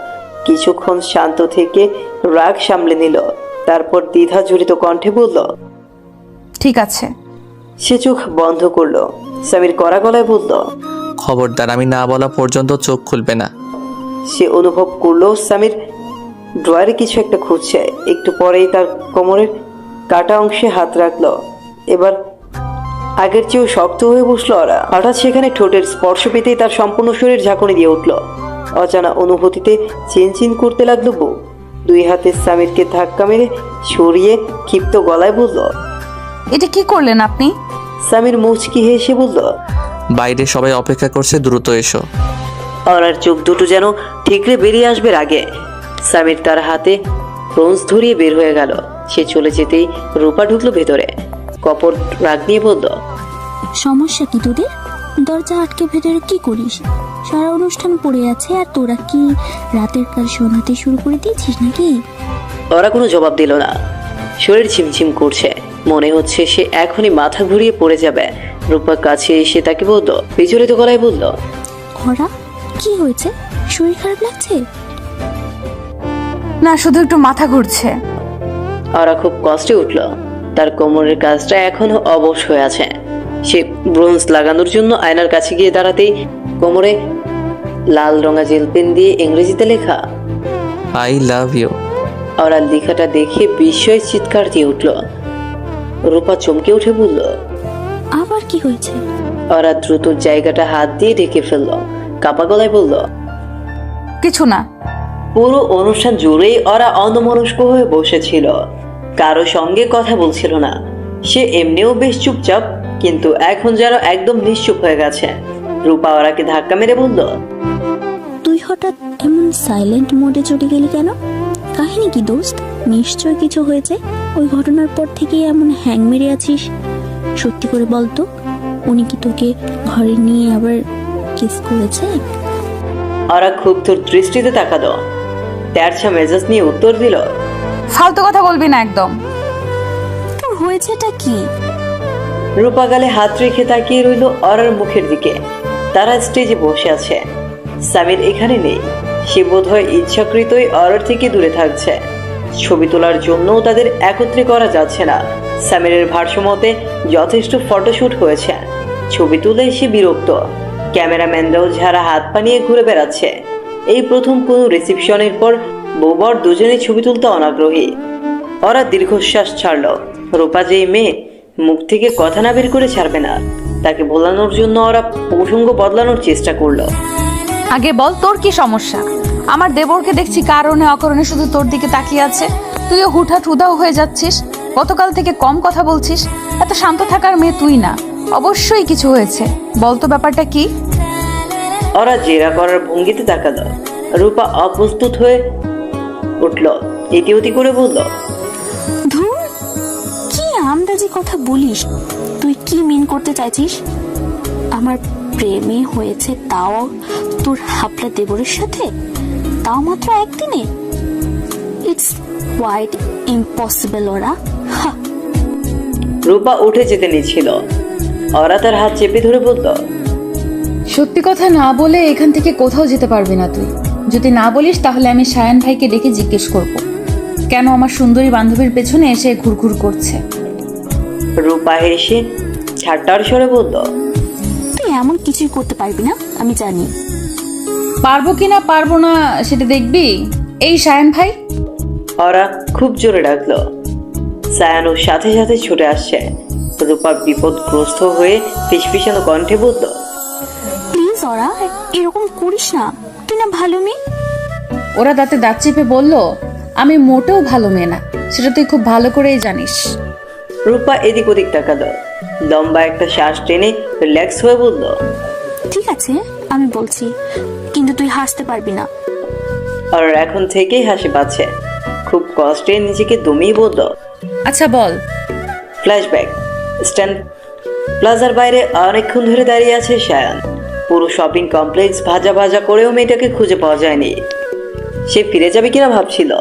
[SPEAKER 3] কিছুক্ষণ শান্ত থেকে রাগ সামলে নিল, তারপর দ্বিধা জড়িত কণ্ঠে বলল।
[SPEAKER 1] ঠিক আছে।
[SPEAKER 3] সে চোখ বন্ধ করলো। স্যামির কড়া গলায় বলল।
[SPEAKER 2] খবরদার, আমি না বলা পর্যন্ত চোখ খুলবে না।
[SPEAKER 3] সে অনুভব করলো স্যামির ড্রয়ারে কিছু একটা খুঁজছে। একটু পরেই তার কোমরের কাটা অংশে হাত রাখলো। এবার আগের চেয়েও শক্ত হয়ে বসলো ওরা। হঠাৎ সেখানে ঠোঁটের স্পর্শ পেতেই তার সম্পূর্ণ শরীর ঝাঁকুনি দিয়ে উঠল। অজানা অনুভূতিতে চিনচিন করতে লাগলো বুক। দুই হাতে স্যামিরকে ধাক্কা মেরে সরিয়ে ক্ষিপ্ত গলায় বলল।
[SPEAKER 1] এটা কি করলেন আপনি?
[SPEAKER 3] স্যামির মুচকি হেসে বলল।
[SPEAKER 2] বাইরে সবাই অপেক্ষা করছে, দ্রুত এসো।
[SPEAKER 3] ওরার চোখ দুটো যেন ঠিকরে বেরিয়ে আসবে আগে। স্যামির তার হাতে ব্রোঞ্জ ধরিয়ে বের হয়ে গেল। সে চলে যেতেই রূপা ঢুকলো ভেতরে। কপট রাগ নিয়ে বলল।
[SPEAKER 10] সমস্যা কি তোদের? দরজা আটকে ভেতরে কি করিস? সারা অনুষ্ঠান পড়ে আছে আর তোরা কি রাতের কাজ শোনাতে শুরু করে দিয়েছিস নাকি?
[SPEAKER 3] ওরা কোনো জবাব দিল না। শরীর ঝিমঝিম করছে, মনে হচ্ছে সে এখনই মাথা ঘুরিয়ে পড়ে যাবে। রূপা কাছে এসে তাকে বলল, বিচলিত গলায় বলল।
[SPEAKER 10] ওরা কি হয়েছে? শরীর খারাপ লাগছে?
[SPEAKER 1] না, শুধু একটু মাথা ঘুরছে।
[SPEAKER 3] ওরা খুব কষ্টে উঠল। তার কোমরের কাজটা এখনো অবশ হয়ে আছে। সে ব্রোঞ্জ লাগানোর জন্য আয়নার কাছে গিয়ে দাঁড়াতেই কোমরে লাল রঙা জেল পেন দিয়ে ইংরেজিতে লেখা
[SPEAKER 2] আই লাভ ইউ।
[SPEAKER 3] ওরা লেখাটা দেখে বিস্ময় চিৎকার দিয়ে উঠল। রূপা চমকে উঠে বলল।
[SPEAKER 10] আবার কি হয়েছে?
[SPEAKER 3] ওরা দ্রুত জায়গাটা হাত দিয়ে ঢেকে ফেলল। কাপা গলায় বলল।
[SPEAKER 1] কিছু না।
[SPEAKER 3] পুরো অনুষ্ঠান জুড়েই ওরা অন্যমনস্ক হয়ে বসেছিল, কারো সঙ্গে কথা বলছিল না। সে এমনিও বেশ চুপচাপ, কিন্তু এখন যেন একদম নিশ্চুপ হয়ে গেছে। রূপা ওরাকে ধাক্কা মেরে বলল।
[SPEAKER 10] তুই হঠাৎ এমন সাইলেন্ট মোডে চলে গেলি কেন? কাহিনী কি দোস্ত? নিশ্চয় কিছু হয়েছে। ওই ঘটনার পর থেকে এমন হ্যাং মেরে আছিস। সত্যি করে বলতো, উনি কি তোকে ঘরে নিয়ে আবার কিস করেছে?
[SPEAKER 3] ওরা খুব তোর দৃষ্টিতে তাকালো। তেরছা মেজাজ নিয়ে উত্তর দিল।
[SPEAKER 1] ফালতু কথা বলবি না একদম।
[SPEAKER 10] তোর হয়েছেটা কি?
[SPEAKER 3] রূপা গালে হাত রেখে তাকিয়ে রইল অরার মুখের দিকে। তারা স্টেজে বসে আছে, সামির এখানে নেই। সে বোধহয় ইচ্ছাকৃতই অরার থেকে দূরে থাকছে। ছবি তোলার জন্যও তাদের একত্রে করা যাচ্ছে না। সামিরের ভারসাম্যতে যথেষ্ট ফটোশুট হয়েছে। ছবি তুলে সে বিরক্ত। ক্যামেরাম্যানরাও ঝাড়া হাত পা নিয়ে ঘুরে বেড়াচ্ছে। এই প্রথম কোনো রিসেপশনের পর বৌবর দুজনেই ছবি তুলতে অনাগ্রহী। ওরা দীর্ঘশ্বাস ছাড়ল। রূপা যেই মেয়ে, মুখ থেকে কথা না বের করে ছাড়বে না। তাকে ভোলানোর জন্য ওরা প্রসঙ্গ বদলানোর চেষ্টা করলো।
[SPEAKER 1] আগে বল, তোর কি সমস্যা? আমার দেবরকে দেখছি কারণে অকারণে শুধু তোর দিকে তাকিয়ে আছে। তুইও হুটহাট উদাও হয়ে যাচ্ছিস। গতকাল থেকে কম কথা বলছিস। এত শান্ত থাকার মেয়ে তুই না। অবশ্যই কিছু হয়েছে, বল তো ব্যাপারটা কি?
[SPEAKER 3] ওরা জেরা করার ভঙ্গিতে তাকালো। রূপা অপ্রস্তুত হয়ে উঠল, ইতিউতি করে বলল।
[SPEAKER 10] ধুর, কি আন্দাজি কথা বলিস? তুই কি মিন করতে চাইছিস? আমার প্রেমে হয়েছে, তাও তোর হাবলা দেবরের সাথে, তাও মাত্র একদিনে? ইটস কোয়াইট ইম্পসিবল ওরা।
[SPEAKER 3] রূপা উঠে যেতে নিচ্ছিল। ওরা তার হাত চেপে ধরে বলল।
[SPEAKER 1] সত্যি কথা না বলে এখান থেকে কোথাও যেতে পারবি না তুই। যদি না বলিস তাহলে আমি সায়ান ভাইকে ডেকে জিজ্ঞেস করব কেন আমার সুন্দরী বান্ধবীর পেছনে এসে ঘুরঘুর করছে।
[SPEAKER 3] রূপা হেসে ঠাট্টার স্বরে বলল।
[SPEAKER 10] তুই এমন কিছুই করতে পারবি না, আমি জানি।
[SPEAKER 1] পারবো কিনা পারবো না সেটা দেখবি। এই সায়ান ভাই।
[SPEAKER 3] ওরা খুব জোরে ডাকলো। সায়ান ওর সাথে সাথে ছুটে আসছে। রূপা বিপদগ্রস্ত হয়ে ফিসফিসানো কণ্ঠে বলল।
[SPEAKER 10] প্লিজ ওরা, এরকম করিস না। তুই না ভালো মেয়ে।
[SPEAKER 1] ওরা দাঁতে দাঁত চেপে বলল, আমি মোটেও ভালো মেয়ে না, সেটা তুই খুব ভালো করেই জানিস।
[SPEAKER 3] রূপা এদিক ওদিক তাকালো। লম্বা একটা শ্বাস টেনে রিল্যাক্স হয়ে বলল।
[SPEAKER 10] ঠিক আছে, আমি বলছি, কিন্তু তুই হাসতে পারবি না।
[SPEAKER 3] আর এখন থেকেই হাসি পাচ্ছে। খুব কষ্টে নিজেকে দমিয়ে বলল।
[SPEAKER 1] আচ্ছা বল।
[SPEAKER 3] ফ্ল্যাশব্যাক। স্ট্যান্ড প্লাজার বাইরে অনেকক্ষণ ধরে দাঁড়িয়ে আছে সায়ান। পুরো শপিং কমপ্লেক্স ভাজা ভাজা করেও মেয়েটাকে খুঁজে পাওয়া যায়নি। সে ফিরে যাবে কিনা ভাবছিল,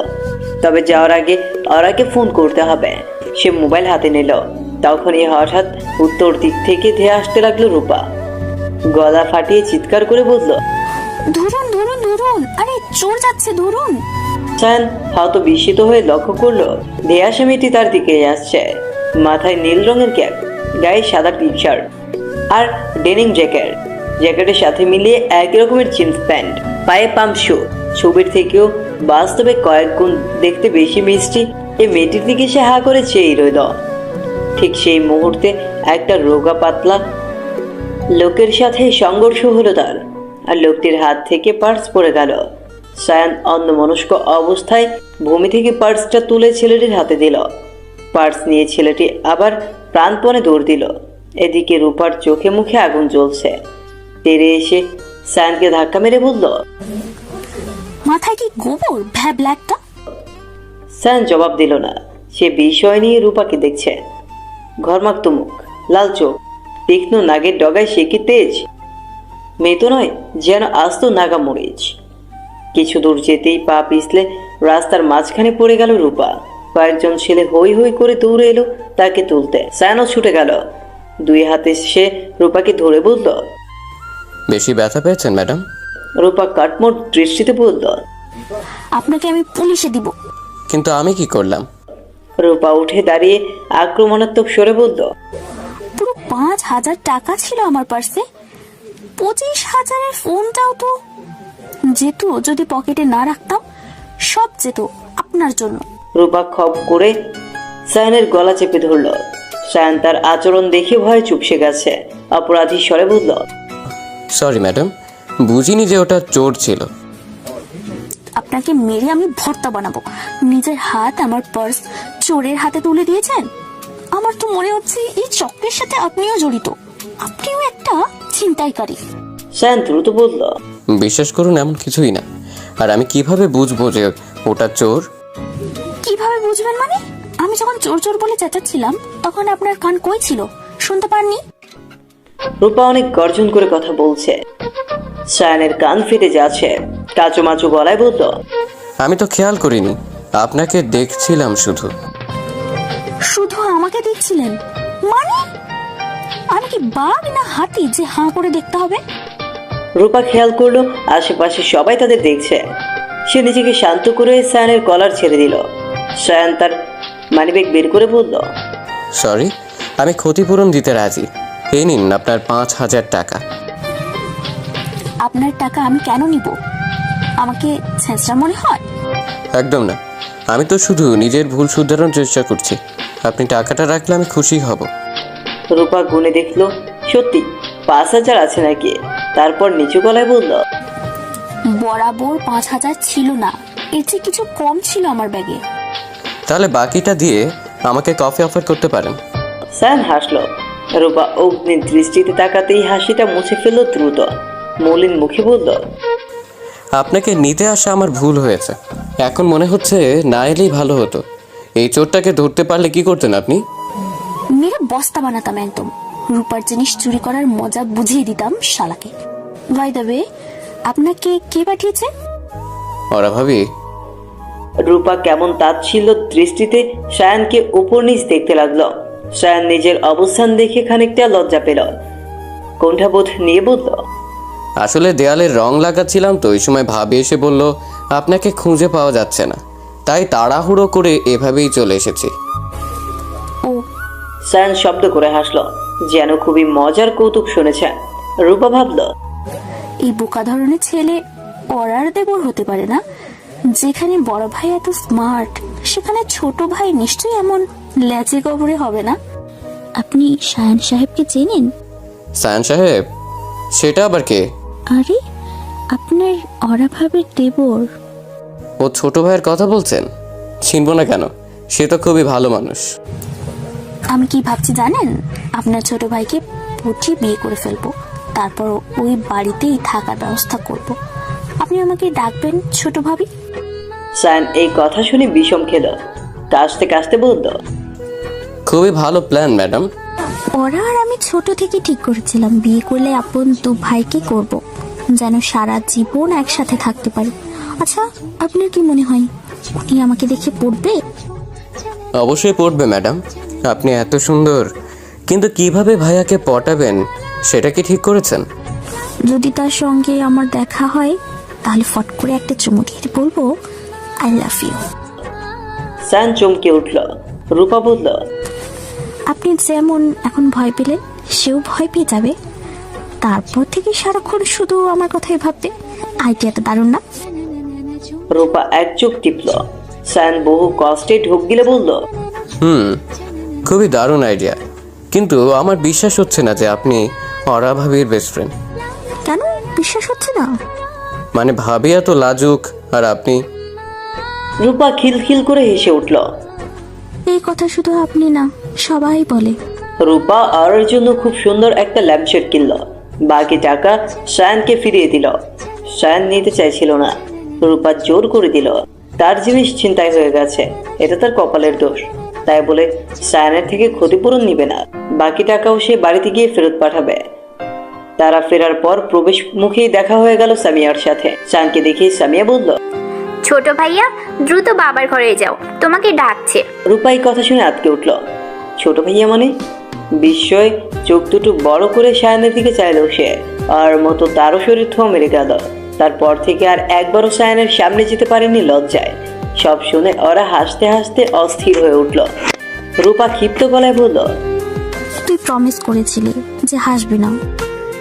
[SPEAKER 3] তবে যাওয়ার আগে অরাকে ফোন করতে হবে। সে মোবাইল হাতে নিল, তখনই হঠাৎ উত্তর দিক থেকে ধেয়ে আসতে লাগলো রূপা। গলা ফাটিয়ে চিৎকার করে বলল,
[SPEAKER 10] ধরুন ধরুন ধরুন, আরে চোর যাচ্ছে ধরুন।
[SPEAKER 3] সায়ান হয়তো বিস্মিত হয়ে লক্ষ্য করলো ধেয়ে আসা মেয়েটি তার দিকে আসছে। মাথায় নীল রঙের ক্যাপ, গায়ে সাদা টি শার্ট আর ডেনিম জ্যাকেটের সাথে মিলিয়ে একই রকমের জিন্স প্যান্ট, পায়ে পাম্প শু। ছবির থেকেও বাস্তবে কয়েক গুণ দেখতে বেশি মিষ্টি এই মেয়েটির দিকে সে হা করে চেয়েই রইল। ঠিক সেই মুহূর্তে একটা রোগা পাতলা লোকের সাথে সংঘর্ষ হলো তার, আর লোকটির হাত থেকে পার্স পড়ে গেল। সায়ান অন্যমনস্ক অবস্থায় ভূমি থেকে পার্সটা তুলে ছেলেটির হাতে দিল। পার্স নিয়ে ছেলেটি আবার প্রাণপণে দৌড় দিল। এদিকে রূপার চোখে মুখে আগুন জ্বলছে। তেরে এসে সায়ানকে ধাক্কা মেরে বলল,
[SPEAKER 10] মাথায় কি গোবর ভ্যাবলা একটা?
[SPEAKER 3] সায়ান জবাব দিল না। সে বিষয় নিয়ে রূপাকে দেখছে। ঘরমাক্ত মুখ, লাল চোখ, তীক্ষ্ণ নাগের ডগায় সে কি তেজ! মেয়ে তো নয়, যেন আস্ত নাগা মরিচ। কিছু দূর যেতেই পা পিছলে রাস্তার মাঝখানে পড়ে গেল রূপা। কয়েকজন ছেলে হই হই করে দৌড়ে এলো তাকে তুলতে। সায়ানও ছুটে গেল। দুই হাতে সে রূপাকে ধরে বলল,
[SPEAKER 2] বেশি ব্যথা পেয়েছেন ম্যাডাম?
[SPEAKER 3] রূপা কাটমোট দৃষ্টিতে বলল,
[SPEAKER 10] আপনাকে আমি পুলিশে দিব।
[SPEAKER 2] কিন্তু আমি কি করলাম?
[SPEAKER 3] রূপা উঠে দাঁড়িয়ে আক্রমণাত্মক স্বরে বলল,
[SPEAKER 10] পুরো 5,000 টাকা ছিল আমার পার্সে, 25,000-এর ফোনটাও তো যেত যদি পকেটে না রাখতাম। সব যেত আপনার জন্য।
[SPEAKER 3] রূপা খপ করে সায়ানের গলা চেপে ধরল। সায়ান তার আচরণ দেখে ভয়ে চুপসে গেছে। অপরাধী স্বরে বলল,
[SPEAKER 2] সরি ম্যাডাম, বুঝিনি যে ওটা চোর ছিল।
[SPEAKER 10] আপনাকে মেরে আমি ভর্তা বানাবো। নিজের হাত আমার পার্স চোরের হাতে তুলে দিয়েছেন। আমার তো মনে হচ্ছে এই চক্রের সাথে আপনিও জড়িত। আপনিও একটা ছিনতাইকারী।
[SPEAKER 3] সায়ান দ্রুত বলল,
[SPEAKER 2] বিশ্বাস করুন, এমন কিছুই না। আর আমি কিভাবে বুঝবো যে ওটা চোর?
[SPEAKER 10] কিভাবে বুঝবেন মানে? আমি যখন চোর চোর বলে চেঁচাচ্ছিলাম তখন আপনার কান কই ছিল? শুনতে পাননি?
[SPEAKER 3] রূপা অনেক গর্জন করে কথা বলছে। সায়ানের কান ফেটে যাচ্ছে। কাচুমাচু গলায় বলল,
[SPEAKER 2] আমি তো খেয়াল করিনি, আপনাকে দেখছিলাম শুধু।
[SPEAKER 10] শুধু আমাকে দেখছিলেন মানে? আমি কি বাঘ না হাতি যে হাঁ করে দেখতে হবে?
[SPEAKER 3] রূপা খেয়াল করলো আশেপাশে সবাই তাদের দেখছে। সে নিজেকে শান্ত করে সায়ানের কলার ছেড়ে দিল। সায়ান তার মানিব্যাগ বের করে বলল,
[SPEAKER 2] সরি, আমি ক্ষতিপূরণ দিতে রাজি। এই নিন আপনার 5,000 টাকা।
[SPEAKER 10] আপনার টাকা আমি কেন নিব? আমাকে ছেঁচড়া মনে হয়?
[SPEAKER 2] একদম না, আমি তো শুধু নিজের ভুল শুধরানোর চেষ্টা করছি। আপনি টাকাটা রাখলে আমি খুশি হব।
[SPEAKER 3] রূপা গুনে দেখলো সত্যি 5,000 আছে নাকি। তারপর নিচু গলায় বলল,
[SPEAKER 10] বরাবর 5,000 ছিল না, এর চেয়ে কিছু কম ছিল আমার ব্যাগে।
[SPEAKER 2] তাহলে বাকিটা দিয়ে আমাকে কফি অফার করতে পারেন।
[SPEAKER 3] সায়ান হাসলো। রূপা অগ্নি দৃষ্টিতে তাকাতেই হাসিটা মুছে ফেলল দ্রুত। মলিন মুখে বলল,
[SPEAKER 2] আপনাকে নিতে আসা আমার ভুল হয়েছে। এখন মনে হচ্ছে না এলেই ভালো হতো। এই চোরটাকে ধরতে পারলে কি করতেন আপনি?
[SPEAKER 10] মেরে বস্তা বানাতাম একদম। রূপার জিনিস চুরি করার মজা বুঝিয়ে দিতাম শালাকে। বাই দ্য ওয়ে, আপনাকে কে পাঠিয়েছে?
[SPEAKER 2] ওরা ভাবি।
[SPEAKER 3] রূপা কেমন তাচ্ছিল্য দৃষ্টিতে সায়ানকে উপর নিচ দেখতে লাগলো। সায়ান নিজের অবস্থান দেখে খানিকটা লজ্জা পেল। কণ্ঠাবোধ নিয়ে বলল,
[SPEAKER 2] আসলে দেয়ালের রং লাগাচ্ছিলাম তো, ওই সময় ভাবি এসে বলল আপনাকে খুঁজে পাওয়া যাচ্ছে না, তাই তাড়াহুড়ো করে এভাবেই চলে এসেছি।
[SPEAKER 10] ও।
[SPEAKER 3] সায়ান শব্দ করে হাসলো, যেন খুবই মজার কৌতুক শুনেছে। রূপা ভাবল,
[SPEAKER 10] এই বোকা ধরনের ছেলে অরার দেবর হতে পারে না। যেখানে বড় ভাই এত স্মার্ট, সেখানে ছোট ভাই নিশ্চয়ই এমন ল্যাচে কবরে হবে না। আপনি শায়ান সাহেবকে চেনেন?
[SPEAKER 2] সায়ান সাহেব? সেটা আবার কে?
[SPEAKER 10] আরে, আপনার অরা ভাবের দেবর।
[SPEAKER 2] ও ছোট ভাইয়ের কথা বলছেন? চিনব না কেন, সে তো খুবই ভালো মানুষ।
[SPEAKER 10] আমি কি ভাবছি জানেন? আপনার ছোট ভাইকে পটিয়ে বিয়ে করে ফেলবো, তারপর ওই বাড়িতেই থাকার ব্যবস্থা করব। আপনি আমাকে ডাকবেন ছোট ভাবি?
[SPEAKER 3] সায়ান এই কথা শুনে বিষম খেল। কাশতে কাশতে বলল,
[SPEAKER 2] খুবই ভালো প্ল্যান ম্যাডাম।
[SPEAKER 10] ওরা আর আমি ছোট থেকে ঠিক করেছিলাম বিয়ে করলে আপন তো ভাইকে করব, যেন সারা জীবন একসাথে থাকতে পারি। আচ্ছা, আপনার কি মনে হয় উনি আমাকে দেখে পড়বে?
[SPEAKER 14] অবশ্যই পড়বে ম্যাডাম, আপনি এত সুন্দর। কিন্তু কিভাবে ভাইয়াকে পটাবেন সেটা কি ঠিক করেছেন?
[SPEAKER 10] যদি তার সঙ্গে আমার দেখা হয় তাহলে ফট করে একটা চুমু দিয়ে বলবো আই লাভ ইউ।
[SPEAKER 3] সায়ন চমকে উঠল। রূপা বলল,
[SPEAKER 10] আপনি যেমন এখন ভয় পেলেন সেও ভয় পেয়ে যাবে, তারপর থেকে সারাক্ষণ শুধু আমার কথাই ভাববে। আইডিয়াটা দারুণ না?
[SPEAKER 3] রূপা এক চোখ টিপল। সায়ন বহু কষ্টে ঢোক গিলে বলল,
[SPEAKER 14] খুবই দারুণ আইডিয়া, কিন্তু আমার বিশ্বাস হচ্ছে না যে আপনি অরা ভাবির বেস্ট ফ্রেন্ড।
[SPEAKER 10] কেন বিশ্বাস হচ্ছে না?
[SPEAKER 14] মানে ভাবি এত লাজুক আর আপনি।
[SPEAKER 3] রূপা খিলখিল করে হেসে উঠল।
[SPEAKER 10] এই কথা শুধু আপনি না, সবাই বলে।
[SPEAKER 3] রূপা অরার জন্য খুব সুন্দর একটা ল্যাম্পশেড কিনল। বাকি টাকা সায়নকে ফিরিয়ে দিল। সায়ন নিতে চাইছিল না, রূপা জোর করে দিল। তার জিনিস ছিনতাই হয়ে গেছে, এটা তার কপালের দোষ, তাই বলে সায়নের থেকে ক্ষতিপূরণ নিবে না। বাকি টাকাও সে বাড়িতে গিয়ে ফেরত পাঠাবে। তারা ফেরার পর প্রবেশ মুখেই দেখা হয়ে গেল সামিয়ার সাথে। সায়নকে দেখে সামিয়া বলল,
[SPEAKER 6] ছোট ভাইয়া দ্রুত বাবার ঘরে যাও, তোমাকে ডাকছে।
[SPEAKER 3] রূপা এই কথা শুনে আটকে উঠল। ছোট ভাইয়া মানে? বিস্ময় চোখ দুটো বড় করে সায়নের দিকে চাইলো সে। আর মতো তারও শরীর থো মেরে গেল। তারপর থেকে আর একবারও সায়নের সামনে যেতে পারেনি লজ্জায়। সব শুনে ওরা হাসতে হাসতে অস্থির হয়ে উঠল। রূপা ক্ষিপ্ত গলায় বলল,
[SPEAKER 10] তুই প্রমিস করেছিলি যে হাসবি না।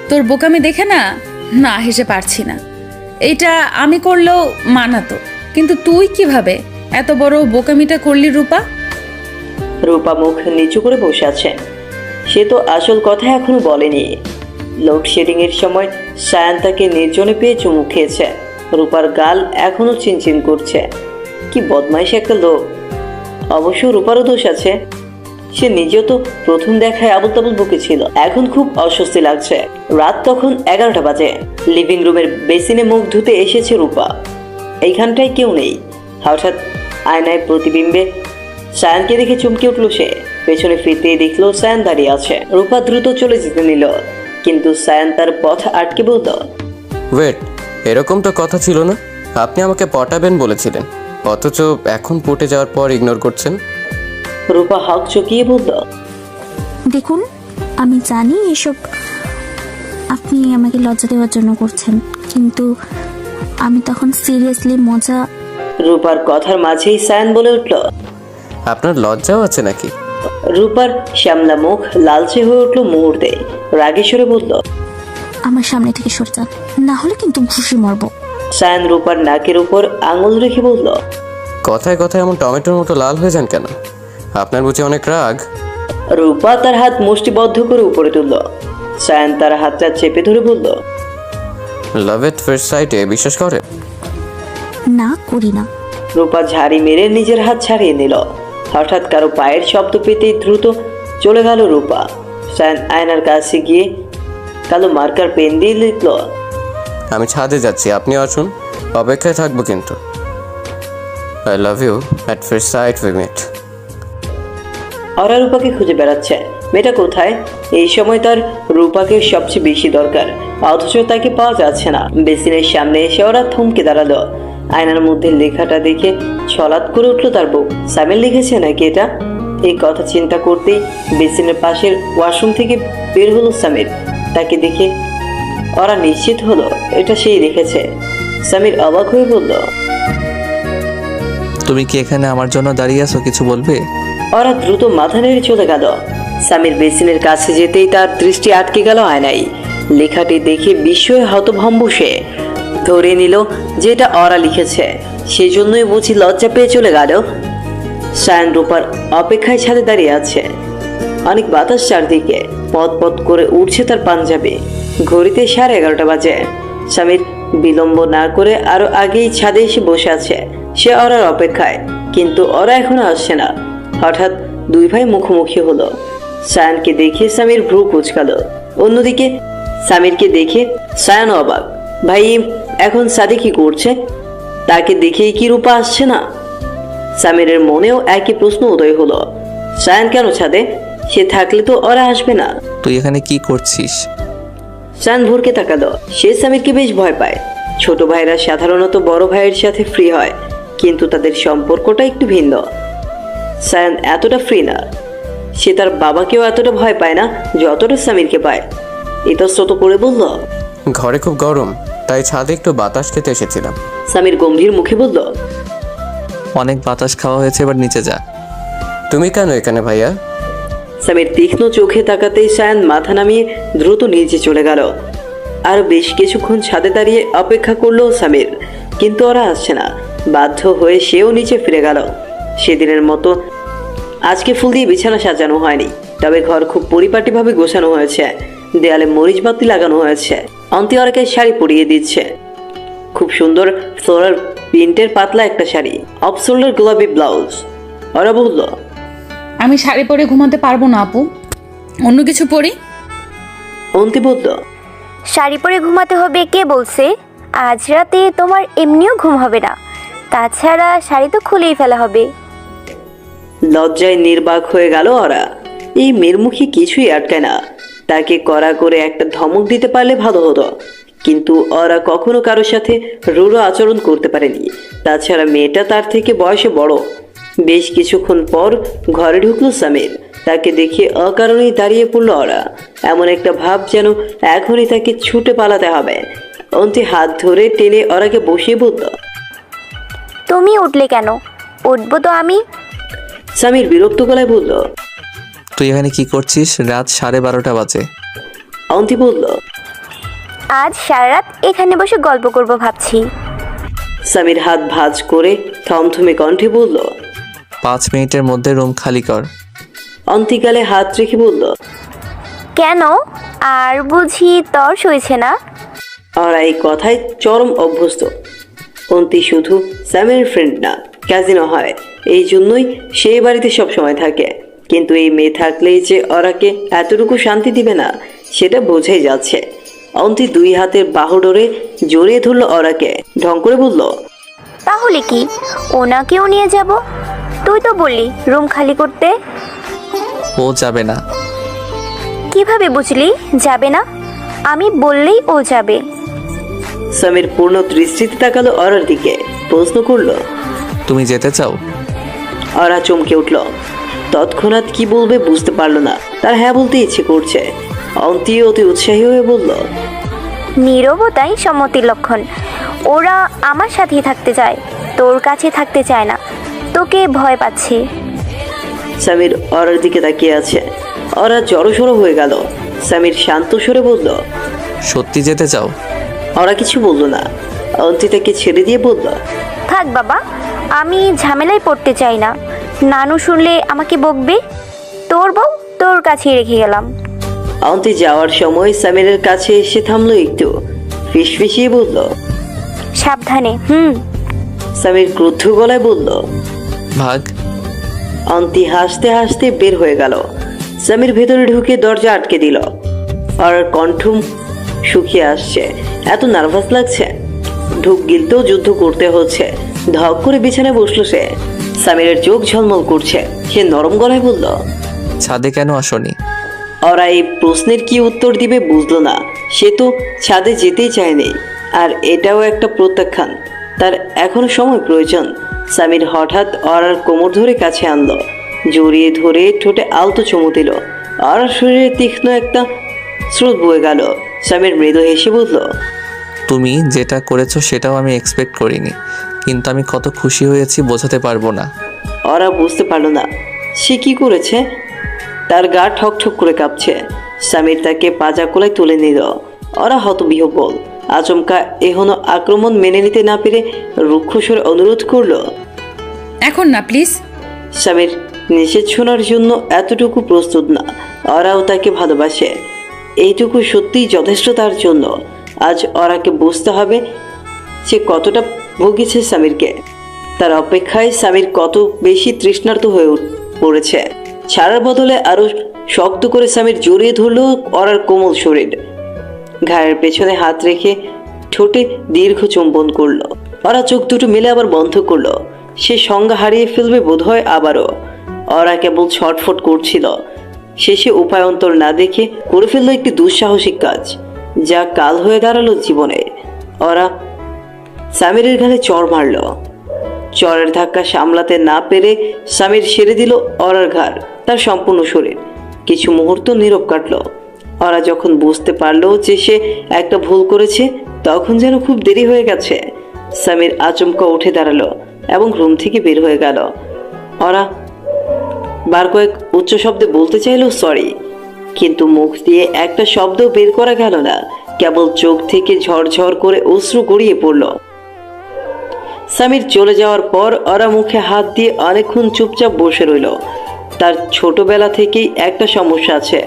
[SPEAKER 1] তোর বোকামি দেখে না না হেসে পারছি না। এইটা আমি করলেও মানাতো, কিন্তু তুই কিভাবে এত বড় বোকামিটা করলি রূপা?
[SPEAKER 3] রূপা মুখ নিচু করে বসে আছে। সে তো আসল কথা এখনো বলেনি। লোডশেডিং এর সময় সায়ন তাকে নির্জনে পেয়ে চুমু খেয়েছে। রূপার গাল এখনো চিনচিন করছে। কি বদমাইশ একটা লোক। অবশ্য রূপারও দোষ আছে, সে নিজেও তো প্রথম দেখায় আবুল তাবুল বকেছিল। এখন খুব অস্বস্তি লাগছে। রাত তখন 11টা বাজে। লিভিং রুমের বেসিনে মুখ ধুতে এসেছে রূপা। এইখানটায় কেউ নেই। হঠাৎ আয়নায় প্রতিবিম্বে সায়নকে দেখে চমকে উঠল সে। পেছনে ফিরতেই দেখলো সায়ন দাঁড়িয়ে আছে। রূপা দ্রুত চলে যেতে নিল, কিন্তু সায়ন তার পথ আটকে বলল,
[SPEAKER 14] ওয়েট, এরকম তো কথা ছিল না। আপনি আমাকে পটাবেন বলেছিলেন, অথচ এখন পটে যাওয়ার পর ইগনোর করছেন।
[SPEAKER 3] রূপা হক চকিয়ে বলল,
[SPEAKER 10] দেখুন, আমি জানি এসব আপনি আমাকে লজ্জা দেওয়ার জন্য করছেন, কিন্তু আমি তখন সিরিয়াসলি মজা।
[SPEAKER 3] রূপার কথার মাঝেই সায়ন বলে উঠল,
[SPEAKER 14] আপনার লজ্জাও আছে নাকি?
[SPEAKER 3] রূপার শ্যামলা মুখ লালচে হয়ে উঠল মুহূর্তে। রাগে সরে বলল,
[SPEAKER 10] আমার সামনে থেকে সরে যান, না হলে কিন্তু ঘুষি মারবো।
[SPEAKER 3] সায়ন রূপার নাকের উপর আঙুল রেখে বলল,
[SPEAKER 14] কথায় কথায় এমন টমেটোর মতো লাল হয়ে যান কেন? আপনার বুঝি অনেক রাগ?
[SPEAKER 3] রূপা তার হাত মুষ্টিবদ্ধ করে উপরে তুলল। সায়ন তার হাতটা চেপে ধরে বলল,
[SPEAKER 14] লাভ এট ফার্স্ট সাইটে বিশ্বাস করে?
[SPEAKER 10] না, করি না।
[SPEAKER 3] রূপা ঝাড়ি মেরে নিজের হাত ছাড়িয়ে নিল। হঠাৎ কারো পায়ের শব্দ পেতেই দ্রুত চলে গেল রূপা। সায়ন আয়নার কাছে গিয়ে কালো মার্কার পেন দিয়ে লিখল,
[SPEAKER 14] আমি ছাদে যাচ্ছি, আপনি আসুন, অপেক্ষায় থাকবো কিন্তু। I love you at first sight we met.
[SPEAKER 3] ওরা রূপাকে খুঁজে বেড়াচ্ছে। মেয়েটা কোথায়? এই সময় তার রূপাকে সবচেয়ে বেশি দরকার, অথচ তাকে পাওয়া যাচ্ছে না। বেসিনের সামনে এসে ওরা থমকে দাঁড়ালো। আয়নার মধ্যে লেখাটা দেখে ছলাৎ করে উঠলো তার বউ। সামির লিখেছে নাকি এটা? এই কথা চিন্তা করতেই বেসিনের পাশের ওয়াশরুম থেকে বের হলো সামির। তাকে দেখে ওরা নিশ্চিত হলো এটা সেই লিখেছে। সামির অবাক হয়ে বলল,
[SPEAKER 2] তুমি কি এখানে আমার জন্য দাঁড়িয়ে আছো, কিছু বলবে?
[SPEAKER 3] ওরা দ্রুত মাথা নেড়ে চলে গেল। সামির বেসিনের কাছে যেতেই তার দৃষ্টি আটকে গেল আয়নায়। লেখাটি দেখে বিস্ময়ে হতভম্ব সে। ধরে নিল যে এটা ওরা লিখেছে, সেজন্যই বুঝি লজ্জা পেয়ে চলে গেল। সায়ন রূপার অপেক্ষায় ছাদে দাঁড়িয়ে আছে। অনেক বাতাস চারদিকে, পথ পথ করে উঠছে তার পাঞ্জাবি। ঘড়িতে 11:30 বাজে। স্বামীর বিলম্ব না করে আরো আগেই ছাদে এসে বসে আছে সে ওরার অপেক্ষায়, কিন্তু ওরা এখনো আসছে না। হঠাৎ দুই ভাই মুখোমুখি হলো। সায়নকে দেখে স্বামীর ভ্রু কুচকালো। অন্যদিকে স্বামীরকে দেখে সায়ন অবাক। ভাই এখন সাদে কি করছে? তাকে দেখেই কি রূপা আসছে না? সামিরের মনেও একই প্রশ্ন উদয় হলো। সায়ন কেন ছাদে? সে থাকলে তো ওরা আসবে না।
[SPEAKER 2] তুই এখানে কি করছিস?
[SPEAKER 3] সায়ান ভোরকে তাকালো। সে সামিরকে বেশ ভয় পায়। ছোট ভাইরা সাধারণত বড় ভাইয়ের সাথে ফ্রি হয়, কিন্তু তাদের সম্পর্কটা একটু ভিন্ন। সায়ান এতটা ফ্রি না। সে তার বাবাকেও এতটা ভয় পায় না যতটা সামিরকে পায়। ইতস্তত করে বলল,
[SPEAKER 14] ঘরে খুব গরম, তাই ছাদে একটু বাতাস খেতে এসেছিলাম।
[SPEAKER 3] সামির গম্ভীর মুখে বলল,
[SPEAKER 2] অনেক বাতাস খাওয়া হয়েছে, এবার নিচে যা।
[SPEAKER 14] তুমি কেন এখানে ভাইয়া?
[SPEAKER 3] সামির তীক্ষ্ণ চোখে তাকাতেই সায়ান মাথা নামিয়ে দ্রুত নিচে চলে গেল। আর বেশ কিছুক্ষণ ছাদে দাঁড়িয়ে অপেক্ষা করলো সামির, কিন্তু ওরা আসছে না। বাধ্য হয়ে সেও নিচে ফিরে গেল। সেদিনের মতো আজকে ফুল দিয়ে বিছানা সাজানো হয়নি, তবে ঘর খুব পরিপাটিভাবে গোছানো হয়েছে। দেয়ালে মরিচ বাতি লাগানো হয়েছে। অন্তি ওরাকে শাড়ি পরিয়ে দিচ্ছে। খুব সুন্দর ফ্লোরাল প্রিন্টের পাতলা একটা শাড়ি, অফ শোল্ডার গোলাপি ব্লাউজ। ওরা বলল,
[SPEAKER 1] আমি শাড়ি পরে ঘুমাতে পারবো না আপু, অন্য কিছু পরি।
[SPEAKER 3] অন্তি বলল,
[SPEAKER 6] শাড়ি পরে ঘুমাতে হবে কে বলছে? আজ রাতে তোমার এমনিও ঘুম হবে না, তাছাড়া শাড়ি তো খুলেই ফেলা হবে।
[SPEAKER 3] লজ্জায় নির্বাক হয়ে গেল ওরা। এই মেয়ের মুখে কিছুই আটকায় না। তাকে কড়া করে একটা ধমক দিতে পারলে ভালো হতো, কিন্তু ওরা কখনো কারোর সাথে রূঢ় আচরণ করতে পারেনি। তাছাড়া মেয়েটা তার থেকে বয়সে বড়। বেশ কিছুক্ষণ পর ঘরে ঢুকলো সামির। তাকে দেখে অকারণেই দাঁড়িয়ে পড়লো ওরা। এমন একটা ভাব যেন এখনই তাকে ছুটে পালাতে হবে। অন্তি হাত ধরে টেনে ওরাকে বসিয়ে বলল,
[SPEAKER 6] তুমি উঠলে কেন? উঠবো তো আমি।
[SPEAKER 3] সামির বিরক্ত গলায় বলল,
[SPEAKER 2] তুই এখানে কি করছিস? রাত 12:30 বাজে।
[SPEAKER 3] অন্তি বলল,
[SPEAKER 6] আজ সারা রাত এখানে বসে গল্প করব ভাবছি।
[SPEAKER 3] সামির হাত ভাঁজ করে থমথমে কণ্ঠে বলল,
[SPEAKER 2] 5 মিনিটের মধ্যে রুম খালি কর।
[SPEAKER 3] অন্তিকালে হাত রেখে বলল,
[SPEAKER 6] কেন? আর বুঝি তর সইছে না?
[SPEAKER 3] আর এই কথায় চরম অভ্যস্ত। অন্তি শুধু স্যামের ফ্রেন্ড না, ক্যাজিনো হয়, এই জন্যই সেই বাড়িতে সব সময় থাকে। কিন্তু এই মেয়ে থাকলেই যে ওরাকে এতটুকু শান্তি দিবে না, সেটা বোঝাই যাচ্ছে। অন্তি 2 হাতের বাহু ডোরে জড়িয়ে ধরলো ওরাকে, ঢং করে বলল,
[SPEAKER 6] তাহলে কি ওনাকেও নিয়ে যাব? তুই তো বললি রুম খালি করতে।
[SPEAKER 2] ও যাবে না।
[SPEAKER 6] কিভাবে বুঝলি যাবে না? আমি বললেই ও যাবে।
[SPEAKER 3] সামির পূর্ণ দৃষ্টিতে তাকালো ওরার দিকে, প্রশ্ন করলো,
[SPEAKER 2] তুমি যেতে চাও?
[SPEAKER 3] ওরা চমকে উঠল। তৎক্ষণাৎ কি বলবে বুঝতে পারলো না। তার হ্যাঁ বলতে ইচ্ছে করছে। অন্তি অতি উৎসাহী হয়ে বলল,
[SPEAKER 6] নীরবতাই সম্মতির লক্ষণ। ওরা আমার সাথেই থাকতে চায়, তোর কাছে থাকতে চায় না। তোকে ভয় পাচ্ছে।
[SPEAKER 3] সামির ওরার দিকে তাকিয়ে আছে। ওরা জড়সড় হয়ে গেল। সামির শান্ত স্বরে বলল,
[SPEAKER 2] সত্যি যেতে চাও?
[SPEAKER 3] ওরা কিছু বলল না। অন্তি তাকে ছেড়ে দিয়ে বলল,
[SPEAKER 6] থাক বাবা, আমি ঝামেলায় পড়তে চাই না। নানু শুনলে আমাকে বকবে। তোর বউ তোর কাছেই রেখে গেলাম।
[SPEAKER 3] অন্তি যাওয়ার সময় সামিরের কাছে এসে থামলো একটু, ফিসফিসিয়ে বলল,
[SPEAKER 6] সাবধানে।
[SPEAKER 3] সামির ক্রুদ্ধ গলায় বলল,
[SPEAKER 2] ভাগ।
[SPEAKER 3] অন্তি হাসতে হাসতে বের হয়ে গেল। সামির ভেতরে ঢুকে দরজা আটকে দিল। আর কণ্ঠ শুকিয়ে আসছে, এত নার্ভাস লাগছে। ঢুক গিলতেও যুদ্ধ করতে হচ্ছে। ধক করে বিছানায় বসলো সে। সামিরের চোখ ঝলমল করছে। সে নরম গলায় বলল,
[SPEAKER 2] ছাদে কেন আসনি?
[SPEAKER 3] ওরা এই প্রশ্নের কি উত্তর দিবে বুঝলো না। সে তো ছাদে যেতেই চায়নি, আর এটাও একটা প্রত্যাখ্যান। তার এখনো সময় প্রয়োজন। সামির হঠাৎ ওরার কোমর ধরে কাছে আনলো, জড়িয়ে ধরে ঠোঁটে আলতো চুমু দিল। আর শরীরে তীক্ষ্ণ একটা স্রোত বয়ে গেল। সামির মৃদু হেসে বলল,
[SPEAKER 2] তুমি যেটা করেছো সেটাও আমি এক্সপেক্ট করিনি, কিন্তু আমি কত খুশি হয়েছি বোঝাতে পারবো না।
[SPEAKER 3] ওরা বুঝতে পারলো না সে কি করেছে। তার গা ঠক ঠক করে কাঁপছে। সামির তাকে পাজা কোলায় তুলে নিল। ওরা হতবিহ্বল। আচমকা এখনো আক্রমণ মেনে নিতে না পেরে রুক্ষ স্বরে অনুরোধ করলো,
[SPEAKER 1] এখন না প্লিজ।
[SPEAKER 3] সামির নিষেধ শোনার জন্য এতটুকু প্রস্তুত না। ওরাও তাকে ভালোবাসে, এইটুকু সত্যিই যথেষ্ট তার জন্য। আজ ওরাকে বুঝতে হবে সে কতটা ভুগিয়েছে সামিরকে। তার অপেক্ষায় সামির কত বেশি তৃষ্ণার্ত হয়ে পড়েছে। ছাড়ার বদলে আরো শক্ত করে সামির জড়িয়ে ধরলো ওরার কোমল শরীর। ঘাড়ের পেছনে হাত রেখে ঠোঁটে দীর্ঘ চুম্বন করলো। ওরা চোখ দুটো মেলে আবার বন্ধ করলো। সে সংজ্ঞা হারিয়ে ফেলবে বোধহয় আবারও। ওরা কেবল ছটফট করছিল। শেষে উপায়ন্তর না দেখে করে ফেললো একটি দুঃসাহসিক কাজ, যা কাল হয়ে দাঁড়ালো জীবনে। ওরা সামিরের গালে চড় মারল। চরের ধাক্কা সামলাতে না পেরে সামির সেরে দিল অরার ঘাড়, তার সম্পূর্ণ শরীর। কিছু মুহূর্ত নীরব কাটলো। ওরা যখন বুঝতে পারলো যে সে একটা ভুল করেছে, তখন যেন খুব দেরি হয়ে গেছে। সামির আচমকা উঠে দাঁড়ালো এবং রুম থেকে বের হয়ে গেল। ওরা বার কয়েক উচ্চ শব্দে বলতে চাইলো সরি, কিন্তু মুখ দিয়ে একটা শব্দ বের করা গেল না। কেবল চোখ থেকে ঝরঝর করে অশ্রু গড়িয়ে পড়ল। সামির চলে যাওয়ার পর ওরা মুখে হাত দিয়ে অনেকক্ষণ চুপচাপ বসে রইল। তার ছোটবেলা থেকেই একটা সমস্যা আছে,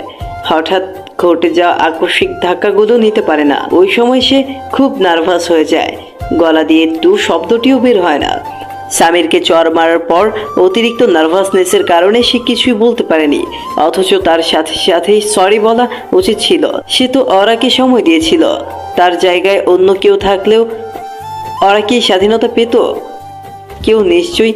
[SPEAKER 3] হঠাৎ ঘটে যাওয়া আকস্মিক ধাক্কাগুলো নিতে পারে না। ওই সময় সে খুব নার্ভাস হয়ে যায়, গলা দিয়ে টু শব্দটিও বের হয় না। সামিরকে চর মারার পর অতিরিক্ত নার্ভাসনেসের কারণে সে কিছুই বলতে পারেনি, অথচ তার সাথে সাথেই সরি বলা উচিত ছিল। সে তো ওরাকে সময় দিয়েছিল। তার জায়গায় অন্য কেউ থাকলেও ওরা কি স্বাধীনতা পেত? কেউ নিশ্চয়ই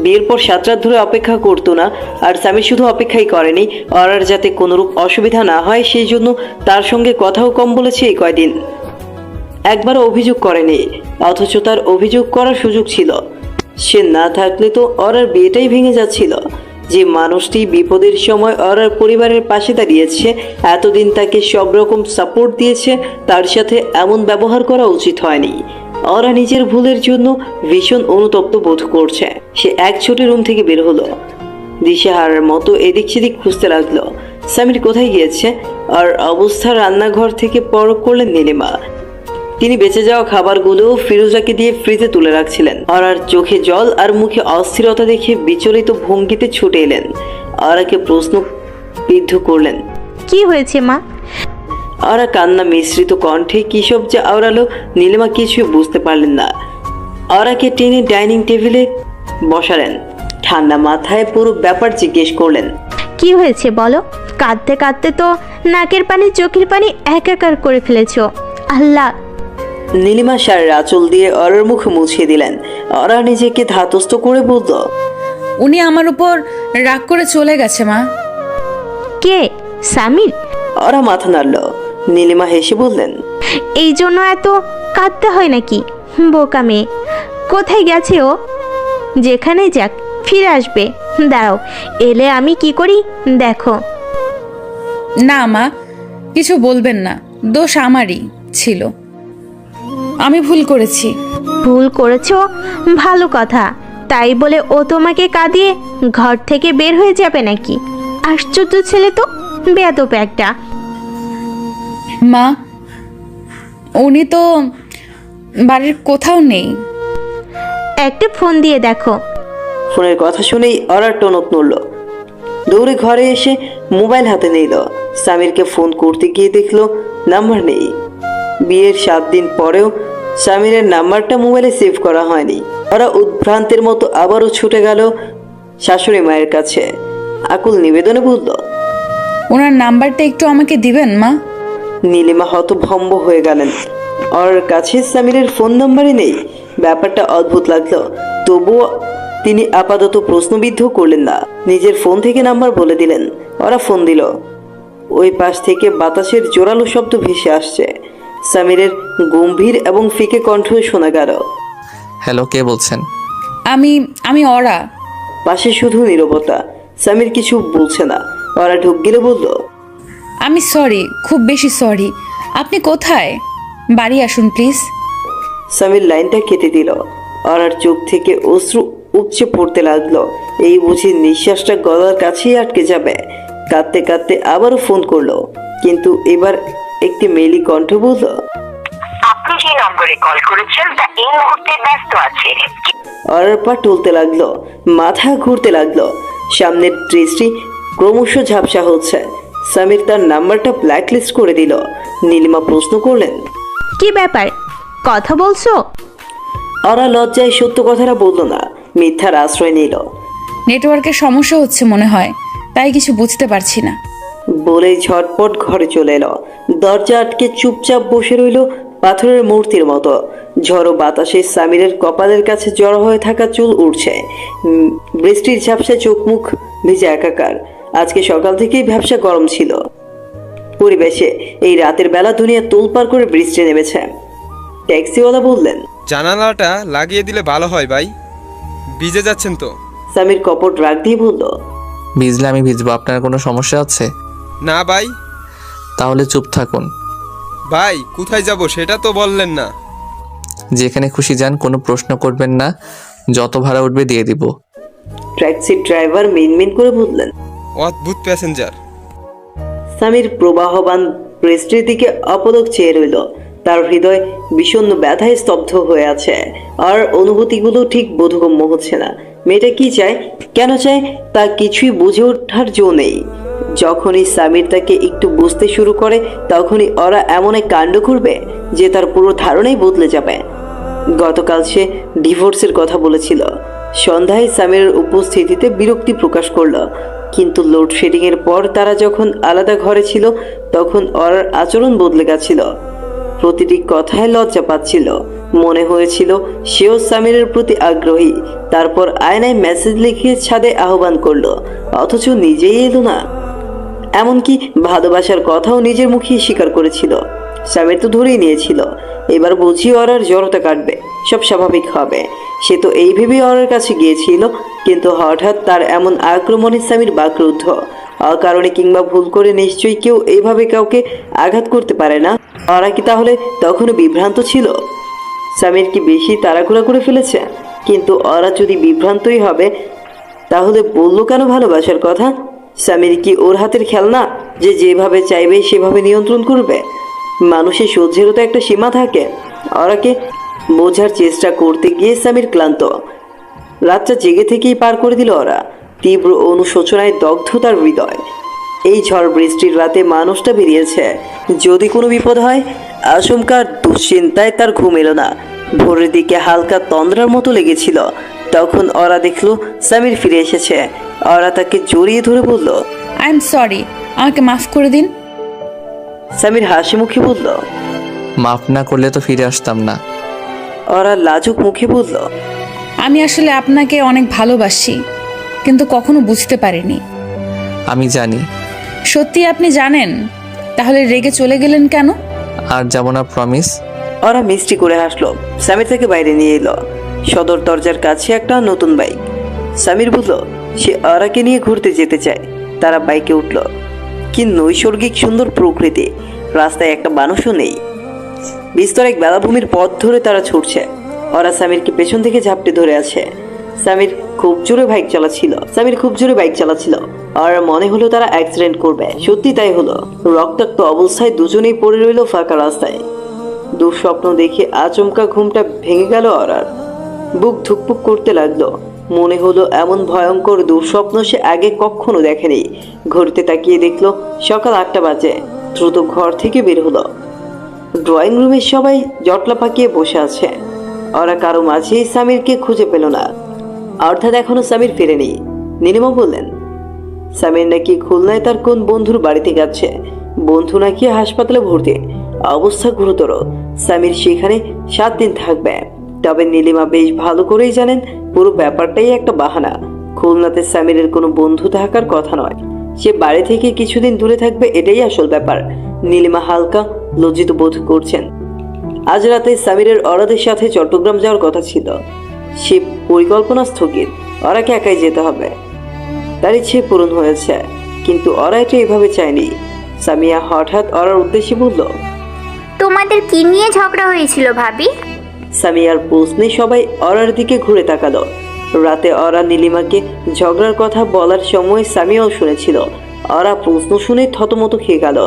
[SPEAKER 3] বিয়ের পর 7 রাত ধরে অপেক্ষা করতো না। আর স্বামী শুধু অপেক্ষাই করেনি, ওরার যাতে কোনোরূপ অসুবিধা না হয় সেই জন্য তার সঙ্গে কথাও কম বলেছে এই কয়দিন। একবারও অভিযোগ করেনি, অথচ তার অভিযোগ করার সুযোগ ছিল। সে না থাকলে তো ওরার বিয়েটাই ভেঙে যাচ্ছিল। যে মানুষটি বিপদের সময় ওরার পরিবারের পাশে দাঁড়িয়েছে, এতদিন তাকে সব রকম সাপোর্ট দিয়েছে, তার সাথে এমন ব্যবহার করা উচিত হয়নি। ওরা নিজের ভুলের জন্য ভীষণ অনুতপ্ত বোধ করছে। সে এক ছোট রুম থেকে বের হলো, দিশেহারার মতো এদিক সেদিক খুঁজতে লাগলো। সামির কোথায় গিয়েছে? আর অবস্থা রান্নাঘর থেকে পরখ করলেন নীলিমা। তিনি বেঁচে যাওয়া খাবারগুলো ফিরোজাকে দিয়ে ফ্রিজে তুলে রাখছিলেন। আর চোখে জল আর মুখে অস্থিরতা দেখে বিচলিত ভঙ্গিতে ছুটে এলেন। আরাকে প্রশ্নবিদ্ধ করলেন,
[SPEAKER 12] কি হয়েছে মা?
[SPEAKER 3] আরা কান্না মিশ্রিত কণ্ঠে কি সব যে আওড়ালো নীলিমা কিছুই বুঝতে পারলেন না। আরাকে টেনে ডাইনিং টেবিলে বসালেন, ঠান্ডা মাথায় পুরো ব্যাপার জিজ্ঞেস করলেন।
[SPEAKER 12] কি হয়েছে বলো? কাঁদতে কাঁদতে তো নাকের পানি চোখের পানি একাকার করে ফেলেছো। আল্লাহ!
[SPEAKER 3] নীলিমা শাড়ির আঁচল দিয়ে অরার মুখ মুছিয়ে দিলেন। অরা নিজেকে ধাতস্থ করে বলল,
[SPEAKER 1] উনি আমার উপর রাগ করে চলে গেছে মা।
[SPEAKER 12] কে? সামির?
[SPEAKER 3] অরা মাথা নাড়ল। নীলিমা হেসে বললেন,
[SPEAKER 12] এই জন্য এত কাঁদতে হয় নাকি? বোকা মেয়ে। কোথায় গেছে ও? যেখানে যাক ফিরে আসবে। দাঁড়াও, এলে আমি কি করি দেখো।
[SPEAKER 1] না মা, কিছু বলবেন না, দোষ আমারই ছিল, আমি ভুল করেছি।
[SPEAKER 12] ভুল করেছো? ভালো কথা। তাই বলে ও তোমাকে কাঁদিয়ে ঘর থেকে বের হয়ে যাবে নাকি? আশ্চর্য ছেলে তো, বেয়াদব একটা।
[SPEAKER 1] মা, উনি তো বাড়ির কোথাও নেই।
[SPEAKER 12] একটা ফোন দিয়ে দেখো।
[SPEAKER 3] ফোনের কথা শুনেই অরার টনক নড়ল। দৌড়ে ঘরে এসে মোবাইল হাতে নিল। সামিরকে ফোন করতে গিয়ে দেখলো নাম্বার নেই। বিয়ের 7 দিন পরেও সামিরের নাম্বারটা মোবাইলে সেভ করা হয়নি। ওরা উদ্ভ্রান্তের মতো আবারও ছুটে গেল শাশুড়ি মায়ের কাছে। আকুল নিবেদনে বলল,
[SPEAKER 1] ওনার নাম্বারটা একটু আমাকে দিবেন মা?
[SPEAKER 3] নীলিমা হতভম্ব হয়ে গেলেন। ওর কাছে সামিরের ফোন নাম্বারই নেই। ব্যাপারটা অদ্ভুত লাগলো, তবুও তিনি আপাতত প্রশ্নবিদ্ধ করলেন না। নিজের ফোন থেকে নাম্বার বলে দিলেন। ওরা ফোন দিল। ওই পাশ থেকে বাতাসের জোরালো শব্দ ভেসে আসছে। সামিরের গম্ভীর এবং ফিকে কণ্ঠ শোনা গেল।
[SPEAKER 2] হ্যালো, কে বলছেন?
[SPEAKER 1] আমি অরা।
[SPEAKER 3] পাশে শুধু নীরবতা। সামির কিছু বলছে না। ওরা ঢুক গেলে বলল,
[SPEAKER 1] আমি সরি, খুব বেশি সরি। আপনি কোথায়? বাড়ি আসুন প্লিজ।
[SPEAKER 3] সামির লাইনটা কেটে দিল। ওরার চোখ থেকে অশ্রু উপচে পড়তে লাগলো। এই বুঝি নিঃশ্বাসটা গলার কাছেই আটকে যাবে। কাঁদতে কাঁদতে আবারও ফোন করলো, কিন্তু এবার একটি মেলি কণ্ঠ বলল,
[SPEAKER 15] আপনি যে নম্বরে কল করেছেন তা এই মুহূর্তে ব্যস্ত আছে।
[SPEAKER 3] ওরার পা টলতে লাগলো, মাথা ঘুরতে লাগলো, সামনের দৃষ্টি ক্রমশ ঝাপসা হচ্ছে। সামির তার নাম্বারটা ব্ল্যাকলিস্ট করে দিল। নীলিমা প্রশ্ন করলেন,
[SPEAKER 12] কি ব্যাপার, কথা বলছো?
[SPEAKER 3] ওরা লজ্জায় সত্য কথাটা বলল না, মিথ্যার আশ্রয় নিল।
[SPEAKER 1] নেটওয়ার্কের সমস্যা হচ্ছে মনে হয়, তাই কিছু বুঝতে পারছি না
[SPEAKER 3] বলেই ঝটপট ঘরে চলে এলো। দরজা আটকে চুপচাপ বসে রইল পাথরের মূর্তির মতো। ঝড়ো বাতাসে সামিরের কপালের কাছে জড়ো হয়ে থাকা চুল উড়ছে। বৃষ্টির ঝাপসায় চোখ মুখ ভিজে একাকার। আজকে সকাল থেকেই ব্যবসা গরম ছিল। পরিবেশে এই রাতের বেলা দুনিয়া তোলপাড় করে বৃষ্টি নেমেছে। ট্যাক্সিওয়ালা বললেন,
[SPEAKER 16] জানালাটা লাগিয়ে দিলে ভালো হয় ভাই, ভিজে যাচ্ছেন তো।
[SPEAKER 3] সামির কপট রাগ দিয়ে বলল,
[SPEAKER 2] ভিজলে আমি ভিজবো, আপনার কোনো সমস্যা আছে?
[SPEAKER 16] না ভাই।
[SPEAKER 2] তাহলে চুপ থাকুন।
[SPEAKER 16] ভাই কোথায় যাব সেটা তো বললেন না।
[SPEAKER 2] যেখানে খুশি যান, কোনো প্রশ্ন করবেন না, যত ভাড়া উঠবে দিয়ে দিব।
[SPEAKER 3] ট্যাক্সি ড্রাইভার মিনমিন করে বললেন।
[SPEAKER 16] অদ্ভুত প্যাসেঞ্জার।
[SPEAKER 3] সামির প্রবাহবান বৃষ্টির দিকে অপলক চেয়ে রইল। তার হৃদয় বিষণ্ণ ব্যথায় স্তব্ধ হয়ে আছে, আর অনুভূতিগুলো ঠিক বোধগম্য হচ্ছে না। মেয়েটা কি চায়, কেন চায়, তা কিছুই বুঝে ওঠার জো নেই। যখনই সামির তাকে একটু বুঝতে শুরু করে, তখনই ওরা এমন এক কাণ্ড করবে যে তার পুরো ধারণাই বদলে যাবে। গতকাল সে ডিভোর্সের কথা বলেছিল। সন্ধ্যায় সামিরের উপস্থিতিতে বিরক্তি প্রকাশ করলো, কিন্তু লোডশেডিং এর পর তারা যখন আলাদা ঘরে ছিল, তখন ওর আচরণ বদলে গেছিল। প্রতিটি কথায় লজ্জা পাচ্ছিল। মনে হয়েছিল সেও সামিরের প্রতি আগ্রহী। তারপর আয়নায় মেসেজ লিখে ছাদে আহ্বান করলো, অথচ নিজেই এলো না। এমনকি ভালোবাসার কথাও নিজের মুখে স্বীকার করেছিল। সামির তো ধরেই নিয়েছিল এবার বুঝি ওর জড়তা কাটবে, সব স্বাভাবিক হবে। সে তো এই ভেবেই ওর কাছে গিয়েছিল, কিন্তু হঠাৎ তার এমন আক্রমণে সামির বাকরুদ্ধ। অকারণে কিংবা ভুল করে নিশ্চয়ই কেউ এইভাবে কাউকে আঘাত করতে পারে না। ওরা কি তাহলে তখনও বিভ্রান্ত ছিল? সামির কি বেশি তাড়াহুড়া করে ফেলেছে? কিন্তু ওরা যদি বিভ্রান্তই হবে, তাহলে বললো কেন ভালোবাসার কথা? সামির কি ওর হাতের খেলনা যে যেভাবে চাইবে সেভাবে নিয়ন্ত্রণ করবে? মানুষের সহ্যেরও তো একটা সীমা থাকে। ওরাকে বোঝার চেষ্টা করতে গিয়ে সামির ক্লান্ত। রাতটা জেগে থেকেই পার করে দিল ওরা। তীব্র অনুশোচনায় দগ্ধ তার হৃদয়। এই ঝড় বৃষ্টির রাতে মানুষটা বেরিয়েছে, যদি কোনো বিপদ হয়। আশঙ্কার দুশ্চিন্তায় তার ঘুম এলো না। ভোরের দিকে হালকা তন্দ্রার মতো লেগেছিল। তখন ওরা দেখলো সামির ফিরে এসেছে। ওরা তাকে জড়িয়ে ধরে বলল,
[SPEAKER 1] আই এম সরি, আমাকে মাফ করে দিন।
[SPEAKER 3] সামির হাসি মুখে বলল,
[SPEAKER 2] মাফ না করলে তো ফিরে আসতাম না।
[SPEAKER 3] ওরা লাজুক মুখে বলল,
[SPEAKER 1] আমি আসলে আপনাকে অনেক ভালোবাসি, কিন্তু কখনো বুঝতে পারিনি।
[SPEAKER 2] আমি জানি।
[SPEAKER 1] সত্যি আপনি জানেন? তাহলে রেগে চলে গেলেন কেন?
[SPEAKER 2] আর যাব না, প্রমিস।
[SPEAKER 3] ওরা মিষ্টি করে হাসলো। সামির থেকে বাইরে নিয়ে এলো। সদর দরজার কাছে একটা নতুন বাইক। সামির বলল সে ওরাকে নিয়ে ঘুরতে যেতে চায়। তারা বাইকে উঠল। কি নৈসর্গিক সুন্দর প্রকৃতি, রাস্তায় একটা মানুষও নেই। বিস্তর এক বেলাভূমির পথ ধরে তারা ছুটছে। ওরা সামিরকে পেছন থেকে ঝাপটে ধরে আছে। সামির খুব জোরে বাইক চালাচ্ছিল। আর মনে হলো তারা অ্যাক্সিডেন্ট করবে। সত্যি তাই হলো। রক্তাক্ত অবস্থায় দুজনেই পড়ে রইল ফাঁকা রাস্তায়। দুঃস্বপ্ন দেখে আচমকা ঘুমটা ভেঙে গেল ওরার। বুক ধুকপুক করতে লাগলো। মনে হলো এমন ভয়ঙ্কর দুঃস্বপ্ন সে আগে কখনো দেখেনি। ঘড়িতে তাকিয়ে দেখলো সকাল 8টা বাজে। দ্রুত ঘর থেকে বের হলো। ড্রয়িং রুমে সবাই জটলা পাকিয়ে বসে আছে। ওরা কারো মাঝেই সামিরকে খুঁজে পেল না। অর্থাৎ এখনো সামির ফেরেনি। নীলিমা বললেন, সামির নাকি খুলনায় তার কোন বন্ধুর বাড়িতে যাচ্ছে। বন্ধু নাকি হাসপাতালে ভর্তি, অবস্থা গুরুতর। সামির সেখানে 7 দিন থাকবে। তবে নীলিমা বেশ ভালো করেই জানেন পুরো ব্যাপারটাই একটা বাহানা। খুলনাতে সামিরের কোনো বন্ধু থাকার কথা নয়। সে বাড়ি থেকে কিছুদিন দূরে থাকবে, এটাই আসল ব্যাপার। নীলিমা হালকা লজ্জিত বোধ করছেন। আজ রাতে সামিরের ওরাদের সাথে চট্টগ্রাম যাওয়ার কথা ছিল। সে পরিকল্পনা স্থগিত। ওরাকে একাই যেতে হবে। তার ইচ্ছে পূরণ হয়েছে, কিন্তু ওরা এটা এভাবে চায়নি। সামিয়া হঠাৎ ওরার উদ্দেশ্যে বলল,
[SPEAKER 6] তোমাদের কি নিয়ে ঝগড়া হয়েছিল ভাবি?
[SPEAKER 3] সামিয়ার প্রশ্নে সবাই ওরার দিকে ঘুরে তাকালো। রাতে ওরা নীলিমাকে ঝগড়ার কথা বলার সময় সামিয়াও শুনেছিল। ওরা প্রশ্ন শুনে থতমত খেয়ে গেল।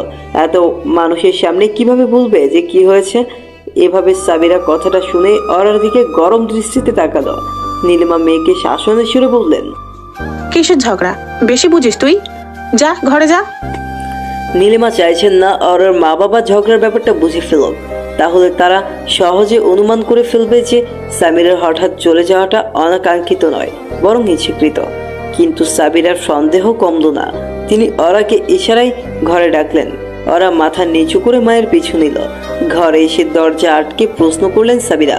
[SPEAKER 3] এত মানুষের সামনে কিভাবে বলবে যে কি হয়েছে? এভাবে সামিরা কথাটা শুনে ওরার দিকে গরম দৃষ্টিতে তাকালো। নীলিমা মেয়েকে শাসনের সুরে বললেন,
[SPEAKER 5] কিসের ঝগড়া? বেশি বুঝিস তুই, যা ঘরে যা।
[SPEAKER 3] নীলিমা চাইছেন না ওরার মা বাবা ঝগড়ার ব্যাপারটা বুঝে ফেলুক। তাহলে তারা সহজে অনুমান করে ফেলবে যে সামিরের হঠাৎ চলে যাওয়াটা অনাকাঙ্ক্ষিত নয়, বরং ইচ্ছাকৃত। কিন্তু সাবিরার সন্দেহ কমল না। তিনি ওরাকে ইশারায় ঘরে ডাকলেন। ওরা মাথা নিচু করে মায়ের পিছু নিল। ঘরে এসে দরজা আটকে প্রশ্ন করলেন সাবিরা,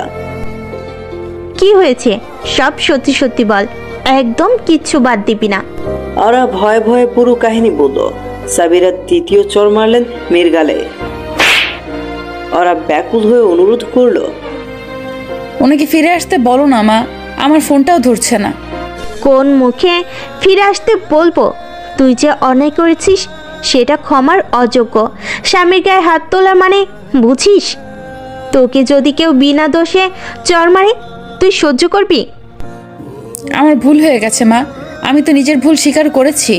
[SPEAKER 12] কি হয়েছে? সব সত্যি সত্যি বল, একদম কিচ্ছু বাদ দিবি না।
[SPEAKER 3] ওরা ভয়ে ভয়ে পুরো কাহিনী বলল। সাবিরা দ্বিতীয় চর মারলেন মেয়ের গালে। ওরা ব্যাকুল হয়ে অনুরোধ করলো,
[SPEAKER 1] ওনাকে ফিরে আসতে বলো না মা, আমার ফোনটাও ধরছে না।
[SPEAKER 12] কোন মুখে ফিরে আসতে বলবো? তুই যে অন্যায় করেছিস সেটা ক্ষমার অযোগ্য। স্বামীর গায়ে হাত তোলা মানে বুঝিস? তোকে যদি কেউ বিনা দোষে চর মারে তুই সহ্য করবি?
[SPEAKER 1] আমার ভুল হয়ে গেছে মা, আমি তো নিজের ভুল স্বীকার করেছি।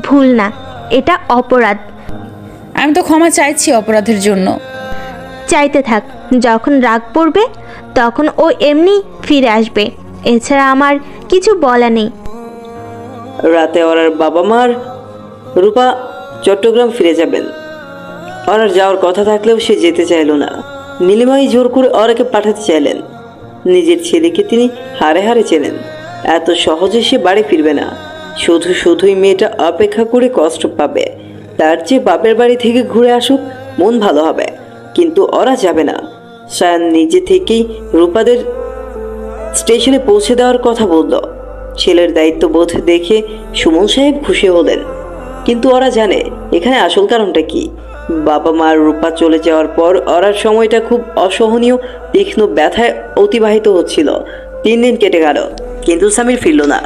[SPEAKER 12] ভুল না, এটা অপরাধ।
[SPEAKER 1] আমি তো ক্ষমা চাইছি অপরাধের জন্য।
[SPEAKER 12] চাইতে থাক, যখন রাগ পড়বে তখন ও এমনি ফিরে আসবে। এছাড়া আমার কিছু বলা নেই।
[SPEAKER 3] রাতে ওরার বাবা মার রূপা চট্টগ্রাম ফিরে যাবেন। ওরার যাওয়ার কথা থাকলেও সে যেতে চাইল না। নীলিমাই জোর করে ওরাকে পাঠাতে চাইলেন। নিজের ছেলেকে তিনি হারে হারে চেনেন। এত সহজে সে বাড়ি ফিরবে না। শুধু শুধুই মেয়েটা অপেক্ষা করে কষ্ট পাবে। তার চেয়ে বাপের বাড়ি থেকে ঘুরে আসুক, মন ভালো হবে। কিন্তু ওরা যাবে না। সায়ান নিজে থেকেই রূপাদের স্টেশনে পৌঁছে দেওয়ার কথা বলল। ছেলের দায়িত্ববোধ দেখে সুমন সাহেব খুশি হলেন। কিন্তু ওরা জানে এখানে আসল কারণটা কি। বাবা মার রূপা চলে যাওয়ার পর ওরার সময়টা খুব অসহনীয় তীক্ষ্ণ ব্যথায় অতিবাহিত হচ্ছিল। 3 দিন কেটে গেল, কিন্তু সামির ফিরল না।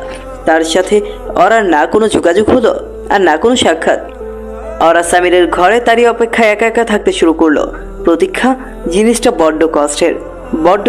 [SPEAKER 3] তার সাথে ওরার না কোনো যোগাযোগ হলো আর না কোনো সাক্ষাৎ। ওরা সামিরের ঘরে তারই অপেক্ষায় একা একা থাকতে শুরু করলো। প্রতীক্ষা জিনিসটা বড্ড কষ্টের, বড্ড